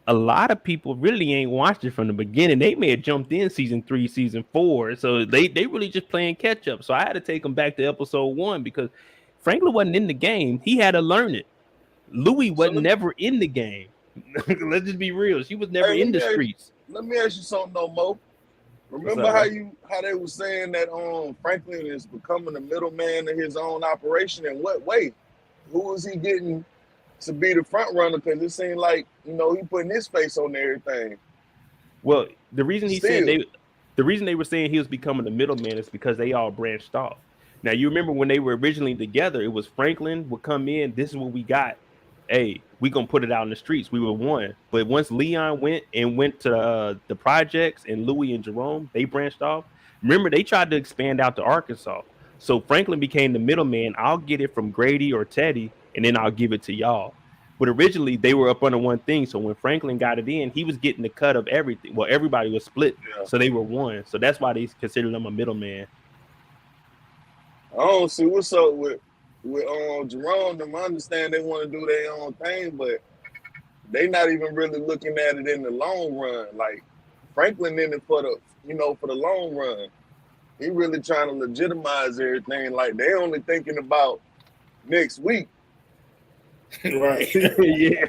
A lot of people really ain't watched it from the beginning. They may have jumped in season 3, season 4, so they really just playing catch up. So I had to take them back to episode 1 because Franklin wasn't in the game. He had to learn it. Louis wasn't never in the game. Let's just be real. She was never in the streets. Let me ask you something though, Mo. Remember how they were saying that Franklin is becoming the middleman in his own operation? In what way? Who is he getting to be the front runner? Because it seemed like, he putting his face on everything. Well, the reason they were saying he was becoming the middleman is because they all branched off. Now you remember when they were originally together, it was Franklin would come in. This is what we got. Hey, we gonna put it out in the streets. We were one. But once Leon went to the projects and Louis and Jerome, they branched off. Remember, they tried to expand out to Arkansas. So Franklin became the middleman. I'll get it from Grady or Teddy, and then I'll give it to y'all. But originally they were up under one thing. So when Franklin got it in, he was getting the cut of everything. Well, everybody was split. Yeah. So they were one. So that's why they considered him a middleman. I don't see what's up with Jerome. I understand they want to do their own thing, but they not even really looking at it in the long run. Like Franklin in it for the long run. He really trying to legitimize everything. Like they only thinking about next week. Right. Yeah,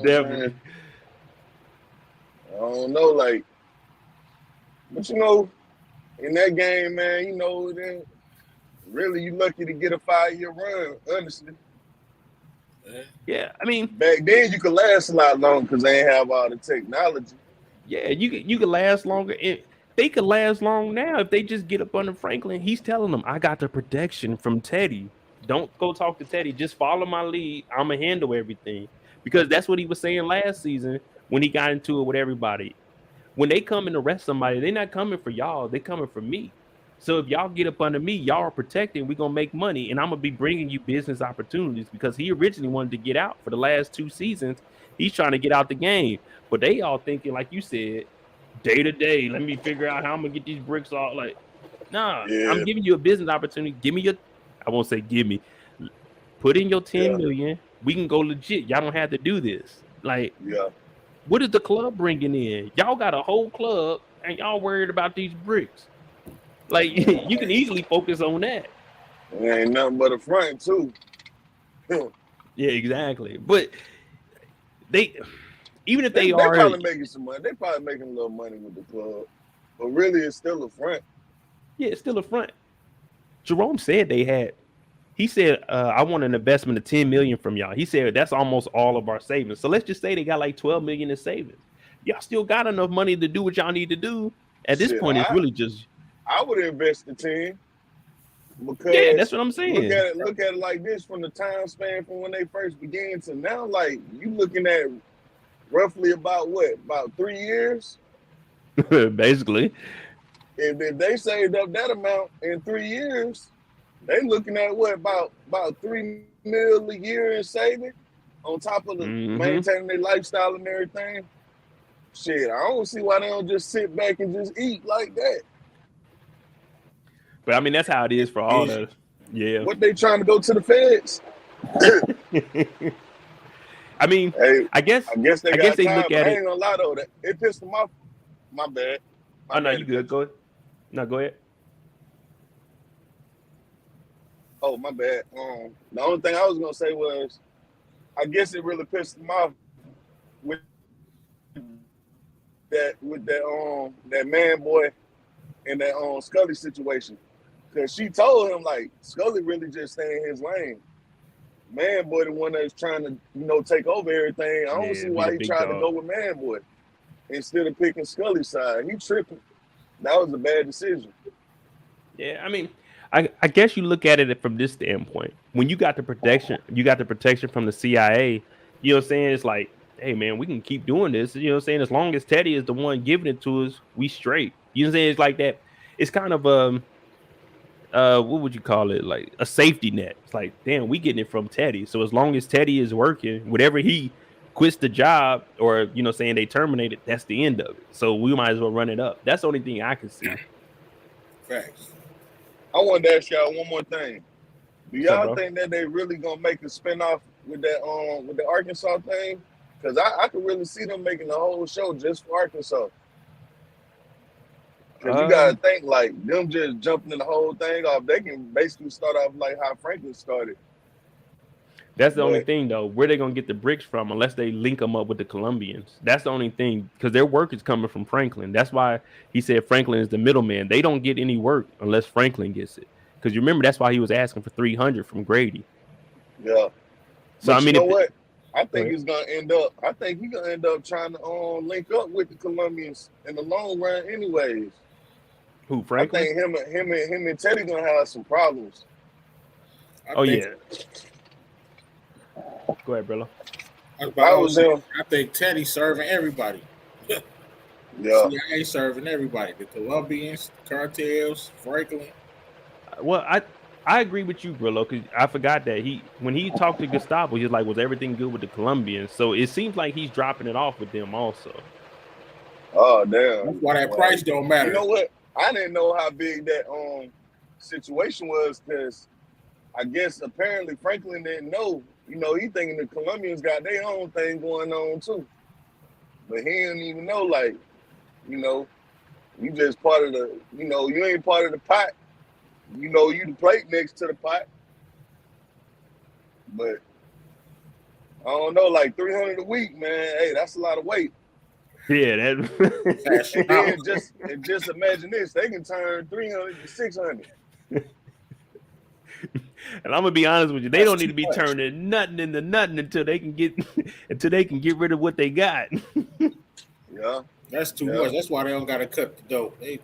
definitely. I don't know, but in that game, man, then really you lucky to get a 5-year run, honestly. Yeah, I mean, back then you could last a lot longer because they ain't have all the technology. Yeah, you could last longer. They could last long now if they just get up under Franklin. He's telling them, I got the protection from Teddy. Don't go talk to Teddy. Just follow my lead. I'm going to handle everything. Because that's what he was saying last season when he got into it with everybody. When they come and arrest somebody, they're not coming for y'all. They're coming for me. So if y'all get up under me, y'all are protected. We're going to make money. And I'm going to be bringing you business opportunities because he originally wanted to get out for the last 2 seasons. He's trying to get out the game. But they all thinking, like you said, day to day, let me figure out how I'm going to get these bricks all. Like, nah, yeah. I'm giving you a business opportunity. Give me your, I won't say give me. Put in your 10 million. We can go legit. Y'all don't have to do this. Like, what is the club bringing in? Y'all got a whole club and y'all worried about these bricks. Like, you can easily focus on that. It ain't nothing but a front, too. Yeah, exactly. But even if they are probably making some money. They probably making a little money with the club. But really, it's still a front. Yeah, it's still a front. Jerome said he said, I want an investment of 10 million from y'all. He said that's almost all of our savings. So let's just say they got like 12 million in savings. Y'all still got enough money to do what y'all need to do. At this point, it's really just. I would invest the 10 because that's what I'm saying. Look at it like this: from the time span from when they first began to now, like you looking at roughly about 3 years? Basically. If they saved up that amount in 3 years, they looking at about $3 million a year in saving on top of the maintaining their lifestyle and everything. Shit, I don't see why they don't just sit back and just eat like that. But I mean, that's how it is for all the. Yeah. What they trying to go to the feds? I mean, I guess they look at it. I ain't gonna lie though, it pissed them off. My bad. No, you good. Go ahead. No, go ahead. Oh, my bad. The only thing I was gonna say was, I guess it really pissed them off with that man boy and that Scully situation. Because she told him, like, Scully really just stay in his lane. Man boy, the one that's trying to, take over everything. I don't see why he tried to go with man boy instead of picking Scully's side. He tripping. That was a bad decision. Yeah, I mean, I guess you look at it from this standpoint. When you got the protection from the CIA, you know what I'm saying? It's like, hey, man, we can keep doing this. You know what I'm saying? As long as Teddy is the one giving it to us, we straight. You know what I'm saying? It's like that. It's kind of what would you call it? Like a safety net. It's like, damn, we getting it from Teddy. So as long as Teddy is working, whatever he quits the job or, saying they terminate it, that's the end of it. So we might as well run it up. That's the only thing I can see. Facts. I wanted to ask y'all one more thing. Do y'all think that they really gonna make a spinoff with the Arkansas thing? Because I could really see them making the whole show just for Arkansas. Because you gotta think like them just jumping in the whole thing off. They can basically start off like how Franklin started. That's the only thing though. Where they gonna get the bricks from unless they link them up with the Colombians? That's the only thing because their work is coming from Franklin. That's why he said Franklin is the middleman. They don't get any work unless Franklin gets it. Because you remember that's why he was asking for 300 from Grady. Yeah. So but I mean, you know what? I think he's gonna end up. I think he's gonna end up trying to link up with the Colombians in the long run, anyways. Who, Franklin? I think him and Teddy gonna have some problems. Yeah. Go ahead, Brillo. I think Teddy's serving everybody. Yeah. CIA serving everybody. The Colombians, the cartels, Franklin. Well, I agree with you, Brillo, because I forgot that when he talked to Gustavo, he was like, was everything good with the Colombians? So it seems like he's dropping it off with them also. Oh, damn. That's why that price don't matter. You know what? I didn't know how big that situation was because I guess apparently Franklin didn't know. You know, he thinking the Colombians got their own thing going on too. But he didn't even know, like, you know, you just part of the, you know, you ain't part of the pot. You know, you the plate next to the pot. But I don't know, like 300 a week, man. Hey, that's a lot of weight. Yeah, and just imagine this: they can turn 300 to 600. And I'm gonna be honest with you, they don't need to be turning nothing into nothing until they can get rid of what they got. Yeah, that's too much. That's why they don't gotta cut the dope. You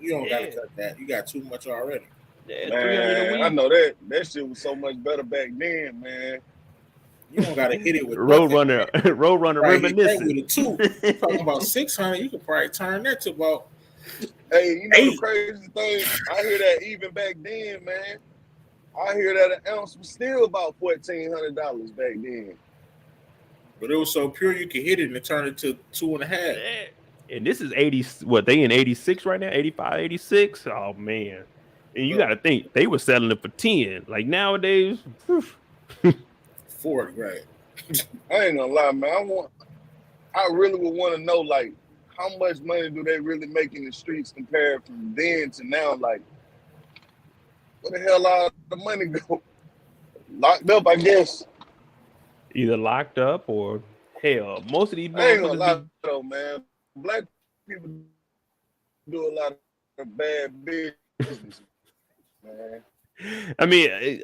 don't gotta cut that. You got too much already. Yeah, man, I know that shit was so much better back then, man. You don't gotta hit it with Roadrunner reminiscing. With a 2. Talking about 600, you could probably turn that to about. Hey, you know 8. The crazy thing? I hear that even back then, man. I hear that an ounce was still about $1,400 back then. But it was so pure you could hit it and turn it to 2.5. And this is 80. What, they in 86 right now? 85, 86? Oh man. And you gotta think they were selling it for 10. Like nowadays. 40, right? I ain't gonna lie, man. I really would want to know, like, how much money do they really make in the streets compared from then to now? Like, where the hell all the money go? Locked up, I guess. Either locked up or hell. Most of these I ain't gonna lie though, man. Black people do a lot of bad business, man. I mean,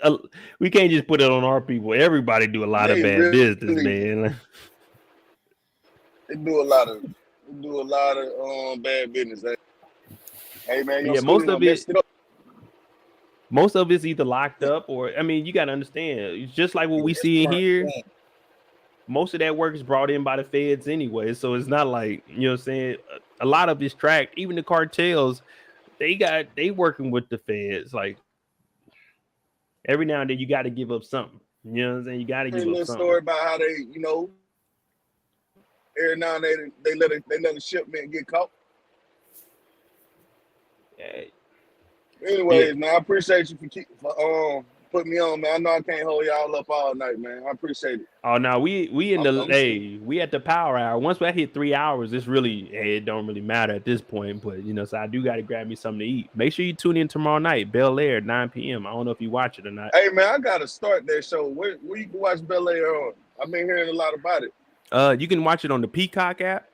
we can't just put it on our people. Everybody do a lot of bad business, man. They do a lot of bad business. Hey man, yeah, most of it's either locked up or, I mean, you got to understand, it's just like what we see in here. Most of that work is brought in by the feds anyway, so it's not like, you know what I'm saying, a lot of it's tracked. Even the cartels, they working with the feds. Like every now and then you got to give up something. You know what I'm saying? You got to give up something. Story about how they, you know, every now and then they let a shipment get caught. Yeah. Anyways, man, I appreciate you for putting me on, man. I know I can't hold y'all up all night, man. I appreciate it. Oh no, we at the power hour. Once we hit 3 hours, it don't really matter at this point. But you know, so I do got to grab me something to eat. Make sure you tune in tomorrow night, Bel Air, 9 p.m. I don't know if you watch it or not. Hey man, I gotta start that show. Where you can watch Bel Air on? I've been hearing a lot about it. You can watch it on the Peacock app,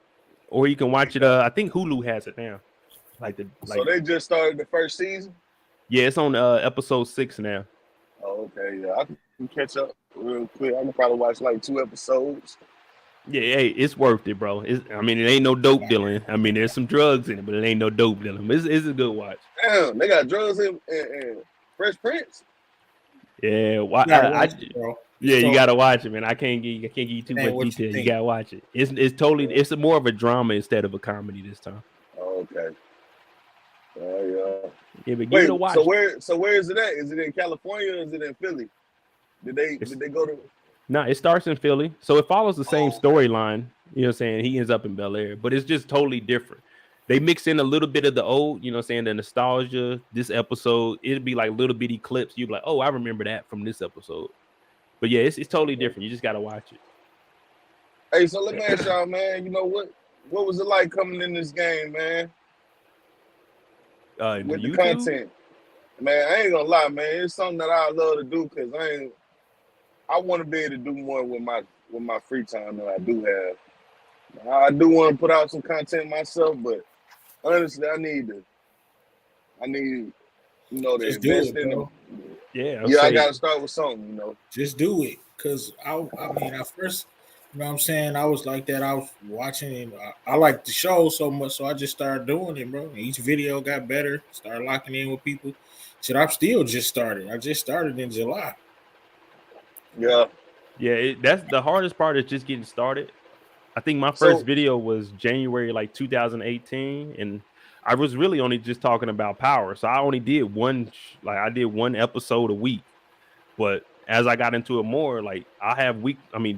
or you can watch it. I think Hulu has it now. So they just started the first season? Yeah, it's on episode 6 now. Oh, okay, yeah. I can catch up real quick. I can probably watch like 2 episodes. Yeah, hey, it's worth it, bro. It ain't no dope dealing. I mean, there's some drugs in it, but it ain't no dope dealing. It's a good watch. Damn, they got drugs in Fresh Prince? Yeah, you gotta watch it, man. I can't give you too much detail. You gotta watch it. It's more of a drama instead of a comedy this time. Oh, okay. Yeah, but give it a watch. So where is it at? Is it in California or is it in Philly? Did they go to? No, it starts in Philly, so it follows the same storyline. You know what I'm saying? He ends up in Bel Air, but it's just totally different. They mix in a little bit of the old, you know what I'm saying, the nostalgia. This episode, it'd be like little bitty clips. You'd be like, oh, I remember that from this episode. But yeah, it's totally different. You just gotta watch it. Hey, so let me ask y'all, man. You know what was it like coming in this game, man? With the content, man. I ain't gonna lie, man. It's something that I love to do because I want to be able to do more with my free time that I do have. I do want to put out some content myself, but honestly, I need to just do invest it, in bro. Yeah, I gotta start with something, Just do it, cause I mean, at first, you know what I'm saying, I was like that. I was watching and I liked the show so much, so I just started doing it, bro. And each video got better. Started locking in with people. Shit, I'm still just started. I just started in July. Yeah. That's the hardest part is just getting started. I think my first video was January 2018, and I was really only just talking about power. So I only did one episode a week. But as I got into it more, I have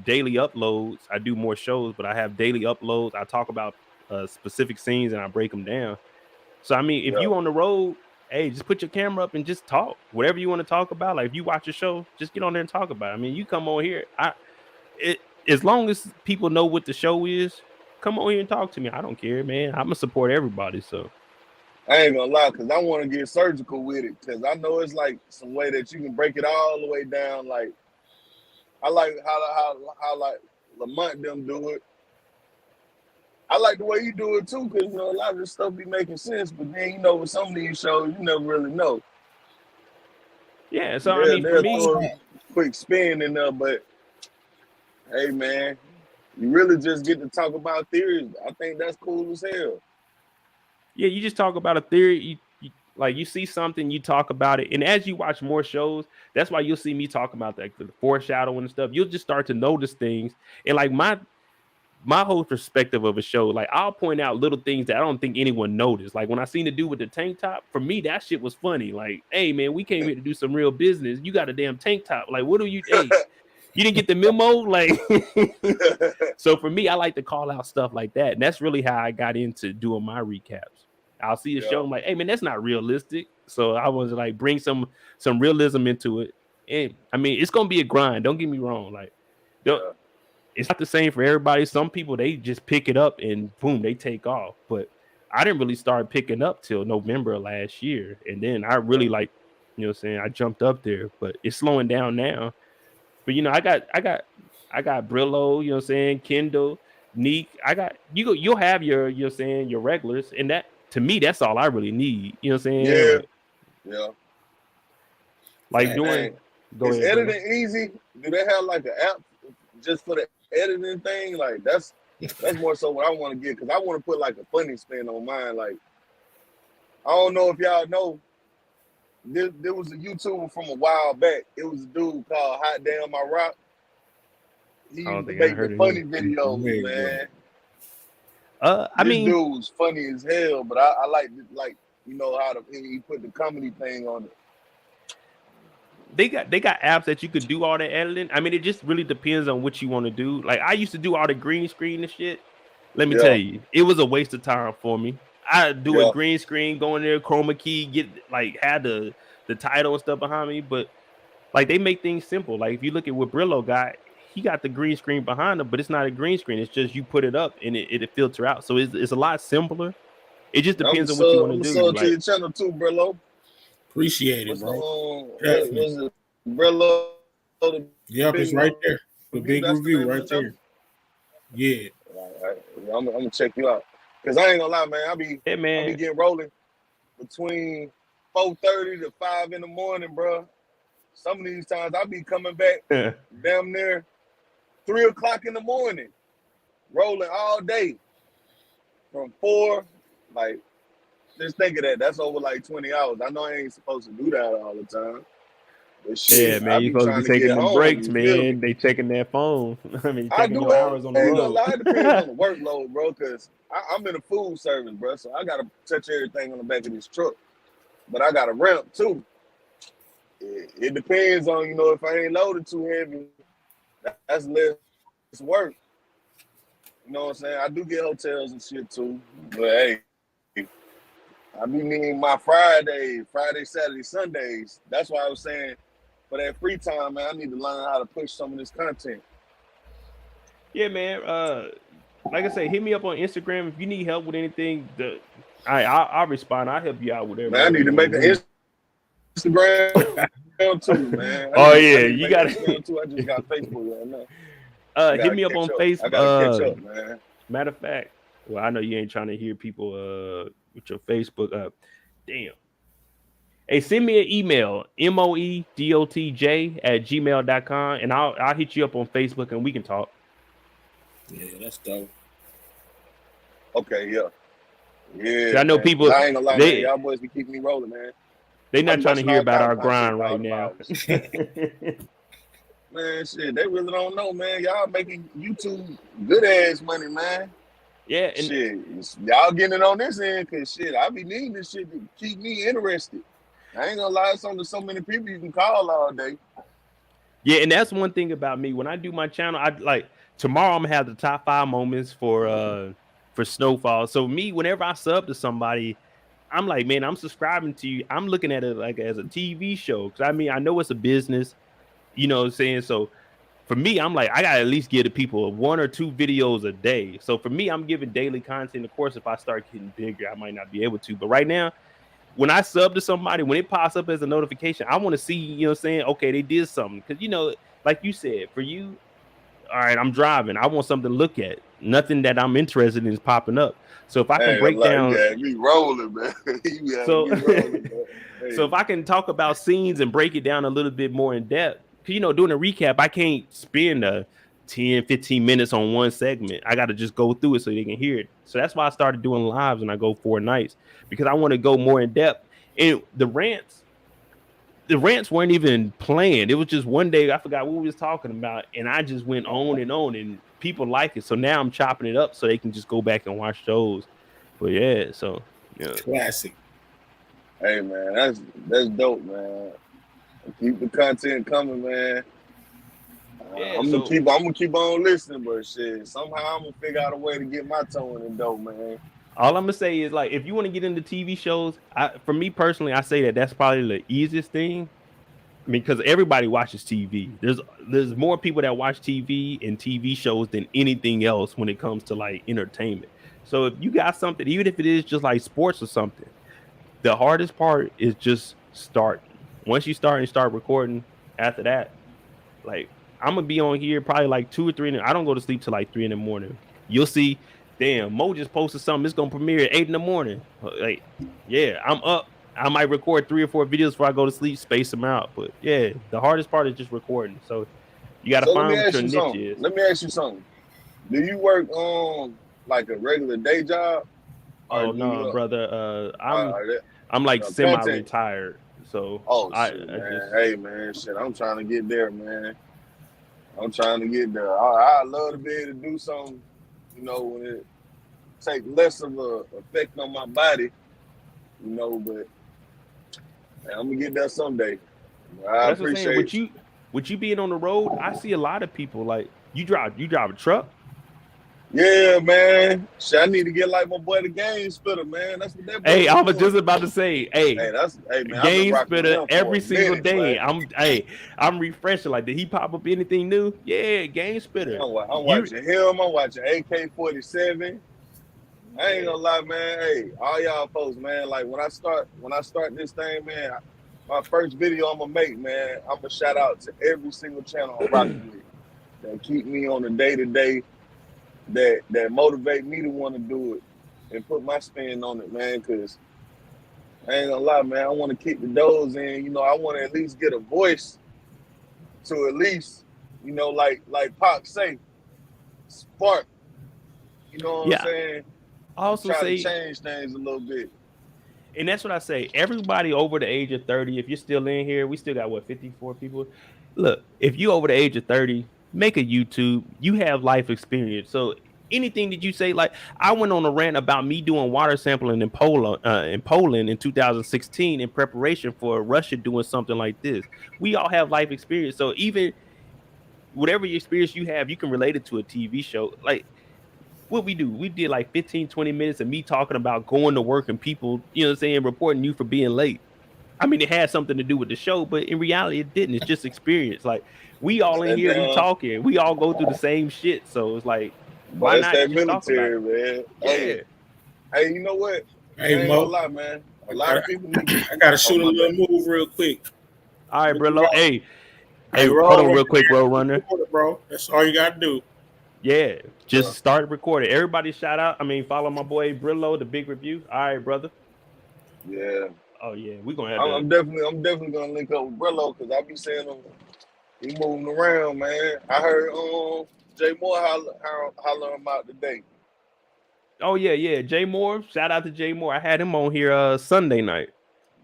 daily uploads. I do more shows, but I have daily uploads. I talk about specific scenes and I break them down. So if you on the road, hey, just put your camera up and just talk whatever you want to talk about. Like if you watch a show, just get on there and talk about it. You come on here. As long as people know what the show is, come on here and talk to me. I don't care, man. I'm gonna support everybody. So I ain't gonna lie, because I want to get surgical with it, because I know it's like some way that you can break it all the way down. Like I like how like Lamont them do it. I like the way you do it too, because a lot of this stuff be making sense. But then with some of these shows, you never really know. Yeah, so for me, throw a quick spin in there, but hey, man, you really just get to talk about theories. I think that's cool as hell. Yeah, you just talk about a theory. You see something, you talk about it, and as you watch more shows, that's why you'll see me talk about the foreshadowing and stuff. You'll just start to notice things, and my whole perspective of a show, I'll point out little things that I don't think anyone noticed. Like when I seen the dude with the tank top, for me that shit was funny. Like, hey man, we came here to do some real business. You got a damn tank top. Like, what do you? Hey, you didn't get the memo? Like, so for me, I like to call out stuff like that, and that's really how I got into doing my recaps. I'll see a show, I'm like, hey man, that's not realistic. So I was like, bring some realism into it. And it's gonna be a grind. Don't get me wrong. It's not the same for everybody. Some people, they just pick it up and boom, they take off. But I didn't really start picking up till November of last year, and then I really I jumped up there. But it's slowing down now. But I got Brillo, Kendall, Neek. I got you'll have your your regulars, and that to me that's all I really need. Yeah. Like doing is editing easy? Do they have like an app just for the editing thing? Like that's more so what I want to get, because I want to put like a funny spin on mine. Like I don't know if y'all know. There was a YouTuber from a while back. It was a dude called Hot Damn My Rock. He used to make the funny videos, man. This dude was funny as hell, but I like how he put the comedy thing on it. They got apps that you could do all the editing. It just really depends on what you want to do. Like I used to do all the green screen and shit. Let me tell you, it was a waste of time for me. I do a green screen, go in there, chroma key, get had the title and stuff behind me, but they make things simple. Like if you look at what Brillo got, he got the green screen behind him, but it's not a green screen. It's just you put it up and it filter out. So it's a lot simpler. It just depends on what you want to do. To your channel too, Brillo. Appreciate it, bro. Was it Brillo? Yep, it's right there. The big review right there. Yeah. All right. I'm gonna check you out. Cause I ain't gonna lie, man. I be getting rolling between 4:30 to 5 in the morning, bro. Some of these times I be coming back damn near 3 o'clock in the morning, rolling all day from 4. Like, just think of that. That's over 20 hours. I know I ain't supposed to do that all the time. But shit, man, you're supposed to be taking them breaks, man. They checking their phone. I do hours on the road. It depends on the workload, bro, because I'm in a food service, bro, so I got to touch everything on the back of this truck. But I got a ramp, too. It depends on, if I ain't loaded too heavy, that's less work. You know what I'm saying? I do get hotels and shit, too. But, hey, I be needing my Friday, Saturday, Sundays. That's why I was saying for that free time, man, I need to learn how to push some of this content. Yeah, man. Like I say, hit me up on Instagram if you need help with anything. I'll respond. I'll help you out with Man, I need to make an Instagram too, man. You got Instagram too. I just got Facebook right now. Hit me up on Facebook. I gotta catch up, man. Matter of fact, well, I know you ain't trying to hear people with your Facebook. Damn. Hey, send me an email, moedotj@gmail.com, and I'll hit you up on Facebook and we can talk. Yeah, that's dope. Okay, yeah. I know people. I ain't gonna lie, man. Y'all boys be keeping me rolling, man. They not trying to hear about our grind right now. Man, shit, they really don't know, man. Y'all making YouTube good ass money, man. Yeah, and shit, y'all getting it on this end, cause shit, I be needing this shit to keep me interested. I ain't gonna lie, it's only so many people you can call all day. Yeah, and that's one thing about me. When I do my channel, I like tomorrow I'm gonna have the top 5 moments for Snowfall. So me, whenever I sub to somebody, I'm like, man, I'm subscribing to you. I'm looking at it like as a TV show. Cause I mean, I know it's a business, you know what I'm saying? So for me, I'm like, I gotta at least give the people 1 or 2 videos a day. So for me, I'm giving daily content. Of course, if I start getting bigger, I might not be able to. But right now, when I sub to somebody, when it pops up as a notification, I want to see, you know what I'm saying? Okay, they did something. Because, you know, like you said, for you, all right, I'm driving. I want something to look at. Nothing that I'm interested in is popping up. So if I can break down. Yeah, me rolling, man. So if I can talk about scenes and break it down a little bit more in depth, because, you know, doing a recap, I can't spend 10, 15 minutes on one segment. I got to just go through it so they can hear it. So that's why I started doing lives when I go 4 nights, because I want to go more in depth. And the rants weren't even planned. It was just one day, I forgot what we was talking about, and I just went on, and people like it. So now I'm chopping it up so they can just go back and watch those. But yeah, so yeah. Classic. Hey man, that's dope, man. Keep the content coming, man. Yeah, I'm gonna keep on listening, but shit, somehow I'm gonna figure out a way to get my toe in the dope, man. All I'm gonna say is, like, if you want to get into TV shows, for me personally, I say that's probably the easiest thing. I mean, because everybody watches TV. There's more people that watch TV and TV shows than anything else when it comes to like entertainment. So if you got something, even if it is just like sports or something, the hardest part is just starting. Once you start recording, after that, like, I'm gonna be on here probably like 2 or 3. I don't go to sleep till like 3 in the morning. You'll see, damn, Mo just posted something. It's gonna premiere at 8 in the morning. Like, yeah, I'm up. I might record 3 or 4 videos before I go to sleep, space them out. But yeah, the hardest part is just recording. So you gotta find what your niche is. Let me ask you something. Do you work on like a regular day job? Oh no, brother. I'm like semi-retired. So hey man, shit, I'm trying to get there, man. I'm trying to get there. I love to be able to do something, you know, when it take less of a effect on my body, you know, but man, I'm gonna get there someday. I appreciate it. With you being on the road, I see a lot of people like you drive a truck. Yeah, man. Shit, I need to get like my boy the Game Spitter, man. That's what that boy Hey, I was just about to say, man, Game Spitter every single day. I'm refreshing. Like, did he pop up anything new? Yeah, Game Spitter. I'm watching him. I'm watching AK-47. I ain't gonna lie, man. Hey, all y'all folks, man. Like when I start this thing, man, my first video I'm gonna make, man, I'm gonna shout out to every single channel I'm rocking with that keep me on the day-to-day. That motivate me to want to do it and put my spin on it, man, because I ain't gonna lie, man, I want to kick the doors in. You know, I want to at least get a voice to at least, you know, like Pac say, spark. You know what I'm saying? I also try say to change things a little bit. And that's what I say. Everybody over the age of 30, if you're still in here, we still got, 54 people? Look, if you over the age of 30, make a YouTube. You have life experience. So anything that you say, like, I went on a rant about me doing water sampling in Poland in 2016 in preparation for Russia doing something like this. We all have life experience. So even whatever experience you have, you can relate it to a TV show. Like, what we did like 15, 20 minutes of me talking about going to work and people, you know what I'm saying, reporting you for being late. I mean, it had something to do with the show, but in reality, it didn't. It's just experience. Like we all in That here, we damn, talking, we all go through the same shit. So it's like, but why it's not that just talk about military, it? man. Yeah. Hey, you know what? I Hey ain't Mo, gonna lie, man. A lot of people need to. I gotta shoot a my little bad. move real quick. All right, bro. Hey, Hey, hold roll, on real quick, Road Runner. bro. That's all you gotta do. Yeah, just start recording. Everybody shout out. I mean, follow my boy Brillo, the big review. All right, brother. Yeah. Oh yeah, we're gonna have I'm definitely gonna link up with Brillo because I be seeing him. He moving around, man. I heard Jay Moore holler him out today. Oh yeah. Jay Moore. Shout out to Jay Moore. I had him on here Sunday night.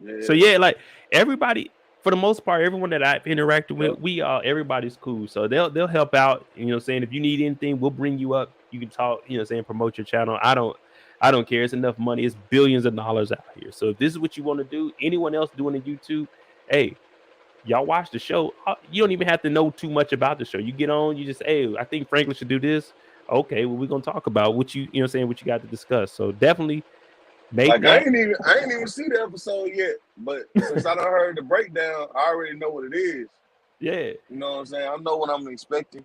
Yeah. So yeah, like everybody, for the most part, everyone that I've interacted with, everybody's cool. So they'll help out. You know what I'm saying? If you need anything, we'll bring you up. You can talk, you know what I'm saying, promote your channel. I don't care. It's enough money. It's billions of dollars out here. So if this is what you want to do, anyone else doing it YouTube, hey, y'all watch the show. You don't even have to know too much about the show. You get on, you just, hey, I think Franklin should do this. Okay, well, we're gonna talk about what you know what I'm saying, what you got to discuss. So definitely make like that. I ain't even see the episode yet, but since I done heard the breakdown, I already know what it is. Yeah. You know what I'm saying? I know what I'm expecting.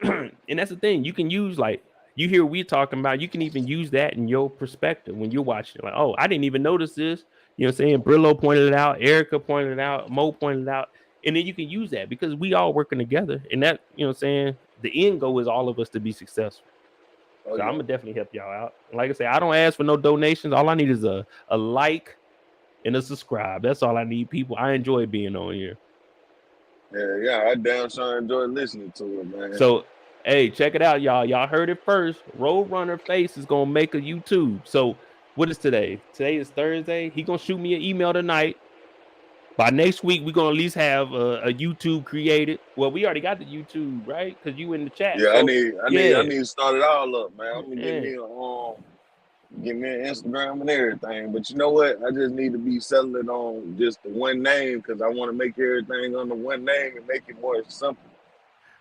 And that's the thing. You can use, like, you hear we talking about, you can even use that in your perspective when you're watching. Like, oh, I didn't even notice this. You know what I'm saying? Brillo pointed it out, Erica pointed it out, Mo pointed it out. And then you can use that because we all working together. And that, you know what I'm saying? The end goal is all of us to be successful. So I'm gonna definitely help y'all out. And like I say, I don't ask for no donations. All I need is a like and a subscribe. That's all I need, people. I enjoy being on here. Yeah, I damn sure enjoy listening to it, man. So, hey, check it out, y'all. Y'all heard it first. Roadrunner Face is gonna make a YouTube. So, what is today? Today is Thursday. He gonna shoot me an email tonight. By next week, we're gonna at least have a YouTube created. Well, we already got the YouTube, right? Because you in the chat. Yeah, so, I need to start it all up, man. I'm gonna give me an Instagram and everything. But you know what? I just need to be selling it on just the one name because I want to make everything under one name and make it more simple.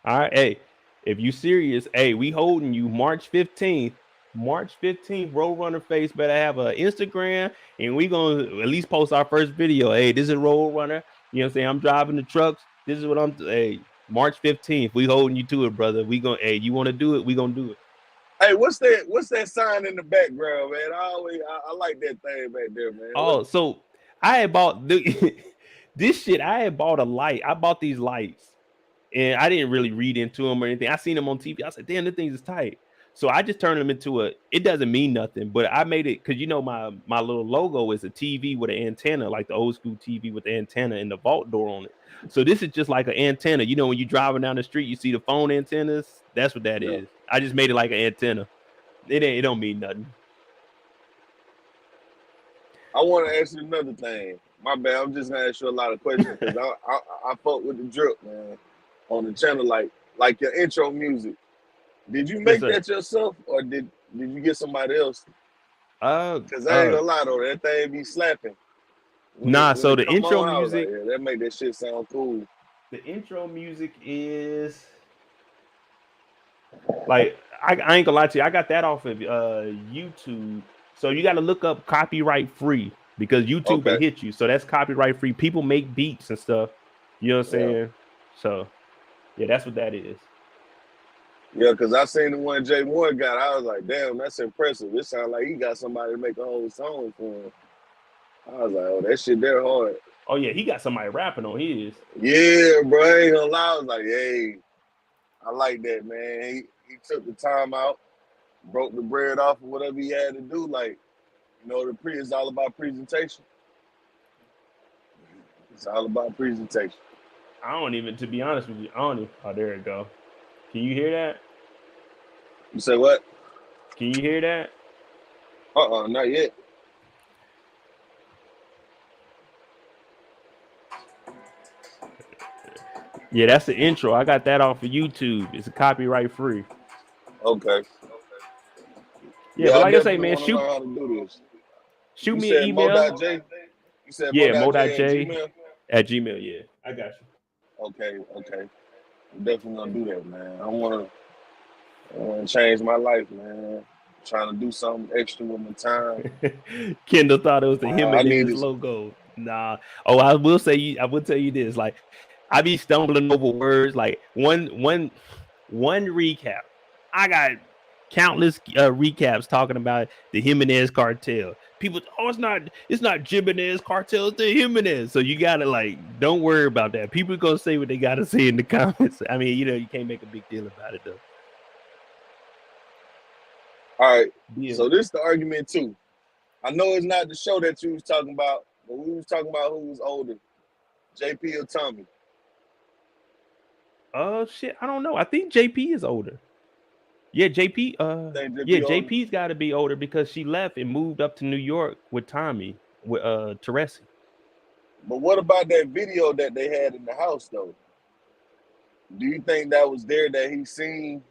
All right, hey, if you serious, hey, we holding you March 15th. March 15th, Roadrunner Face better have an Instagram, and we gonna at least post our first video. Hey, this is Roadrunner. You know what I'm saying? I'm driving the trucks. This is what I'm. Hey, March 15th, we holding you to it, brother. We gonna. Hey, you want to do it? We gonna do it. Hey, what's that sign in the background, man? I like that thing back there, man. Oh, so I had bought this shit. I had bought a light. I bought these lights, and I didn't really read into them or anything. I seen them on TV. I said, damn, this thing is tight. So I just turned them into it doesn't mean nothing, but I made it because, you know, my little logo is a TV with an antenna, like the old school TV with the antenna and the vault door on it. So this is just like an antenna. You know, when you're driving down the street, you see the phone antennas. That's what that is. I just made it like an antenna. It don't mean nothing. I want to ask you another thing. My bad. I'm just gonna ask you a lot of questions because I fuck with the drip, man, on the channel. Like your intro music. Did you make that yourself, or did you get somebody else? Because I ain't gonna lie though, that thing be slapping. So the intro music, like, that make that shit sound cool. The intro music is like I ain't gonna lie to you. I got that off of YouTube. So you got to look up copyright free because YouTube will hit you. So that's copyright free. People make beats and stuff. You know what I'm saying? So yeah, that's what that is. Yeah, because I seen the one Jay Moore got. I was like, damn, that's impressive. It sounds like he got somebody to make a whole song for him. I was like, oh, that shit there hard. Oh, yeah, he got somebody rapping on his. Yeah, bro, I ain't gonna lie. I was like, hey, I like that, man. He took the time out, broke the bread off of whatever he had to do. Like, you know, it's all about presentation. It's all about presentation. I don't even, to be honest with you, oh, there it go. Can you hear that? You say what? Can you hear that? Not yet. Yeah, that's the intro. I got that off of YouTube. It's a copyright free. Okay. Yeah, but like I say, man, shoot me an email. Mo.J? You said Mo.J at Gmail. Yeah, I got you. Okay. I'm definitely gonna do that, man. I wanna change my life, man. I'm trying to do something extra with my time. Kendall thought it was the him and his logo. Nah. Oh, I will tell you this. Like, I be stumbling over words. Like one recap. I got countless recaps talking about the Jimenez cartel. People, it's not Jimenez cartel, it's the Jimenez. So you gotta don't worry about that. People gonna say what they gotta say in the comments. I mean, you can't make a big deal about it though. All right. Yeah. So this is the argument too. I know it's not the show that you was talking about, but we was talking about who was older, JP or Tommy. Shit, I don't know. I think JP is older. Yeah, JP. JP's got to be older because she left and moved up to New York with Tommy, with Teresi. But what about that video that they had in the house, though? Do you think that was there that he seen,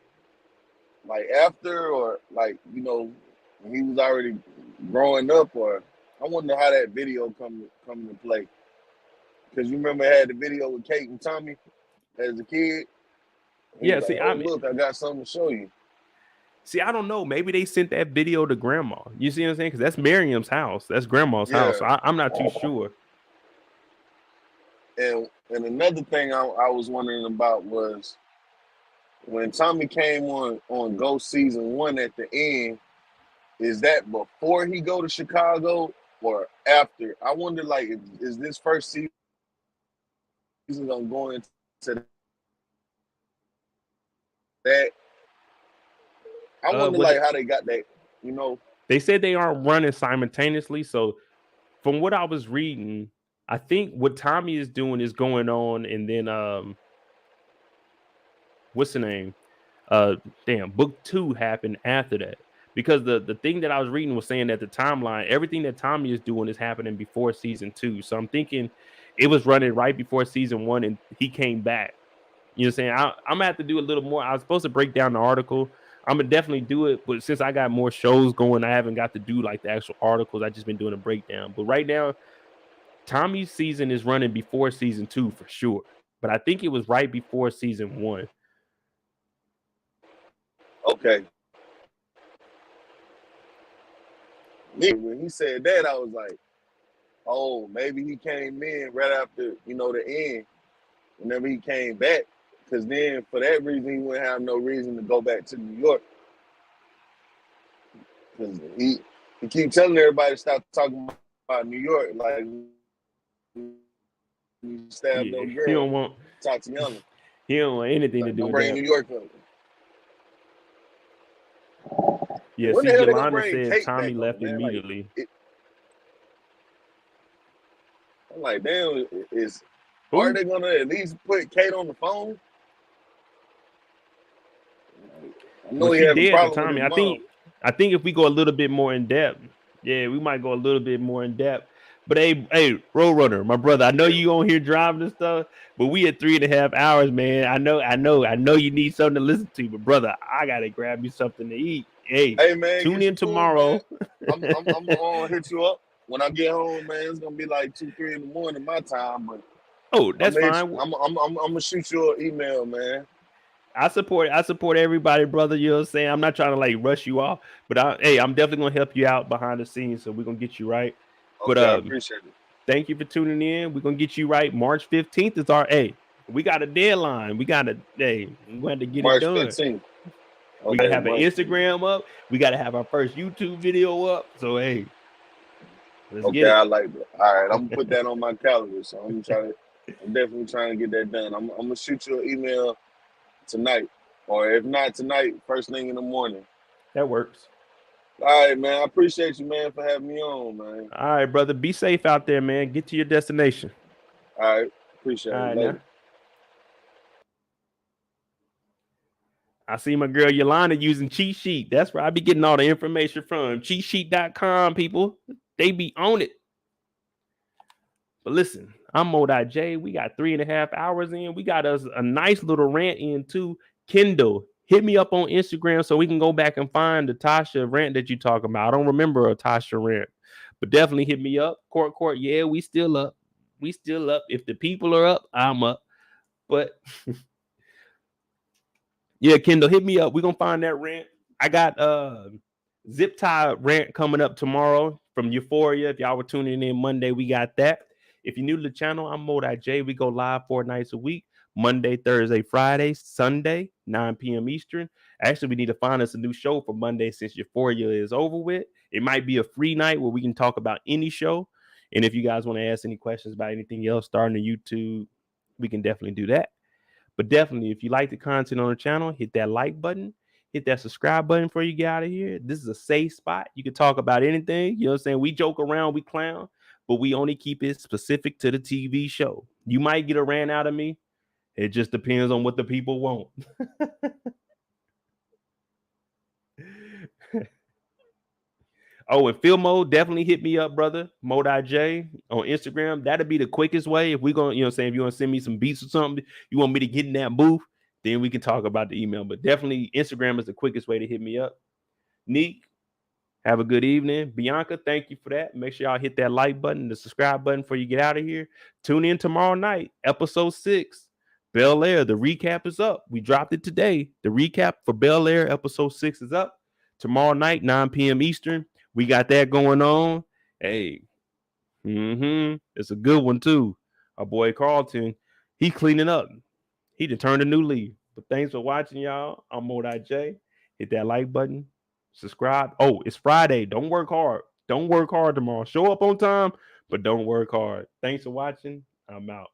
after, or when he was already growing up? Or I wonder how that video come into play. Because you remember I had the video with Kate and Tommy as a kid. Yeah, see, look, I got something to show you. See, I don't know. Maybe they sent that video to grandma. You see what I'm saying? Because that's Miriam's house. That's grandma's house. So I'm not too sure. And another thing I was wondering about was when Tommy came on Ghost season 1 at the end, is that before he go to Chicago or after? I wonder, is this first season gonna go into that? I wonder how they got that, They said they aren't running simultaneously. So from what I was reading, I think what Tommy is doing is going on, and then what's the name? Book 2 happened after that. Because the thing that I was reading was saying that the timeline, everything that Tommy is doing is happening before season 2. So I'm thinking it was running right before season 1 and he came back. You know what I'm saying? I'm gonna have to do a little more. I was supposed to break down the article. I'm gonna definitely do it, but since I got more shows going, I haven't got to do the actual articles. I just been doing a breakdown. But right now, Tommy's season is running before season 2 for sure. But I think it was right before season 1. Okay. When he said that, I was like, oh, maybe he came in right after, the end, whenever he came back. Because then, for that reason, he wouldn't have no reason to go back to New York. Because he keep telling everybody to stop talking about New York. Like, you stab no girl. He don't want Tatiana. He don't want anything to do with that. New York up. Yeah, see, Yolanda said Tommy left immediately. I'm like, damn, are they gonna at least put Kate on the phone? I know he had a problem with his mom. I think if we go a little bit more in depth, we might go a little bit more in depth. But hey, Roadrunner, my brother, I know you on here driving and stuff, but we at 3.5 hours, man. I know you need something to listen to, but brother, I gotta grab you something to eat. Hey man, tune in tomorrow. I'm gonna hit you up when I get home, man. It's gonna be like 2-3 in the morning my time, but that's fine. I'm gonna shoot you an email, man. I support everybody, brother. You know what I'm saying? I'm not trying to rush you off, but I'm definitely gonna help you out behind the scenes, so we're gonna get you right. Okay, but I appreciate it. Thank you for tuning in. We're gonna get you right. March 15th is our we got a deadline. We got to get March it done. 15th. We gotta have an Instagram up. We gotta have our first YouTube video up. So let's get it. I like it. All right, I'm gonna put that on my calendar. So I'm definitely trying to get that done. I'm gonna shoot you an email tonight, or if not tonight, first thing in the morning. That works. All right, man. I appreciate you, man, for having me on, man. All right, brother. Be safe out there, man. Get to your destination. All right. Appreciate it. Now. I see my girl Yolanda using Cheat Sheet. That's where I be getting all the information from. CheatSheet.com, people. They be on it. But listen, I'm Mo.J. We got 3.5 hours in. We got us a nice little rant in too. Kendall, hit me up on Instagram so we can go back and find the Tasha rant that you talk about. I don't remember a Tasha rant, but definitely hit me up. Court. Yeah, we still up. If the people are up, I'm up. But yeah, Kendall, hit me up. We're going to find that rant. I got Zip Tie rant coming up tomorrow from Euphoria. If y'all were tuning in Monday, we got that. If you're new to the channel, I'm Mo.J. We go live 4 nights a week. Monday, Thursday, Friday, Sunday, 9 p.m. Eastern. Actually, we need to find us a new show for Monday since Euphoria is over with. It might be a free night where we can talk about any show. And if you guys want to ask any questions about anything else starting to YouTube, we can definitely do that. But definitely, if you like the content on the channel, hit that like button, hit that subscribe button before you get out of here. This is a safe spot. You can talk about anything. You know what I'm saying? We joke around, we clown, but we only keep it specific to the TV show. You might get a rant out of me. It just depends on what the people want. Oh, and Philmo, definitely hit me up, brother. Mo.J on Instagram. That'll be the quickest way. If we're going to, you know what I'm saying, if you want to send me some beats or something, you want me to get in that booth, then we can talk about the email. But definitely Instagram is the quickest way to hit me up. Neek, have a good evening. Bianca, thank you for that. Make sure y'all hit that like button, the subscribe button before you get out of here. Tune in tomorrow night, episode 6. Bel Air, the recap is up. We dropped it today. The recap for Bel Air, episode 6 is up. Tomorrow night, 9 p.m. Eastern. We got that going on. Hey, it's a good one too. Our boy Carlton, he cleaning up. He just turned a new leaf. But thanks for watching, y'all. I'm Mo.J. Hit that like button. Subscribe. Oh, it's Friday. Don't work hard. Don't work hard tomorrow. Show up on time, but don't work hard. Thanks for watching. I'm out.